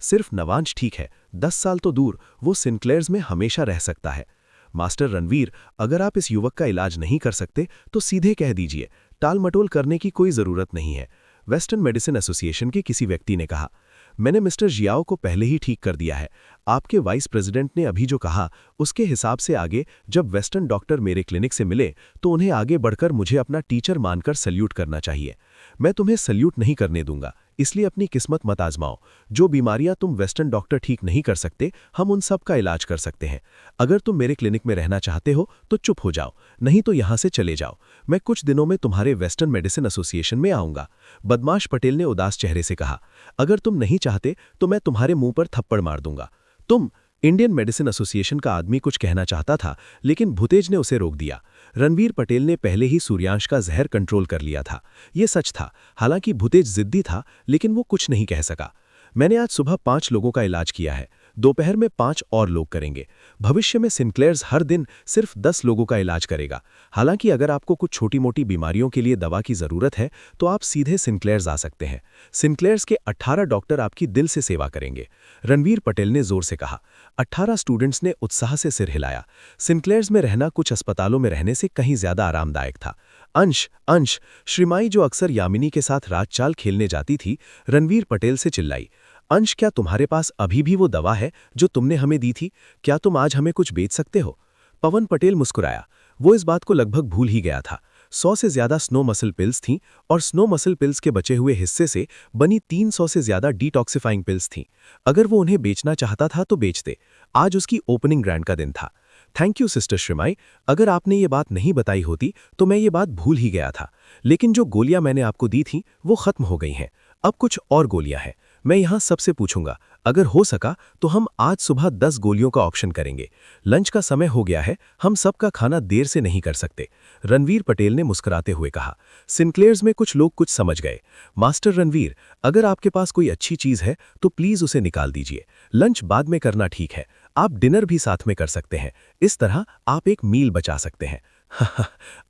सिर्फ नवांश ठीक है, 10 साल तो दूर, वो सिनक्लेयर्स में हमेशा रह सकता है। मास्टर रणवीर, अगर आप इस युवक का इलाज नहीं कर सकते तो सीधे कह दीजिए, टाल मटोल करने की कोई जरूरत नहीं है। वेस्टर्न मेडिसिन एसोसिएशन के किसी व्यक्ति ने कहा। मैंने मिस्टर जियाओ को पहले ही ठीक कर दिया है। आपके वाइस प्रेसिडेंट ने अभी जो कहा उसके हिसाब से आगे जब वेस्टर्न डॉक्टर मेरे क्लिनिक से मिले तो उन्हें आगे बढ़कर मुझे अपना टीचर मानकर सल्यूट करना चाहिए। मैं तुम्हें सल्यूट नहीं करने दूंगा, इसलिए अपनी किस्मत मत आजमाओ। जो बीमारियां तुम वेस्टर्न डॉक्टर ठीक नहीं कर सकते, हम उन सब का इलाज कर सकते हैं। अगर तुम मेरे क्लिनिक में रहना चाहते हो तो चुप हो जाओ, नहीं तो यहां से चले जाओ। मैं कुछ दिनों में तुम्हारे वेस्टर्न मेडिसिन एसोसिएशन में आऊंगा। बदमाश पटेल ने उदास चेहरे से कहा। अगर तुम नहीं चाहते तो मैं तुम्हारे मुंह पर थप्पड़ मार दूंगा। तुम इंडियन मेडिसिन एसोसिएशन का आदमी कुछ कहना चाहता था, लेकिन भूतेज ने उसे रोक दिया। रणवीर पटेल ने पहले ही सूर्यांश का जहर कंट्रोल कर लिया था। यह सच था। हालांकि भूतेज जिद्दी था, लेकिन वो कुछ नहीं कह सका। मैंने आज सुबह 5 लोगों का इलाज किया है, दोपहर में 5 और लोग करेंगे। भविष्य में सिनक्लेयर्स हर दिन सिर्फ 10 लोगों का इलाज करेगा। हालांकि अगर आपको कुछ छोटी मोटी बीमारियों के लिए दवा की जरूरत है तो आप सीधे सिनक्लेयर्स आ सकते हैं। सिनक्लेयर्स के 18 डॉक्टर आपकी दिल से सेवा करेंगे। रणवीर पटेल ने जोर से कहा। 18 स्टूडेंट्स ने उत्साह से सिर हिलाया। सिनक्लेयर्स में रहना कुछ अस्पतालों में रहने से कहीं ज्यादा आरामदायक था। अंश, श्रीमाई जो अक्सर यामिनी के साथ रातचाल खेलने जाती थी, रणवीर पटेल से चिल्लाई। अंश, क्या तुम्हारे पास अभी भी वो दवा है जो तुमने हमें दी थी? क्या तुम आज हमें कुछ बेच सकते हो? पवन पटेल मुस्कुराया। वो इस बात को लगभग भूल ही गया था। 100 से ज्यादा स्नो मसल पिल्स थीं और स्नो मसल पिल्स के बचे हुए हिस्से से बनी 300 से ज्यादा डिटॉक्सिफाइंग पिल्स थीं। अगर वो उन्हें बेचना चाहता था तो बेच दे। आज उसकी ओपनिंग ग्रैंड का दिन था। थैंक यू सिस्टर श्रीमाई, अगर आपने ये बात नहीं बताई होती तो मैं ये बात भूल ही गया था। लेकिन जो गोलियां मैंने आपको दी थीं वो खत्म हो गई हैं। अब कुछ और गोलियां हैं। मैं यहां सबसे पूछूंगा, अगर हो सका तो हम आज सुबह 10 गोलियों का ऑप्शन करेंगे। लंच का समय हो गया है, हम सबका खाना देर से नहीं कर सकते। रणवीर पटेल ने मुस्कुराते हुए कहा। सिनक्लेयर्स में कुछ लोग कुछ समझ गए। मास्टर रणवीर, अगर आपके पास कोई अच्छी चीज है तो प्लीज उसे निकाल दीजिए। लंच बाद में करना ठीक है, आप डिनर भी साथ में कर सकते हैं। इस तरह आप एक मील बचा सकते हैं।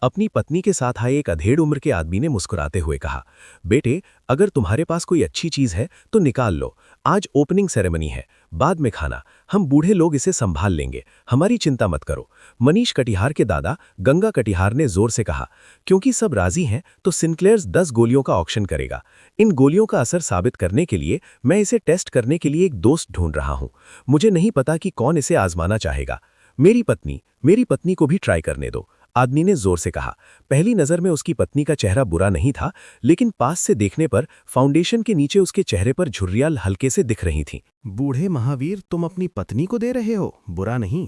अपनी पत्नी के साथ आए एक अधेड़ उम्र के आदमी ने मुस्कुराते हुए कहा। बेटे, अगर तुम्हारे पास कोई अच्छी चीज है तो निकाल लो। आज ओपनिंग सेरेमनी है, बाद में खाना। हम बूढ़े लोग इसे संभाल लेंगे, हमारी चिंता मत करो। मनीष कटिहार के दादा गंगा कटिहार ने जोर से कहा। क्योंकि सब राजी हैं तो सिनक्लेयर्स 10 गोलियों का ऑक्शन करेगा। इन गोलियों का असर साबित करने के लिए मैं इसे टेस्ट करने के लिए एक दोस्त ढूंढ रहा हूं। मुझे नहीं पता कि कौन इसे आजमाना चाहेगा। मेरी पत्नी को भी ट्राई करने दो, आदमी ने जोर से कहा। पहली नजर में उसकी पत्नी का चेहरा बुरा नहीं था, लेकिन पास से देखने पर फाउंडेशन के नीचे उसके चेहरे पर झुर्रियाल हल्के से दिख रही थीं। बूढ़े महावीर, तुम अपनी पत्नी को दे रहे हो? बुरा नहीं।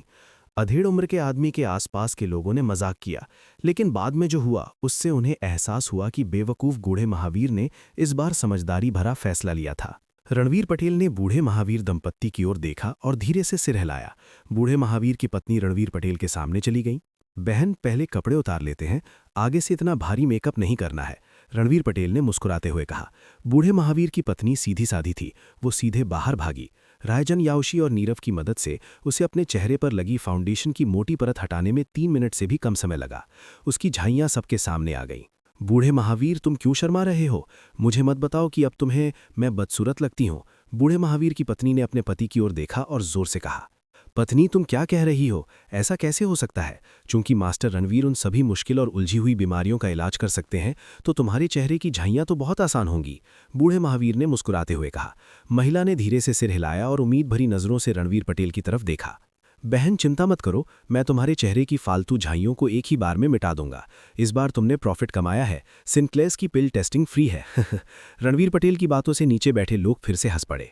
अधेड़ उम्र के आदमी के आसपास के लोगों ने मजाक किया, लेकिन बाद में जो हुआ उससे उन्हें एहसास हुआ कि बेवकूफ बूढ़े महावीर ने इस बार समझदारी भरा फैसला लिया था। रणवीर पटेल ने बूढ़े महावीर दंपत्ति की ओर देखा और धीरे से सिर हिलाया। बूढ़े महावीर की पत्नी रणवीर पटेल के सामने चली गई। बहन, पहले कपड़े उतार लेते हैं, आगे से इतना भारी मेकअप नहीं करना है, रणवीर पटेल ने मुस्कुराते हुए कहा। बूढ़े महावीर की पत्नी सीधी साधी थी, वो सीधे बाहर भागी। रायजन याओशी और नीरव की मदद से उसे अपने चेहरे पर लगी फाउंडेशन की मोटी परत हटाने में 3 मिनट से भी कम समय लगा। उसकी झाइयां सबके सामने आ गईं। बूढ़े महावीर, तुम क्यों शर्मा रहे हो? मुझे मत बताओ कि अब तुम्हें मैं बदसूरत लगती हूं। बूढ़े महावीर की पत्नी ने अपने पति की ओर देखा और जोर से कहा। पत्नी, तुम क्या कह रही हो? ऐसा कैसे हो सकता है? चूंकि मास्टर रणवीर उन सभी मुश्किल और उलझी हुई बीमारियों का इलाज कर सकते हैं तो तुम्हारे चेहरे की झाइयां तो बहुत आसान होंगी, बूढ़े महावीर ने मुस्कुराते हुए कहा। महिला ने धीरे से सिर हिलाया और उम्मीद भरी नजरों से रणवीर पटेल की तरफ देखा। बहन, चिंता मत करो, मैं तुम्हारे चेहरे की फालतू झाइयों को एक ही बार में मिटा दूंगा। इस बार तुमने प्रॉफिट कमाया है, सिनक्लेयर्स की पिल टेस्टिंग फ्री है। रणवीर पटेल की बातों से नीचे बैठे लोग फिर से हंस पड़े।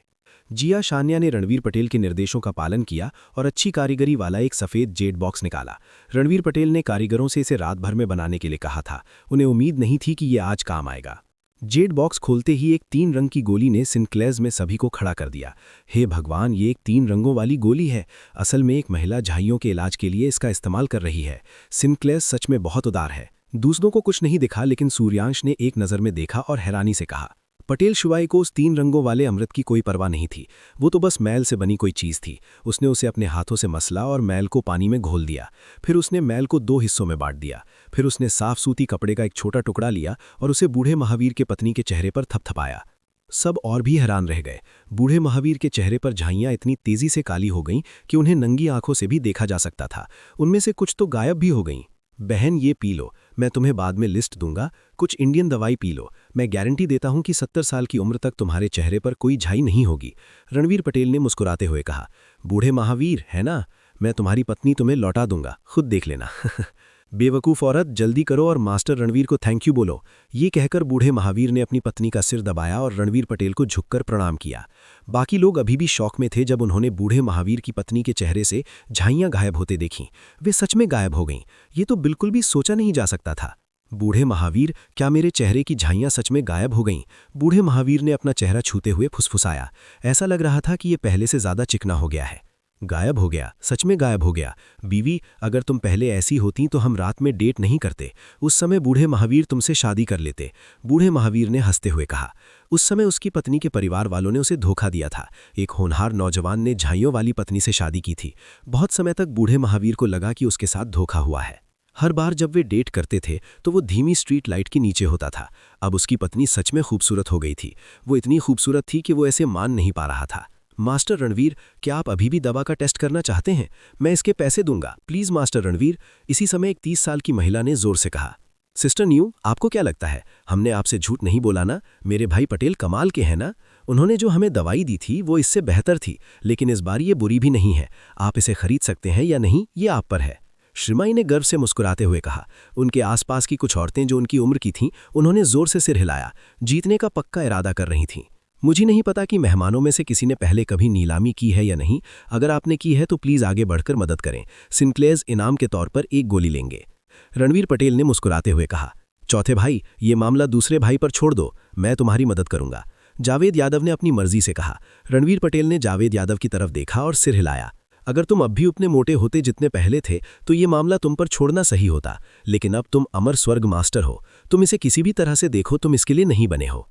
जिया शान्या ने रणवीर पटेल के निर्देशों का पालन किया और अच्छी कारीगरी वाला एक सफ़ेद जेड बॉक्स निकाला। रणवीर पटेल ने कारीगरों से इसे रात भर में बनाने के लिए कहा था। उन्हें उम्मीद नहीं थी कि ये आज काम आएगा। जेड बॉक्स खोलते ही एक 3 रंग की गोली ने सिनक्लेयर्स में सभी को खड़ा कर दिया। हे भगवान, ये एक 3 रंगों वाली गोली है। असल में एक महिला झाइयों के इलाज के लिए इसका इस्तेमाल कर रही है। सिनक्लेयर्स सच में बहुत उदार है। दूसरों को कुछ नहीं दिखा, लेकिन सूर्यांश ने एक नज़र में देखा और हैरानी से कहा। पटेल शुवाई को उस 3 रंगों वाले अमृत की कोई परवाह नहीं थी। वो तो बस मैल से बनी कोई चीज़ थी। उसने उसे अपने हाथों से मसला और मैल को पानी में घोल दिया। फिर उसने मैल को 2 हिस्सों में बांट दिया। फिर उसने साफ सूती कपड़े का एक छोटा टुकड़ा लिया और उसे बूढ़े महावीर के पत्नी के चेहरे पर थपथपाया। सब और भी हैरान रह गए। बूढ़े महावीर के चेहरे पर झाइयां इतनी तेजी से काली हो गईं कि उन्हें नंगी आंखों से भी देखा जा सकता था। उनमें से कुछ तो गायब भी हो गईं। बहन, ये पी लो, मैं तुम्हें बाद में लिस्ट दूंगा। कुछ इंडियन दवाई पी लो, मैं गारंटी देता हूं कि 70 साल की उम्र तक तुम्हारे चेहरे पर कोई झाई नहीं होगी। रणवीर पटेल ने मुस्कुराते हुए कहा। बूढ़े महावीर, है ना? मैं तुम्हारी पत्नी तुम्हें लौटा दूंगा, खुद देख लेना। बेवकूफ़ औरत, जल्दी करो और मास्टर रणवीर को थैंक यू बोलो। ये कहकर बूढ़े महावीर ने अपनी पत्नी का सिर दबाया और रणवीर पटेल को झुककर प्रणाम किया। बाकी लोग अभी भी शौक में थे जब उन्होंने बूढ़े महावीर की पत्नी के चेहरे से झाइयां गायब होते देखीं। वे सच में गायब हो गईं। ये तो बिल्कुल भी सोचा नहीं जा सकता था। बूढ़े महावीर, क्या मेरे चेहरे की झाइयां सच में गायब हो गईं? बूढ़े महावीर ने अपना चेहरा छूते हुए फुसफुसाया। ऐसा लग रहा था कि ये पहले से ज़्यादा चिकना हो गया है। गायब हो गया, सच में गायब हो गया। बीवी, अगर तुम पहले ऐसी होती तो हम रात में डेट नहीं करते। उस समय बूढ़े महावीर तुमसे शादी कर लेते। बूढ़े महावीर ने हंसते हुए कहा। उस समय उसकी पत्नी के परिवार वालों ने उसे धोखा दिया था। एक होनहार नौजवान ने झाइयों वाली पत्नी से शादी की थी। बहुत समय तक बूढ़े महावीर को लगा कि उसके साथ धोखा हुआ है। हर बार जब वे डेट करते थे तो वो धीमी स्ट्रीट लाइट के नीचे होता था। अब उसकी पत्नी सच में खूबसूरत हो गई थी। वो इतनी खूबसूरत थी कि वो ऐसे मान नहीं पा रहा था। मास्टर रणवीर, क्या आप अभी भी दवा का टेस्ट करना चाहते हैं? मैं इसके पैसे दूंगा, प्लीज मास्टर रणवीर। इसी समय एक 30 साल की महिला ने जोर से कहा। सिस्टर न्यू, आपको क्या लगता है, हमने आपसे झूठ नहीं बोला ना? मेरे भाई पटेल कमाल के हैं ना? उन्होंने जो हमें दवाई दी थी वो इससे बेहतर थी, लेकिन इस बार ये बुरी भी नहीं है। आप इसे खरीद सकते हैं या नहीं, ये आप पर है। श्रीमाई ने गर्व से मुस्कुराते हुए कहा। उनके आसपास की कुछ औरतें जो उनकी उम्र की थीं, उन्होंने जोर से सिर हिलाया, जीतने का पक्का इरादा कर रही थीं। मुझे नहीं पता कि मेहमानों में से किसी ने पहले कभी नीलामी की है या नहीं। अगर आपने की है तो प्लीज़ आगे बढ़कर मदद करें। सिंक्लेयर्स इनाम के तौर पर 1 गोली लेंगे। रणवीर पटेल ने मुस्कुराते हुए कहा। चौथे भाई, ये मामला दूसरे भाई पर छोड़ दो, मैं तुम्हारी मदद करूंगा। जावेद यादव ने अपनी मर्जी से कहा। रणवीर पटेल ने जावेद यादव की तरफ देखा और सिर हिलाया। अगर तुम अब भी उतने मोटे होते जितने पहले थे तो ये मामला तुम पर छोड़ना सही होता, लेकिन अब तुम अमर स्वर्ग मास्टर हो। तुम इसे किसी भी तरह से देखो, तुम इसके लिए नहीं बने हो।